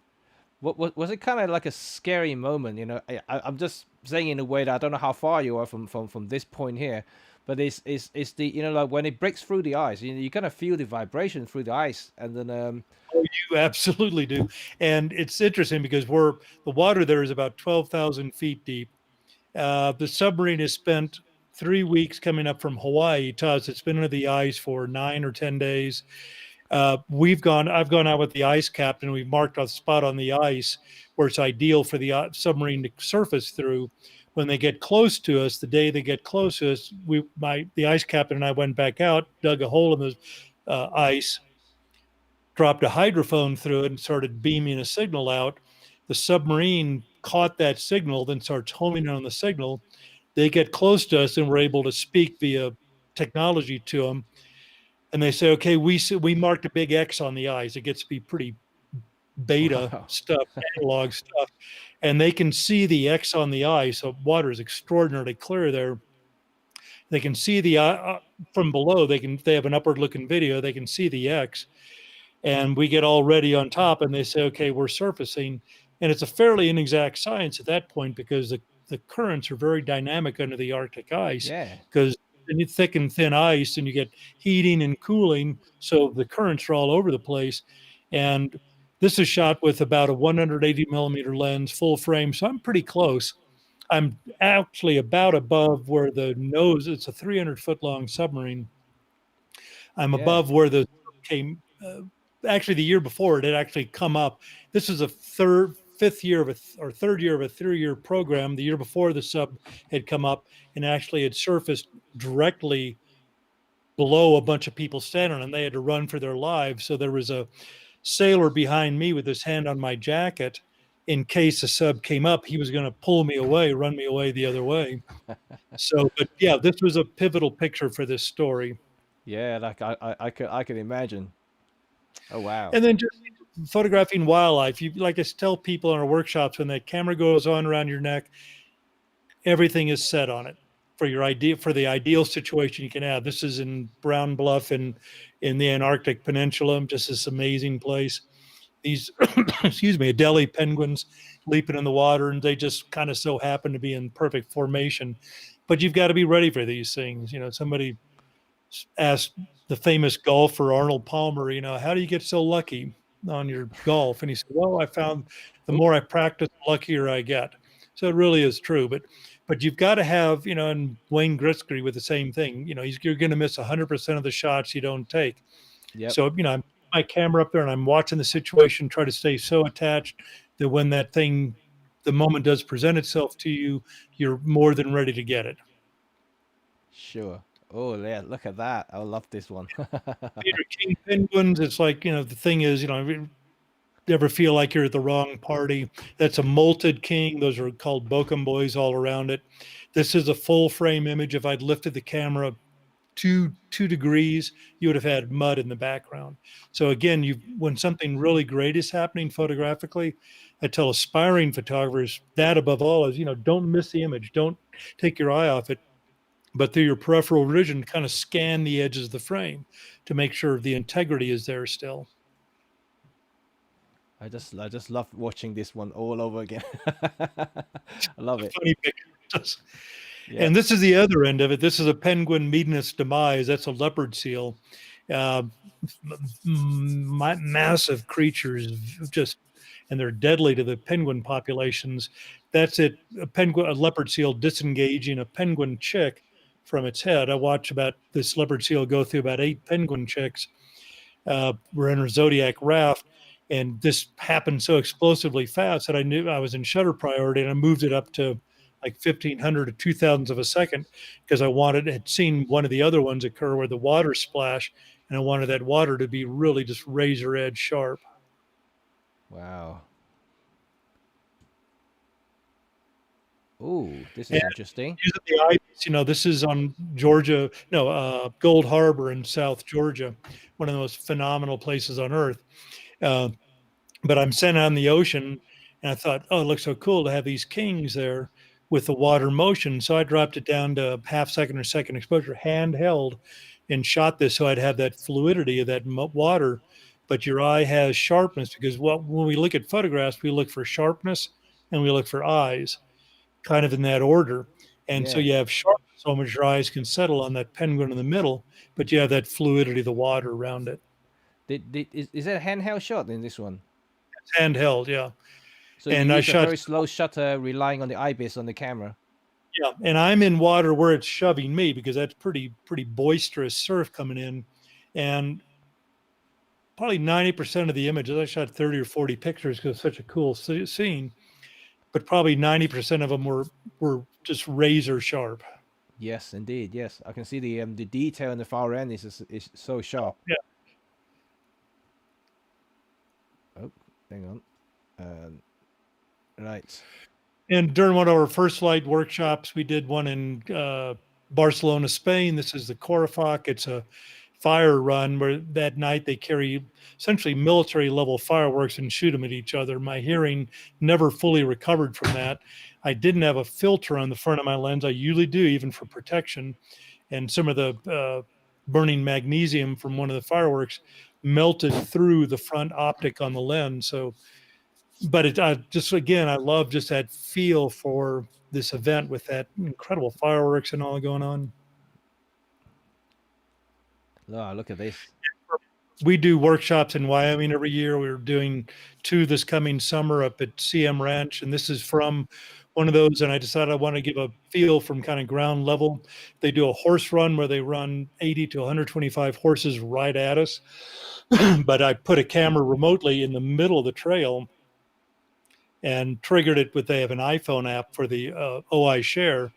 What was it kind of like a scary moment? You know, I'm just saying in a way that I don't know how far you are from this point here, but it's the, you know, like when it breaks through the ice, you kind of feel the vibration through the ice, and then Oh, you absolutely do. And it's interesting because the water there is about 12,000 feet deep. The submarine has spent 3 weeks coming up from Hawaii to us. It's been under the ice for 9 or 10 days. I've gone out with the ice captain. We've marked a spot on the ice where it's ideal for the submarine to surface through. When they get close to us, the day they get close to us, the ice captain and I went back out, dug a hole in the ice, dropped a hydrophone through it, and started beaming a signal out. The submarine caught that signal, then starts homing in on the signal. They get close to us, and we're able to speak via technology to them. And they say, okay, we marked a big X on the ice. It gets to be pretty beta stuff, analog stuff. And they can see the X on the ice. So water is extraordinarily clear there. They can see from below. They have an upward looking video. They can see the X. And we get all ready on top, and they say, okay, we're surfacing. And it's a fairly inexact science at that point because the currents are very dynamic under the Arctic ice. yeah, Because you thick and thin ice, and you get heating and cooling, so the currents are all over the place. And this is shot with about a 180 millimeter lens, full frame, so I'm pretty close. I'm actually about above where the nose. It's a 300-foot long submarine. I'm above where the came. Actually, the year before it had actually come up. This is a third year of a 3-year program. The year before the sub had come up and actually had surfaced directly below a bunch of people standing on it, and they had to run for their lives. So there was a sailor behind me with his hand on my jacket. In case the sub came up, he was going to pull me away, run me away the other way. So, but yeah, this was a pivotal picture for this story. yeah, like I could imagine. Oh wow. And then just photographing wildlife. Like I tell people in our workshops, when that camera goes on around your neck, everything is set on it for the ideal situation you can have. This is in Brown Bluff in the Antarctic Peninsula, just this amazing place. These, excuse me, Adelie penguins leaping in the water, and they just kind of so happen to be in perfect formation. But you've got to be ready for these things. You know, somebody asked the famous golfer Arnold Palmer, you know, how do you get so lucky on your golf? And he said, well, I found the more I practice, the luckier I get. So it really is true. But you've got to have, you know, and Wayne Gretzky with the same thing. You know, you're going to miss 100% of the shots you don't take. Yep. So, you know, I'm my camera up there and I'm watching the situation, try to stay so attached that when the moment does present itself to you, you're more than ready to get it. Sure. Oh yeah, look at that. I love this one. Peter King penguins, it's like, you know, the thing is, you know, you ever feel like you're at the wrong party? That's a molted king. Those are called Bokum boys all around it. This is a full frame image. If I'd lifted the camera 2 degrees, you would have had mud in the background. So again, when something really great is happening photographically, I tell aspiring photographers that above all is, you know, don't miss the image. Don't take your eye off it, but through your peripheral vision, kind of scan the edges of the frame to make sure the integrity is there still. I just love watching this one all over again. I love it. Funny pictures. Yeah. And this is the other end of it. This is a penguin meeting its demise. That's a leopard seal. Massive creatures, just and they're deadly to the penguin populations. That's it. A leopard seal disengaging a penguin chick from its head. I watched about this leopard seal go through about 8 penguin chicks. We're in a Zodiac raft, and this happened so explosively fast that I knew I was in shutter priority, and I moved it up to like 1,500 to 2,000ths of a second because had seen one of the other ones occur where the water splash, and I wanted that water to be really just razor edge sharp. Wow. Oh, this is interesting. Using the ibis, this is on Gold Harbor in South Georgia, one of the most phenomenal places on earth. But I'm sitting on the ocean, and I thought, oh, it looks so cool to have these kings there with the water motion. So I dropped it down to half second or second exposure, handheld, and shot this so I'd have that fluidity of that water. But your eye has sharpness because when we look at photographs, we look for sharpness and we look for eyes, kind of in that order. And so you have sharpness, so much your eyes can settle on that penguin in the middle, but you have that fluidity of the water around it. Is that a handheld shot in this one? It's handheld, yeah. So you use a very slow shutter, relying on the ibis on the camera. Yeah, and I'm in water where it's shoving me because that's pretty boisterous surf coming in, and probably 90% of the images, I shot 30 or 40 pictures because it's such a cool scene, but probably 90% of them were just razor sharp. Yes, indeed. Yes, I can see the detail in the far end is so sharp. Yeah. Oh, hang on. Right. And during one of our first light workshops, we did one in Barcelona, Spain. This is the Caravan. It's a fire run where that night they carry essentially military level fireworks and shoot them at each other. My hearing never fully recovered from that. I didn't have a filter on the front of my lens. I usually do, even for protection. And some of the burning magnesium from one of the fireworks melted through the front optic on the lens. So, but I love just that feel for this event with that incredible fireworks and all going on. Oh, look at this. We do workshops in Wyoming every year. We're doing 2 this coming summer up at CM Ranch, and this is from one of those, and I decided I want to give a feel from kind of ground level. They do a horse run where they run 80 to 125 horses right at us, but I put a camera remotely in the middle of the trail and triggered it with, they have an iPhone app for the OI Share,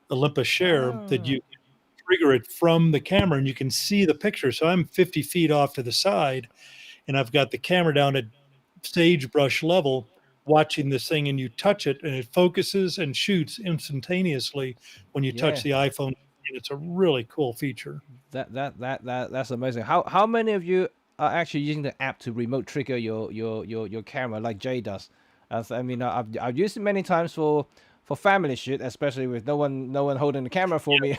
Olympus Share, that you can trigger it from the camera and you can see the picture. So I'm 50 feet off to the side and I've got the camera down at sagebrush level watching this thing, and you touch it and it focuses and shoots instantaneously when you touch the iPhone. And it's a really cool feature. That's amazing. How many of you are actually using the app to remote trigger your camera like Jay does? I mean, I've used it many times for family shoot, especially with no one holding the camera for me.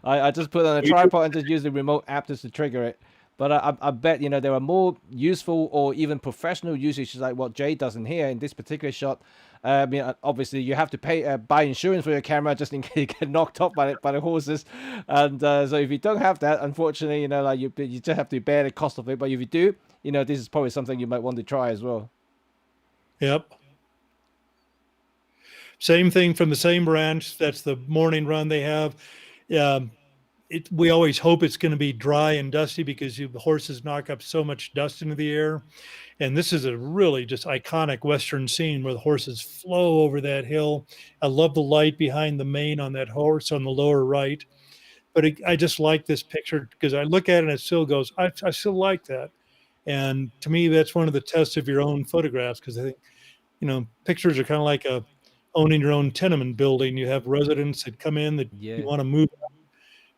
I just put it on a tripod and just use the remote app just to trigger it. But I bet there are more useful or even professional usages like what Jay does in here in this particular shot. I mean, obviously you have to buy insurance for your camera just in case you get knocked off by the horses, and so if you don't have that, unfortunately, like you just have to bear the cost of it. But if you do, this is probably something you might want to try as well. Yep. Same thing from the same ranch. That's the morning run they have. We always hope it's going to be dry and dusty because the horses knock up so much dust into the air. And this is a really just iconic Western scene where the horses flow over that hill. I love the light behind the mane on that horse on the lower right. But I just like this picture because I look at it and it still goes, I still like that. And to me, that's one of the tests of your own photographs, because I think, pictures are kind of like owning your own tenement building. You have residents that come in that you want to move,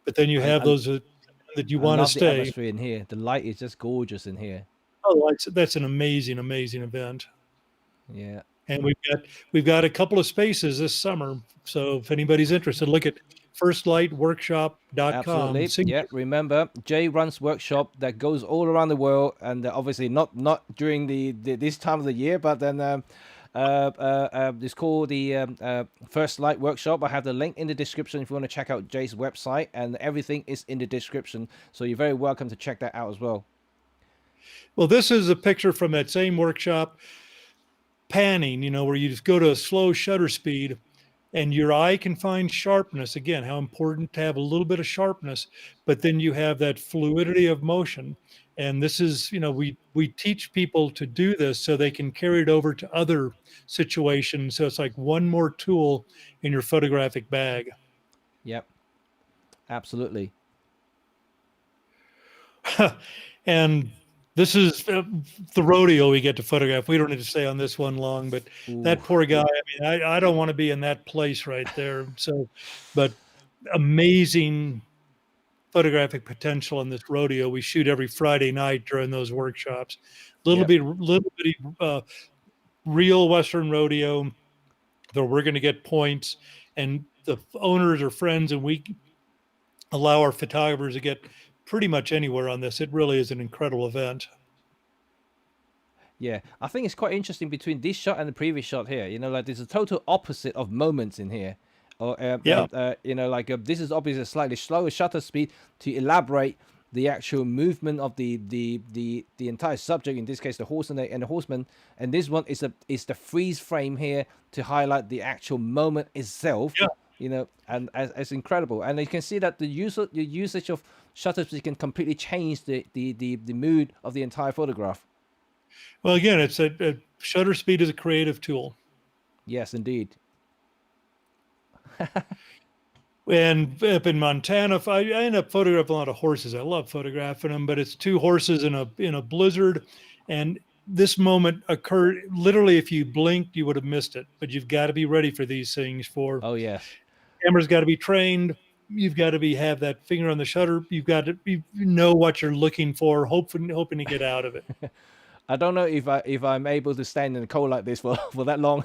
but then you have those that you want to stay. The atmosphere in here. The light is just gorgeous in here. Oh, that's an amazing event. Yeah. And we've got a couple of spaces this summer. So if anybody's interested, look at firstlightworkshop.com. Absolutely. Yeah. Remember, Jay runs workshop that goes all around the world, and obviously not during this time of the year, but then it's called the First Light Workshop. I have the link in the description if you want to check out Jay's website, and everything is in the description. So you're very welcome to check that out as well. Well, this is a picture from that same workshop. panning, you know, where you just go to a slow shutter speed and your eye can find sharpness. Again, how important to have a little bit of sharpness, but then you have that fluidity of motion. And this is, you know, we teach people to do this so they can carry it over to other situations. So it's like one more tool in your photographic bag. Yep. Absolutely. And this is the rodeo we get to photograph. We don't need to stay on this one long, but that poor guy, I mean, I don't want to be in that place right there. So, but amazing photographic potential in this rodeo. We shoot every Friday night during those workshops. Little bitty real Western rodeo, though we're going to get points, and the owners are friends, and we allow our photographers to get pretty much anywhere on this. It really is an incredible event. Yeah, I think it's quite interesting between this shot and the previous shot here. You know, like there's a total opposite of moments in here. Or you know, like this is obviously a slightly slower shutter speed to elaborate the actual movement of the entire subject. In this case, the horse and the horseman. And this one is the freeze frame here to highlight the actual moment itself. Yeah. You know, and it's incredible. And you can see that the usage of shutter speed can completely change the mood of the entire photograph. Well, again, it's a shutter speed is a creative tool. Yes, indeed. And up in Montana, I end up photographing a lot of horses. I love photographing them, but it's two horses in a blizzard, and this moment occurred literally. If you blinked, you would have missed it. But you've got to be ready for these things. Oh yes, camera's got to be trained. You've got to have that finger on the shutter. You've got to know what you're looking for, hoping to get out of it. I don't know if I'm able to stand in the cold like this for that long.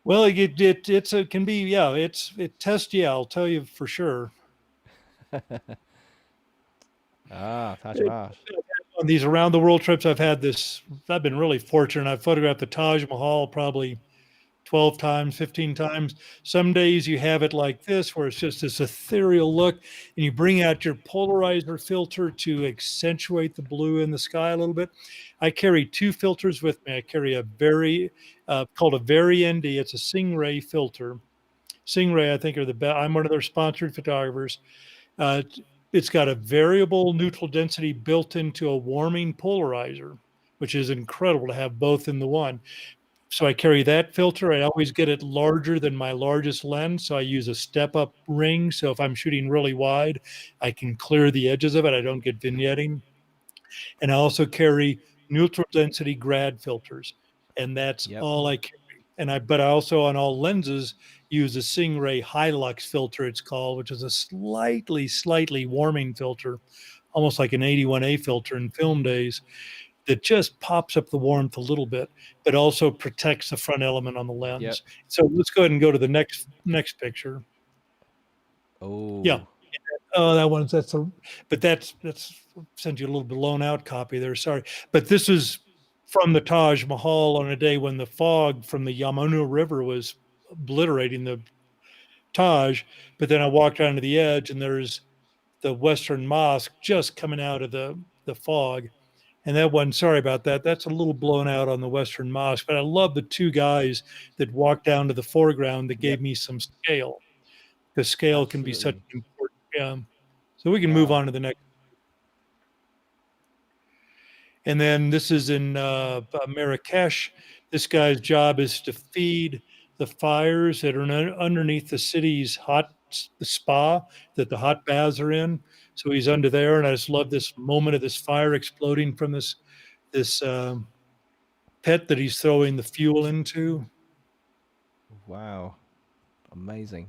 Well, it can be, yeah, it tests you, I'll tell you for sure. Taj Mahal. On these around the world trips, I've been really fortunate. I've photographed the Taj Mahal probably 12 times, 15 times. Some days you have it like this, where it's just this ethereal look, and you bring out your polarizer filter to accentuate the blue in the sky a little bit. I carry two filters with me. I carry a called a Very ND. It's a Stingray filter. Stingray, I think, are the best. I'm one of their sponsored photographers. It's got a variable neutral density built into a warming polarizer, which is incredible to have both in the one. So I carry that filter. I always get it larger than my largest lens. So I use a step-up ring. So if I'm shooting really wide, I can clear the edges of it. I don't get vignetting. And I also carry neutral density grad filters. And that's all I carry. But I also, on all lenses, use a Stingray Hilux filter, it's called, which is a slightly warming filter, almost like an 81A filter in film days, that just pops up the warmth a little bit, but also protects the front element on the lens. Yep. So let's go ahead and go to the next picture. Oh. Yeah. Oh, that's sent you a little blown out copy there. Sorry. But this is from the Taj Mahal on a day when the fog from the Yamuna River was obliterating the Taj. But then I walked down to the edge, and there's the Western Mosque just coming out of the fog. And that one, sorry about that. That's a little blown out on the Western Mosque. But I love the two guys that walked down to the foreground that gave me some scale. The scale can be such an important. So we can move on to the next. And then this is in Marrakesh. This guy's job is to feed the fires that are underneath the city's the spa that the hot baths are in. So he's under there, and I just love this moment of this fire exploding from this pit that he's throwing the fuel into. Wow, amazing.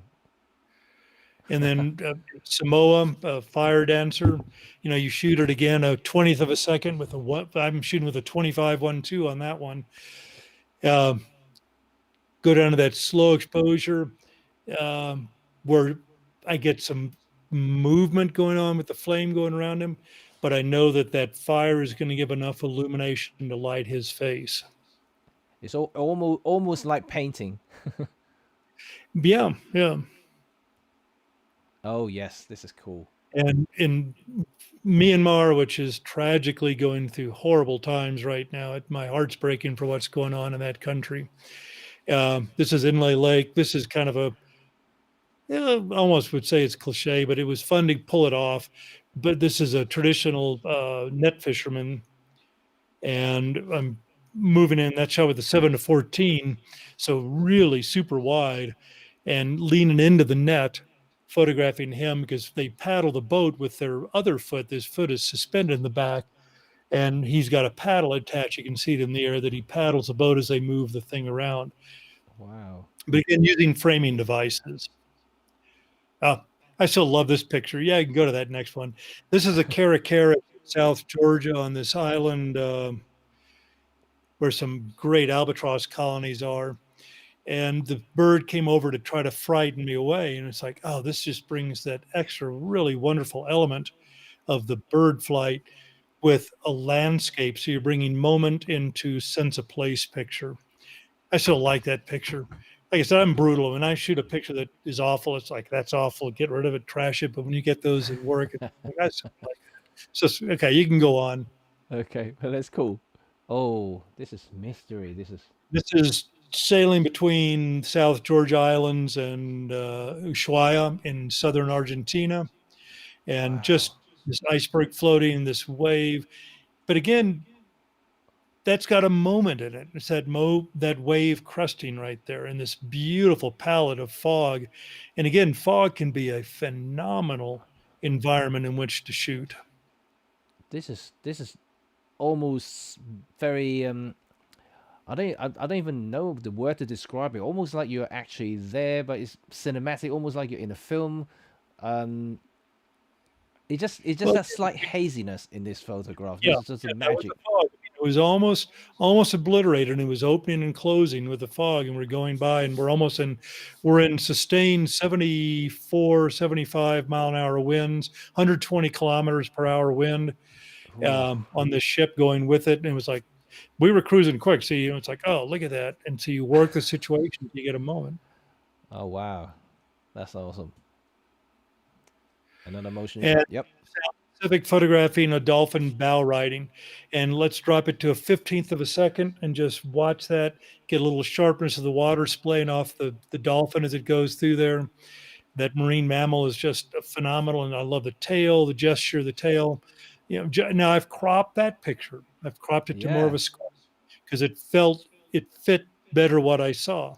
And then Samoa, a fire dancer, you know, you shoot it again a 20th of a second with I'm shooting with a 25-1.2 on that one. Go down to that slow exposure where I get some movement going on with the flame going around him, but I know that fire is going to give enough illumination to light his face. It's almost like painting. Yeah. Oh yes, this is cool. And in Myanmar, which is tragically going through horrible times right now, my heart's breaking for what's going on in that country. This is Inlay Lake. This is kind of a, almost would say it's cliche, but it was fun to pull it off. But this is a traditional net fisherman, and I'm moving in that shot with the 7-14, so really super wide, and leaning into the net, photographing him because they paddle the boat with their other foot. This foot is suspended in the back, and he's got a paddle attached. You can see it in the air that he paddles the boat as they move the thing around. Wow. But again, using framing devices. I still love this picture. Yeah, you can go to that next one. This is a Caravan, South Georgia, on this island where some great albatross colonies are. And the bird came over to try to frighten me away. And it's like, oh, this just brings that extra really wonderful element of the bird flight with a landscape. So you're bringing moment into sense of place picture. I still like that picture. Like I said, I'm brutal. When I shoot a picture that is awful, it's like, that's awful. Get rid of it, trash it. But when you get those that work, it's like, that's like, so okay, you can go on. Okay, well, that's cool. Oh, this is mystery. This is sailing between South Georgia Islands and Ushuaia in southern Argentina, and just this iceberg floating, this wave. But again, that's got a moment in it. It's that wave cresting right there, and this beautiful palette of fog. And again, fog can be a phenomenal environment in which to shoot. this is almost very I don't even know the word to describe it. Almost like you're actually there, but it's cinematic, almost like you're in a film. It just that slight haziness in this photograph. Yeah, This is just a magic. It was almost obliterated, and it was opening and closing with the fog, and we're going by, and we're in sustained 74, 75 mile an hour winds, 120 kilometers per hour wind on the ship going with it. And it was like, we were cruising quick. So, it's like, oh, look at that. And so you work the situation, you get a moment. Oh, wow. That's awesome. Another motion. And yep. Pacific photographing a dolphin bow riding. And let's drop it to a 15th of a second and just watch that, get a little sharpness of the water splaying off the dolphin as it goes through there. That marine mammal is just phenomenal. And I love the tail, the gesture of the tail. Now I've cropped that picture. I've cropped it to more of a square because it fit better what I saw.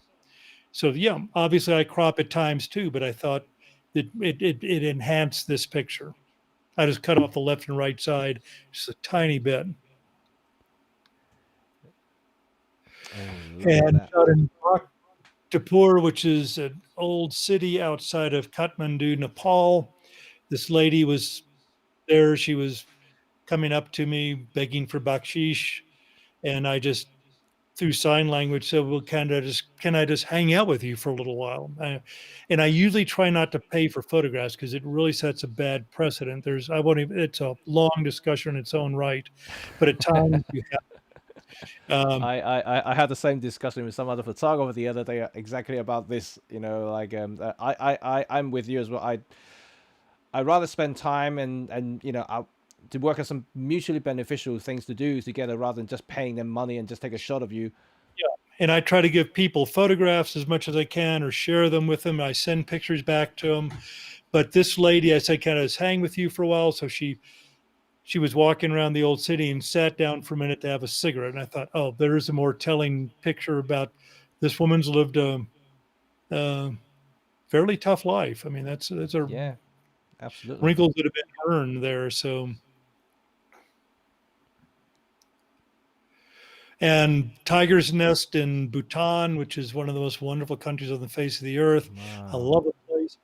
So yeah, obviously I crop it times 2, but I thought that it enhanced this picture. I just cut off the left and right side just a tiny bit. And shot in Bhaktapur, which is an old city outside of Kathmandu, Nepal. This lady was there. She was coming up to me begging for bakshish, and I just through sign language said, well, can I just hang out with you for a little while? And I usually try not to pay for photographs because it really sets a bad precedent. It's a long discussion in its own right, but at times you have. I had the same discussion with some other photographer the other day exactly about this. I'm with you as well. I'd rather spend time and to work on some mutually beneficial things to do together rather than just paying them money and just take a shot of you. Yeah, and I try to give people photographs as much as I can or share them with them. I send pictures back to them. But this lady, I said, can I just hang with you for a while? So she was walking around the old city and sat down for a minute to have a cigarette. And I thought, oh, there is a more telling picture about this woman's lived a fairly tough life. I mean, that's yeah, absolutely wrinkles that have been earned there. So. And Tiger's Nest in Bhutan, which is one of the most wonderful countries on the face of the earth. Wow. I love the place.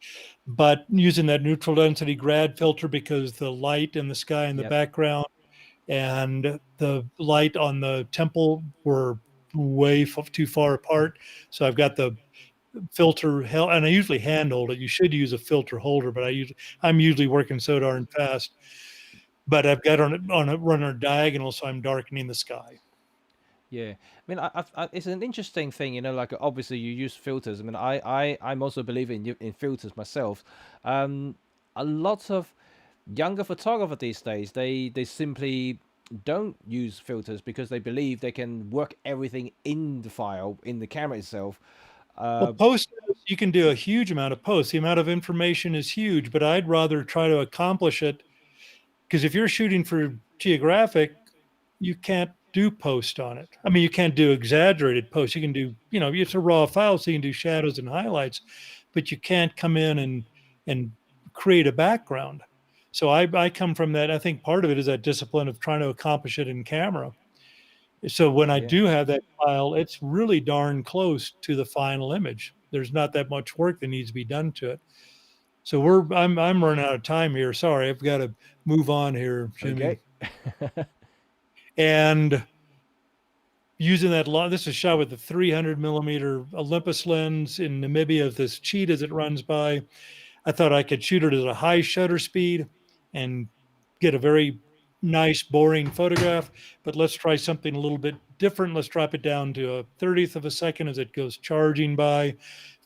But using that neutral density grad filter because the light in the sky in the background and the light on the temple were way too far apart. So I've got the filter, and I usually hand hold it. You should use a filter holder, but I'm usually working so darn fast. But I've got on a runner diagonal, so I'm darkening the sky. Yeah, I mean, it's an interesting thing, like obviously you use filters. I mean, I'm also a believer in filters myself. A lot of younger photographer these days, they simply don't use filters because they believe they can work everything in the file in the camera itself. Well, post, you can do a huge amount of posts. The amount of information is huge, but I'd rather try to accomplish it because if you're shooting for geographic, you can't do post on it. I mean, you can't do exaggerated post. You can do, it's a raw file, so you can do shadows and highlights, but you can't come in and create a background. So I come from that. I think part of it is that discipline of trying to accomplish it in camera. So when I Yeah. do have that file, it's really darn close to the final image. There's not that much work that needs to be done to it. So I'm running out of time here. Sorry, I've got to move on here, Jimmy. Okay. And using that this is shot with the 300 millimeter Olympus lens in Namibia of this cheetah as it runs by. I thought I could shoot it at a high shutter speed and get a very nice, boring photograph, but let's try something a little bit different. Let's drop it down to a 30th of a second as it goes charging by.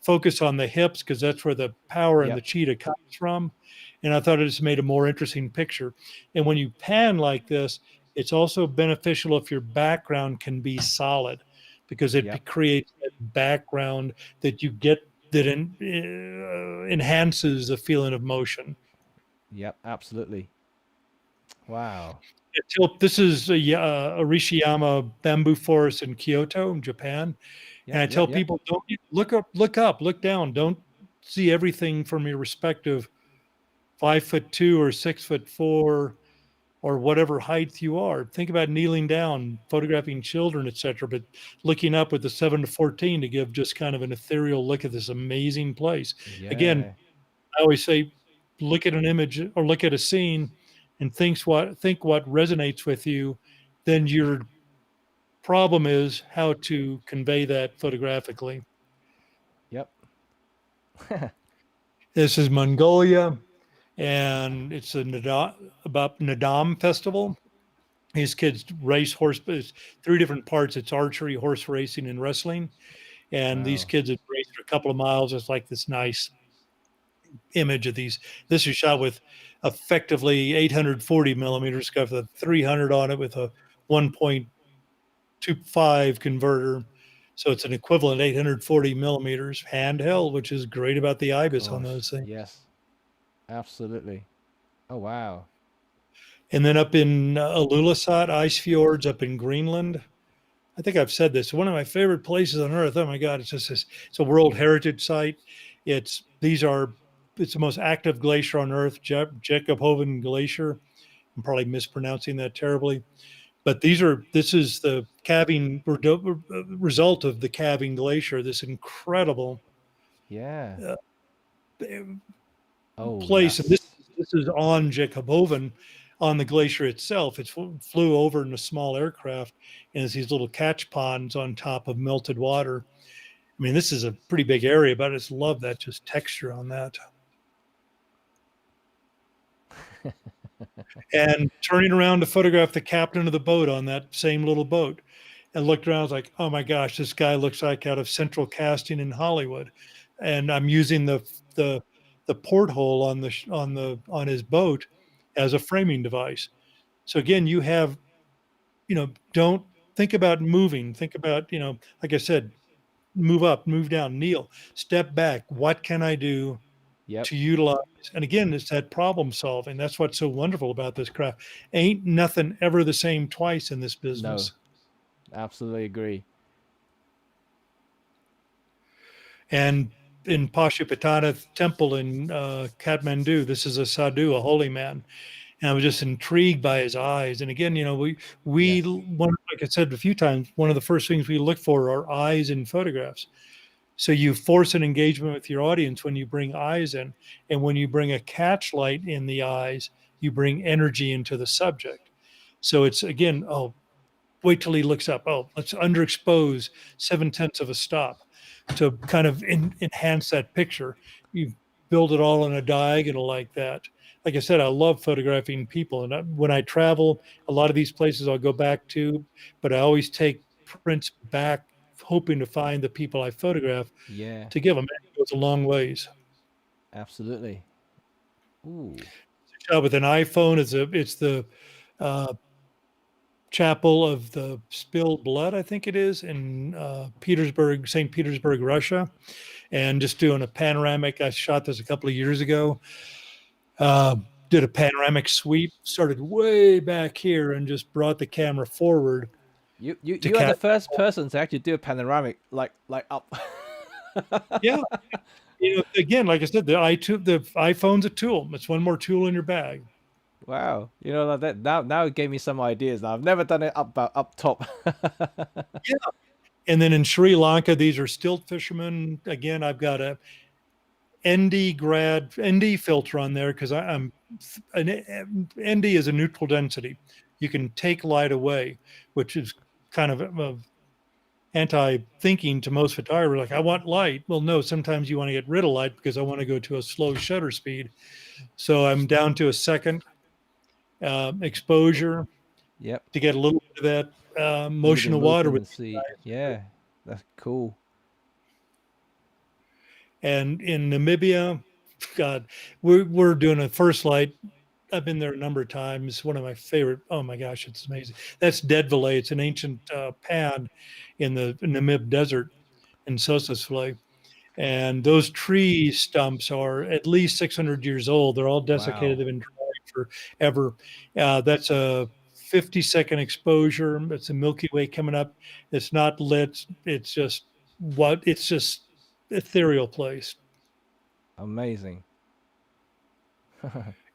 Focus on the hips because that's where the power in the cheetah comes from. And I thought it just made a more interesting picture. And when you pan like this, it's also beneficial if your background can be solid because it creates that background that you get that enhances the feeling of motion. Yep, absolutely. Wow. This is a Arishiyama bamboo forest in Kyoto, Japan. Yep, and I tell people, don't look up, look down. Don't see everything from your respective 5'2" or 6'4" or whatever height you are. Think about kneeling down, photographing children, etc., but looking up with the 7-14 to give just kind of an ethereal look at this amazing place. Again, I always say, look at an image or look at a scene and think what resonates with you. Then your problem is how to convey that photographically. Yep. This is Mongolia, and it's about Nadam festival. These kids race horse. It's 3 different parts. It's archery, horse racing, and wrestling. And these kids had raced for a couple of miles. It's like this nice image of these. This is shot with effectively 840 millimeters, got the 300 on it with a 1.25 converter. So it's an equivalent 840 millimeters handheld, which is great about the IBIS on those things. Yes, absolutely. Oh, wow. And then up in Ilulissat, ice fjords up in Greenland. I think I've said this. One of my favorite places on earth. Oh my God, it's just this. It's a World Heritage Site. It's the most active glacier on Earth, Jacobhoven Glacier. I'm probably mispronouncing that terribly, but this is the calving result of the calving glacier. This incredible place. And this is on Jacobhoven, on the glacier itself. It flew over in a small aircraft, and there's these little catch ponds on top of melted water. I mean, this is a pretty big area, but I just love that just texture on that. And turning around to photograph the captain of the boat on that same little boat, and looked around, I was like, oh my gosh, this guy looks like out of Central Casting in Hollywood. And I'm using the porthole on his boat as a framing device. So again, you have, don't think about moving. Think about, like I said, move up, move down, kneel, step back. What can I do to utilize? And again, it's that problem solving. That's what's so wonderful about this craft. Ain't nothing ever the same twice in this business. No, absolutely agree. And in Pashupatana Temple in Kathmandu, this is a sadhu, a holy man. And I was just intrigued by his eyes. And again, like I said a few times, one of the first things we look for are eyes in photographs. So you force an engagement with your audience when you bring eyes in. And when you bring a catch light in the eyes, you bring energy into the subject. So it's, again, wait till he looks up. Oh, let's underexpose 7/10 of a stop to kind of enhance that picture. You build it all in a diagonal like that. Like I said, I love photographing people. And when I travel, a lot of these places I'll go back to, but I always take prints back, hoping to find the people I photograph to give them. It goes a long ways. Absolutely. Ooh. shot with an iPhone. It's the Chapel of the Spilled Blood, I think it is, in Petersburg, St. Petersburg, Russia, and just doing a panoramic. I shot this a couple of years ago. Did a panoramic sweep, started way back here, and just brought the camera forward. You are the first person to actually do a panoramic like up. Yeah. Again, like I said, the iPhone's a tool. It's one more tool in your bag. Wow, that now it gave me some ideas. Now I've never done it up top. Yeah. And then in Sri Lanka, these are stilt fishermen. Again, I've got a ND filter on there because I'm an ND is a neutral density. You can take light away, which is kind of anti-thinking to most photographers. Like, I want light. Well, no, sometimes you want to get rid of light because I want to go to a slow shutter speed. So I'm down to a second exposure. Yep. To get a little bit of that motion of water with yeah, that's cool. And in Namibia, God, we're doing a first light. I've been there a number of times. One of my favorite. Oh my gosh, it's amazing. That's Deadvalley. It's an ancient pad in the Namib Desert in Sossusvlei. And those tree stumps are at least 600 years old. They're all desiccated. They've been dried forever. That's a 50-second exposure. It's a Milky Way coming up. It's not lit. It's just ethereal place. Amazing.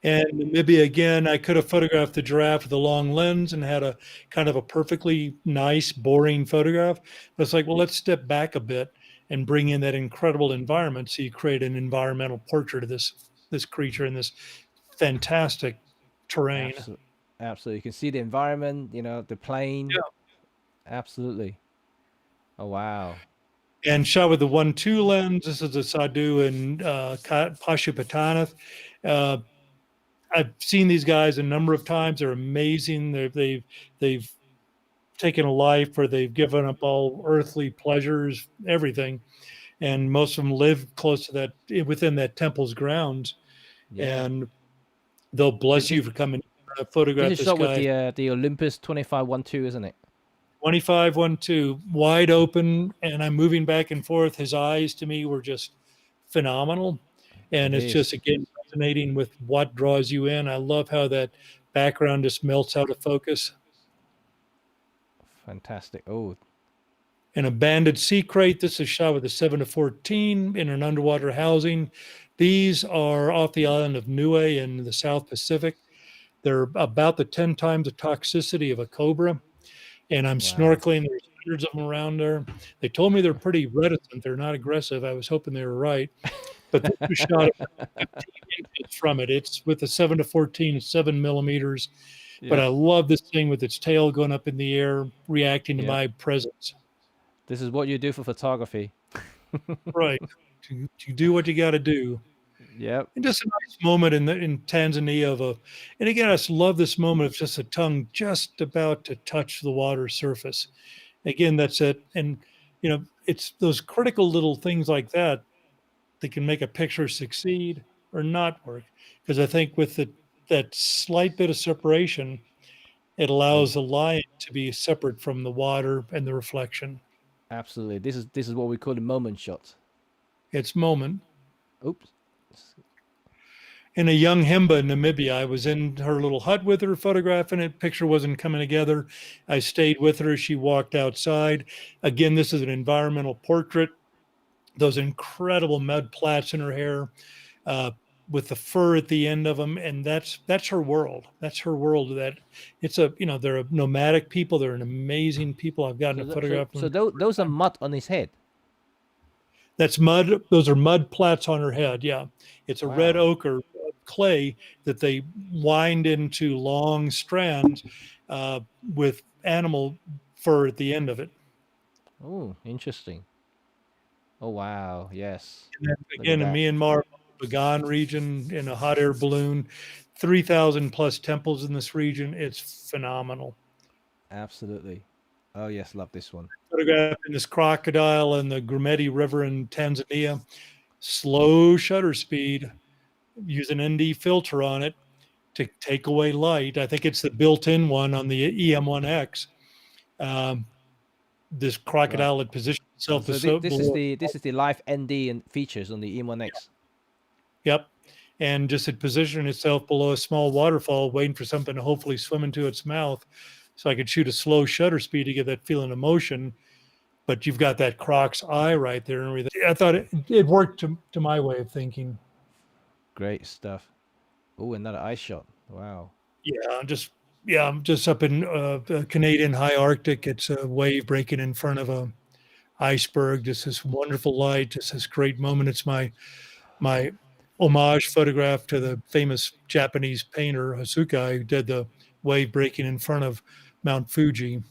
And Namibia, again, I could have photographed the giraffe with a long lens and had a kind of a perfectly nice, boring photograph. But it's like, well, let's step back a bit and bring in that incredible environment. So you create an environmental portrait of this creature in this fantastic terrain. Absolutely. You can see the environment, the plane. Yeah. Absolutely. Oh, wow. And shot with the 1.2 lens. This is a Sadhu in Pashupatanath. I've seen these guys a number of times. They're amazing. They've taken a life where they've given up all earthly pleasures, everything, and most of them live close to that, within that temple's grounds. Yeah. And they'll bless you for coming to photograph this guy. This is shot with the Olympus 25-1.2, isn't it? 25-1.2, wide open, and I'm moving back and forth. His eyes to me were just phenomenal. And it's just, again, resonating with what draws you in. I love how that background just melts out of focus. Fantastic. Oh. An abandoned sea crate. This is shot with a 7-14 in an underwater housing. These are off the island of Niue in the South Pacific. They're about the 10 times the toxicity of a cobra. And I'm snorkeling. There's hundreds of them around there. They told me they're pretty reticent. They're not aggressive. I was hoping they were right. But this was shot about 15 inches from it. It's with a 7-14, 7 millimeters. Yeah. But I love this thing with its tail going up in the air, reacting to my presence. This is what you do for photography. Right. You do what you got to do. Yep. And just a nice moment in Tanzania and again, I just love this moment of just a tongue just about to touch the water surface. Again, that's it. And, it's those critical little things like that can make a picture succeed or not work. Because I think with that slight bit of separation, it allows the line to be separate from the water and the reflection. Absolutely. This is what we call the moment shot. It's moment. Oops. In a young Himba in Namibia, I was in her little hut with her, photographing it. Picture wasn't coming together. I stayed with her as she walked outside. Again, this is an environmental portrait. Those incredible mud plaits in her hair, with the fur at the end of them, and that's her world. That's her world. That it's they're a nomadic people. They're an amazing people. I've gotten a photograph. So those are mud on his head. That's mud. Those are mud plaits on her head. Yeah, it's a red ochre clay that they wind into long strands with animal fur at the end of it. Oh, interesting. Oh, wow. Yes. And then again, in Myanmar, Bagan region, in a hot air balloon, 3,000 plus temples in this region. It's phenomenal. Absolutely. Oh, yes. Love this one. Photographing this crocodile in the Grumeti River in Tanzania. Slow shutter speed. Use an ND filter on it. to take away light. I think it's the built-in one on the EM1X. This crocodile had positioned itself So this is the live ND and features on the EM1X. Yep. And just had positioned itself below a small waterfall, waiting for something to hopefully swim into its mouth. So I could shoot a slow shutter speed to get that feeling of motion. But you've got that croc's eye right there and everything. I thought it worked to my way of thinking. Great stuff. Oh, another eye shot. Wow. Yeah, I'm just up in the Canadian high Arctic. It's a wave breaking in front of a iceberg. Just this wonderful light. Just this great moment. It's my homage photograph to the famous Japanese painter Hosukai, who did the wave breaking in front of Mount Fuji.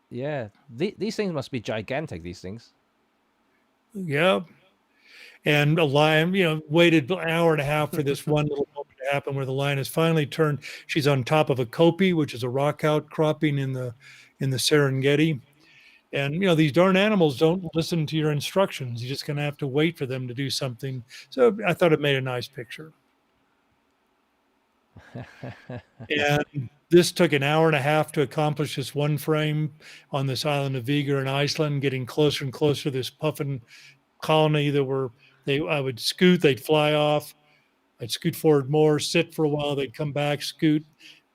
Yeah, these things must be gigantic. These things. Yeah. And a lion, waited an hour and a half for this one little moment to happen where the lion has finally turned. She's on top of a kopi, which is a rock outcropping in the Serengeti. And, these darn animals don't listen to your instructions. You're just going to have to wait for them to do something. So I thought it made a nice picture. And this took an hour and a half to accomplish this one frame on this island of Vigar in Iceland, getting closer and closer to this puffin colony I would scoot, they'd fly off. I'd scoot forward more, sit for a while, they'd come back, scoot.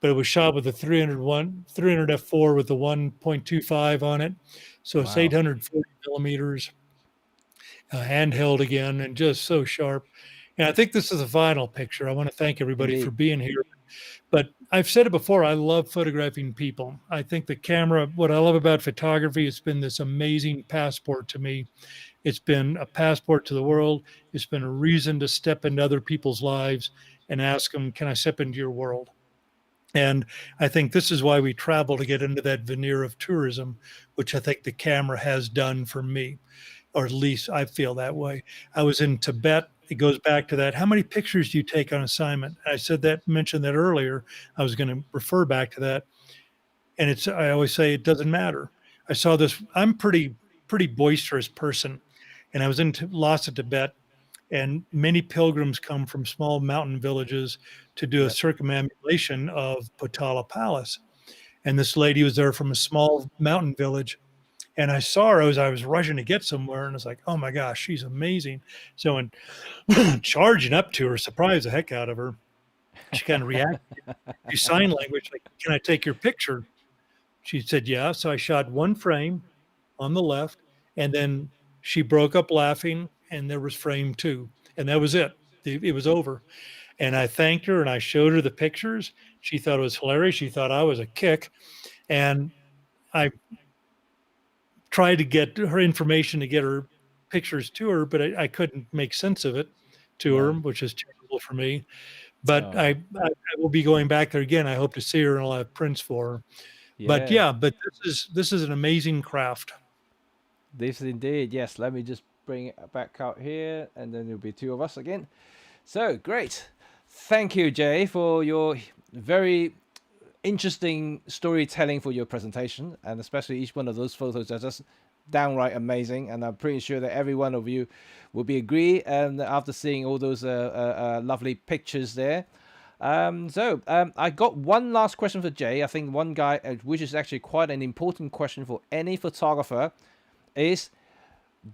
But it was shot with a 300 f4 with the 1.25 on it. So it's 840 millimeters, handheld again, and just so sharp. And I think this is the final picture. I want to thank everybody for being here. But I've said it before, I love photographing people. I think the camera, what I love about photography, it's been this amazing passport to me. It's been a passport to the world. It's been a reason to step into other people's lives and ask them, can I step into your world? And I think this is why we travel, to get into that veneer of tourism, which I think the camera has done for me, or at least I feel that way. I was in Tibet. It goes back to that. How many pictures do you take on assignment? I mentioned that earlier. I was going to refer back to that. And I always say it doesn't matter. I saw this. I'm pretty boisterous person. And I was in Lhasa, Tibet, and many pilgrims come from small mountain villages to do a circumambulation of Potala Palace. And this lady was there from a small mountain village. And I saw her as I was rushing to get somewhere, and I was like, oh my gosh, she's amazing. So in charging up to her, surprised the heck out of her. She kind of reacted to sign language, like, can I take your picture? She said, yeah. So I shot one frame on the left, and then she broke up laughing, and there was frame 2. And that was it. It was over. And I thanked her, and I showed her the pictures. She thought it was hilarious. She thought I was a kick. And I tried to get her information to get her pictures to her, but I couldn't make sense of it to her, which is terrible for me. But I will be going back there again. I hope to see her, and I'll have prints for her. Yeah. But this is an amazing craft. This is indeed, yes. Let me just bring it back out here, and then there'll be 2 of us again. So great. Thank you, Jay, for your very interesting storytelling for your presentation, and especially each one of those photos are just downright amazing. And I'm pretty sure that every one of you will be agree. And after seeing all those lovely pictures there. I got one last question for Jay. I think one guy, which is actually quite an important question for any photographer, is,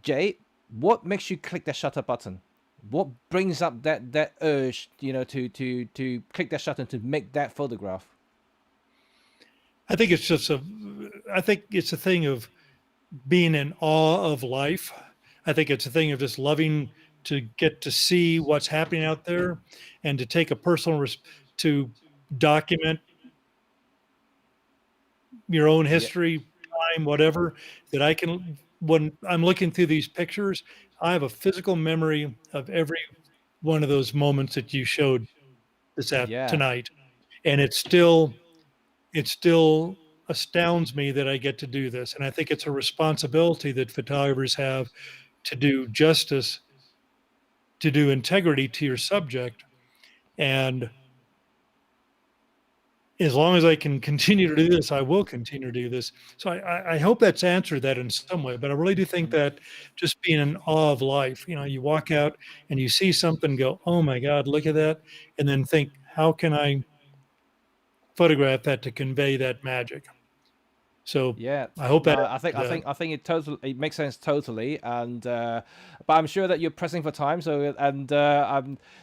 Jay, what makes you click the shutter button? What brings up that urge, to click that shutter to make that photograph? I think it's a thing of being in awe of life. I think it's a thing of just loving to get to see what's happening out there, and to take a personal to document your own history, time, whatever, that I can. When I'm looking through these pictures, I have a physical memory of every one of those moments that you showed tonight. And it still astounds me that I get to do this. And I think it's a responsibility that photographers have to do justice, to do integrity to your subject. And as long as I can continue to do this, I will continue to do this. So I hope that's answered that in some way. But I really do think that just being in awe of life, you walk out and you see something, go, oh my God, look at that. And then think, how can I photograph that to convey that magic. So Yeah, I hope that I think it makes sense totally, and but I'm sure that you're pressing for time. So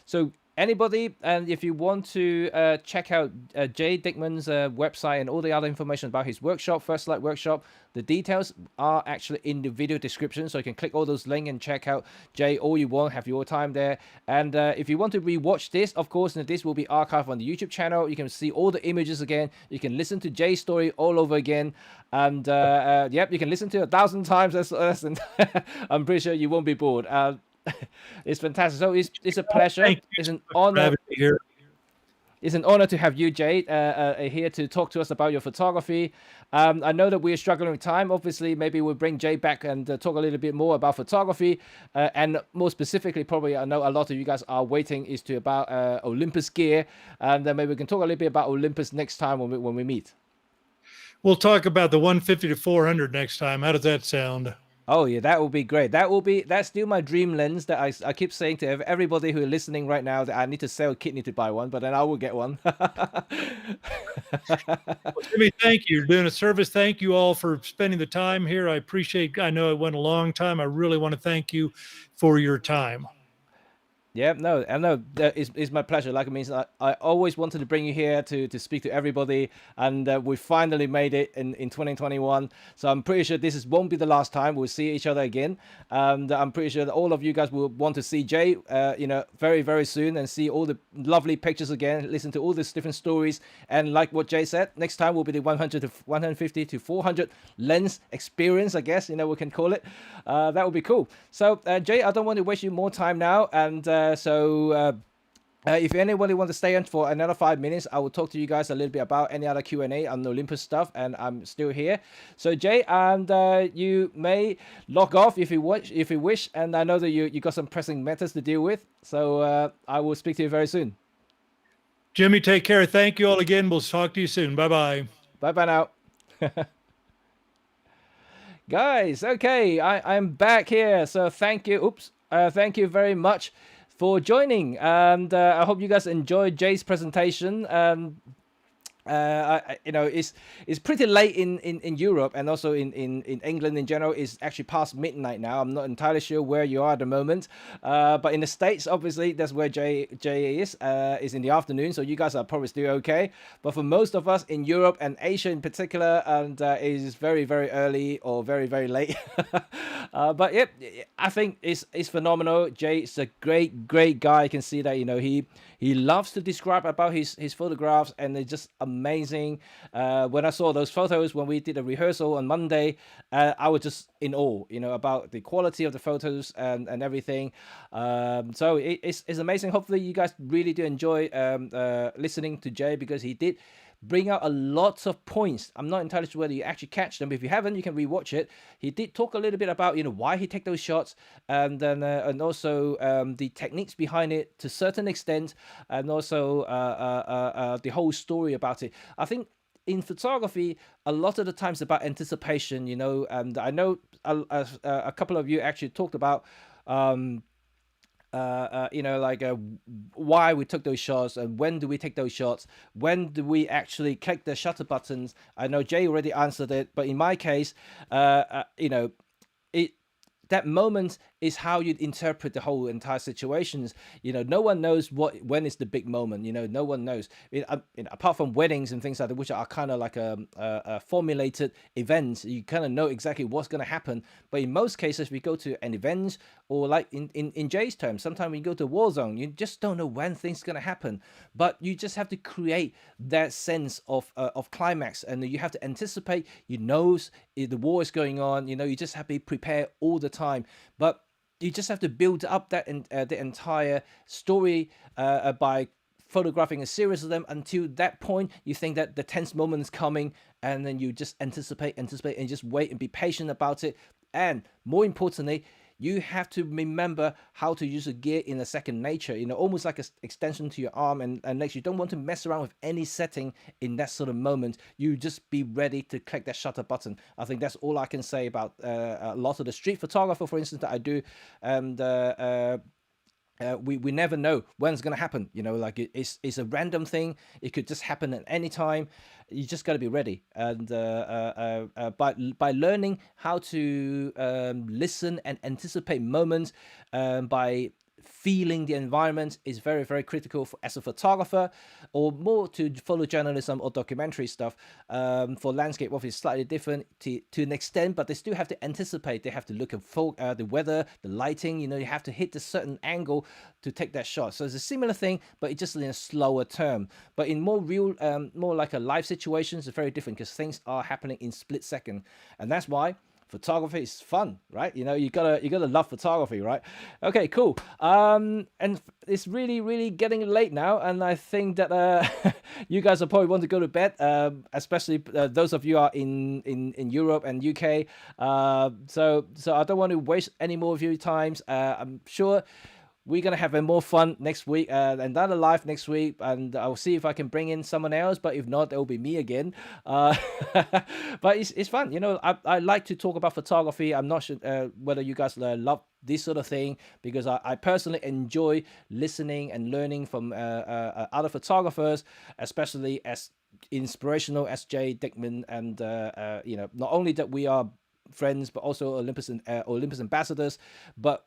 so anybody, and if you want to check out Jay Dickman's website and all the other information about his workshop, First Light Workshop, the details are actually in the video description, so you can click all those links and check out Jay all you want, have your time there. And if you want to rewatch this, of course, this will be archived on the YouTube channel. You can see all the images again. You can listen to Jay's story all over again. And yep, you can listen to it 1,000 times. And I'm pretty sure you won't be bored. It's fantastic. So it's a pleasure. It's an honor. It's an honor to have you, Jay, here to talk to us about your photography. I know that we're struggling with time. Obviously, maybe we'll bring Jay back and talk a little bit more about photography. And more specifically, probably I know a lot of you guys are waiting is to about Olympus gear. And then maybe we can talk a little bit about Olympus next time when we meet. We'll talk about the 150 to 400 next time. How does that sound? Oh yeah, that will be great. That's still my dream lens that I keep saying to everybody who are listening right now that I need to sell a kidney to buy one, but then I will get one. Well, Jimmy, thank you. You're doing a service. Thank you all for spending the time here. I appreciate, I know it went a long time. I really want to thank you for your time. Yeah, no, I know it's my pleasure. Like it means I always wanted to bring you here to speak to everybody, and we finally made it in 2021. So I'm pretty sure this won't be the last time we'll see each other again. And I'm pretty sure that all of you guys will want to see Jay, very, very soon, and see all the lovely pictures again, listen to all these different stories. And like what Jay said, next time will be the 100 to 150 to 400 lens experience, I guess, we can call it. That would be cool. So Jay, I don't want to waste you more time now. And if anybody wants to stay on for another 5 minutes, I will talk to you guys a little bit about any other Q&A on Olympus stuff, and I'm still here. So Jay, and you may log off if you wish, and I know that you got some pressing matters to deal with. So I will speak to you very soon. Jimmy, take care. Thank you all again. We'll talk to you soon. Bye-bye. Bye-bye now. Guys, okay, I'm back here. So thank you. Thank you very much for joining, and I hope you guys enjoyed Jay's presentation. It's pretty late in Europe, and also in England in general. It's actually past midnight now. I'm not entirely sure where you are at the moment, but in the States, obviously, that's where Jay is in the afternoon, so you guys are probably still okay. But for most of us in Europe and Asia in particular, and it is very, very early or very, very late. But yep, I think it's phenomenal. Jay is a great guy. You can see that he loves to describe about his photographs, and they're just amazing. When I saw those photos when we did a rehearsal on Monday, I was just in awe, about the quality of the photos and everything. So it's amazing. Hopefully you guys really do enjoy listening to Jay, because he did bring out a lot of points. I'm not entirely sure whether you actually catch them. If you haven't, you can rewatch it. He did talk a little bit about why he take those shots, and then and also the techniques behind it to a certain extent, and also the whole story about it. I think in photography, a lot of the times about anticipation, and I know a couple of you actually talked about why we took those shots and when do we take those shots, when do we actually click the shutter buttons. I know Jay already answered it, but in my case, that moment is how you interpret the whole entire situations. No one knows when is the big moment. No one knows. Apart from weddings and things like that, which are kind of like a formulated events, you kind of know exactly what's going to happen. But in most cases, we go to an event, or like in Jay's terms, sometimes we go to a war zone. You just don't know when things are going to happen. But you just have to create that sense of climax, and you have to anticipate. The war is going on. You just have to be prepared all the time. But you just have to build up that the entire story by photographing a series of them until that point you think that the tense moment is coming, and then you just anticipate and just wait and be patient about it. And more importantly, you have to remember how to use a gear in a second nature, almost like an extension to your arm and legs. You don't want to mess around with any setting in that sort of moment. You just be ready to click that shutter button. I think that's all I can say about a lot of the street photographer, for instance, that I do. And we never know when it's going to happen. Like it's a random thing. It could just happen at any time. You just got to be ready. And by learning how to listen and anticipate moments, by feeling the environment is very, very critical as a photographer, or more to photojournalism or documentary stuff. For landscape, obviously slightly different to an extent, but they still have to anticipate. They have to look at the weather, the lighting. You have to hit a certain angle to take that shot. So it's a similar thing, but it's just in a slower term. But in more real, more like a live situations, it's very different because things are happening in split second, and that's why photography is fun, right? You gotta love photography, right? Okay, cool. And it's really getting late now, and I think that you guys will probably want to go to bed, especially those of you are in Europe and UK. So I don't want to waste any more of your times. I'm sure we're going to have more fun next week, another live next week, and I'll see if I can bring in someone else, but if not, it'll be me again. But it's fun. I like to talk about photography. I'm not sure whether you guys love this sort of thing, because I personally enjoy listening and learning from other photographers, especially as inspirational as Jay Dickman. And, not only that we are friends, but also Olympus ambassadors, but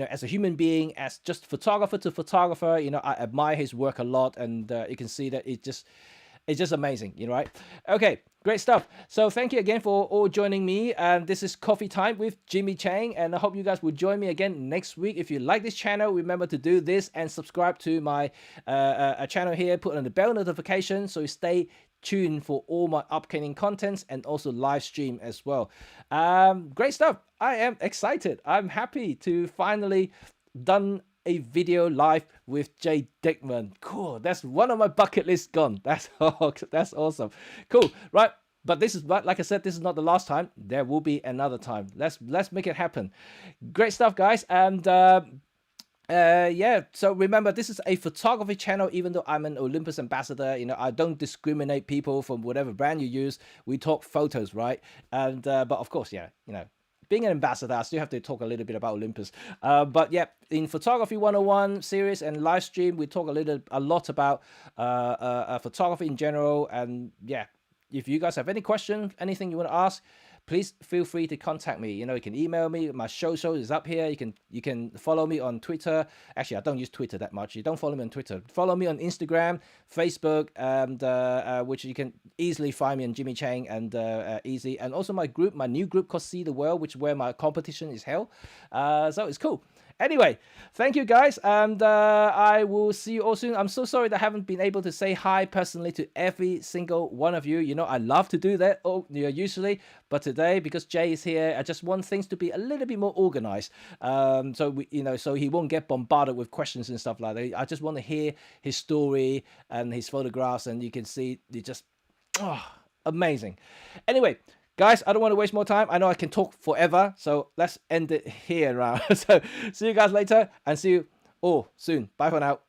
as a human being, as just photographer to photographer, I admire his work a lot, and you can see that it's just amazing, right? Okay, great stuff. So thank you again for all joining me, and this is Coffee Time with Jimmy Cheng, and I hope you guys will join me again next week. If you like this channel, remember to do this and subscribe to my channel here, put on the bell notification so you stay tuned for all my upcoming contents, and also live stream as well. Great stuff. I am excited. I'm happy to finally done a video live with Jay Dickman. Cool. That's one of my bucket lists gone. That's awesome. Cool. Right. But like I said, this is not the last time. There will be another time. Let's make it happen. Great stuff, guys. And so remember, this is a photography channel. Even though I'm an Olympus ambassador, I don't discriminate people from whatever brand you use. We talk photos, right? And but of course, being an ambassador, I still have to talk a little bit about Olympus. But yeah, in Photography 101 series and live stream, we talk a lot about photography in general. And yeah, if you guys have any questions, anything you want to ask, please feel free to contact me. You can email me. My show is up here. You can follow me on Twitter. Actually, I don't use Twitter that much. You don't follow me on Twitter. Follow me on Instagram, Facebook, and which you can easily find me on Jimmy Cheng, and easy. And also my new group called See the World, which is where my competition is held. So it's cool. Anyway, thank you guys, and I will see you all soon. I'm so sorry that I haven't been able to say hi personally to every single one of you. I love to do that usually, but today, because Jay is here, I just want things to be a little bit more organized. So he won't get bombarded with questions and stuff like that. I just want to hear his story and his photographs, and you can see it just amazing. Anyway, guys, I don't want to waste more time. I know I can talk forever, so let's end it here now. So see you guys later, and see you all soon. Bye for now.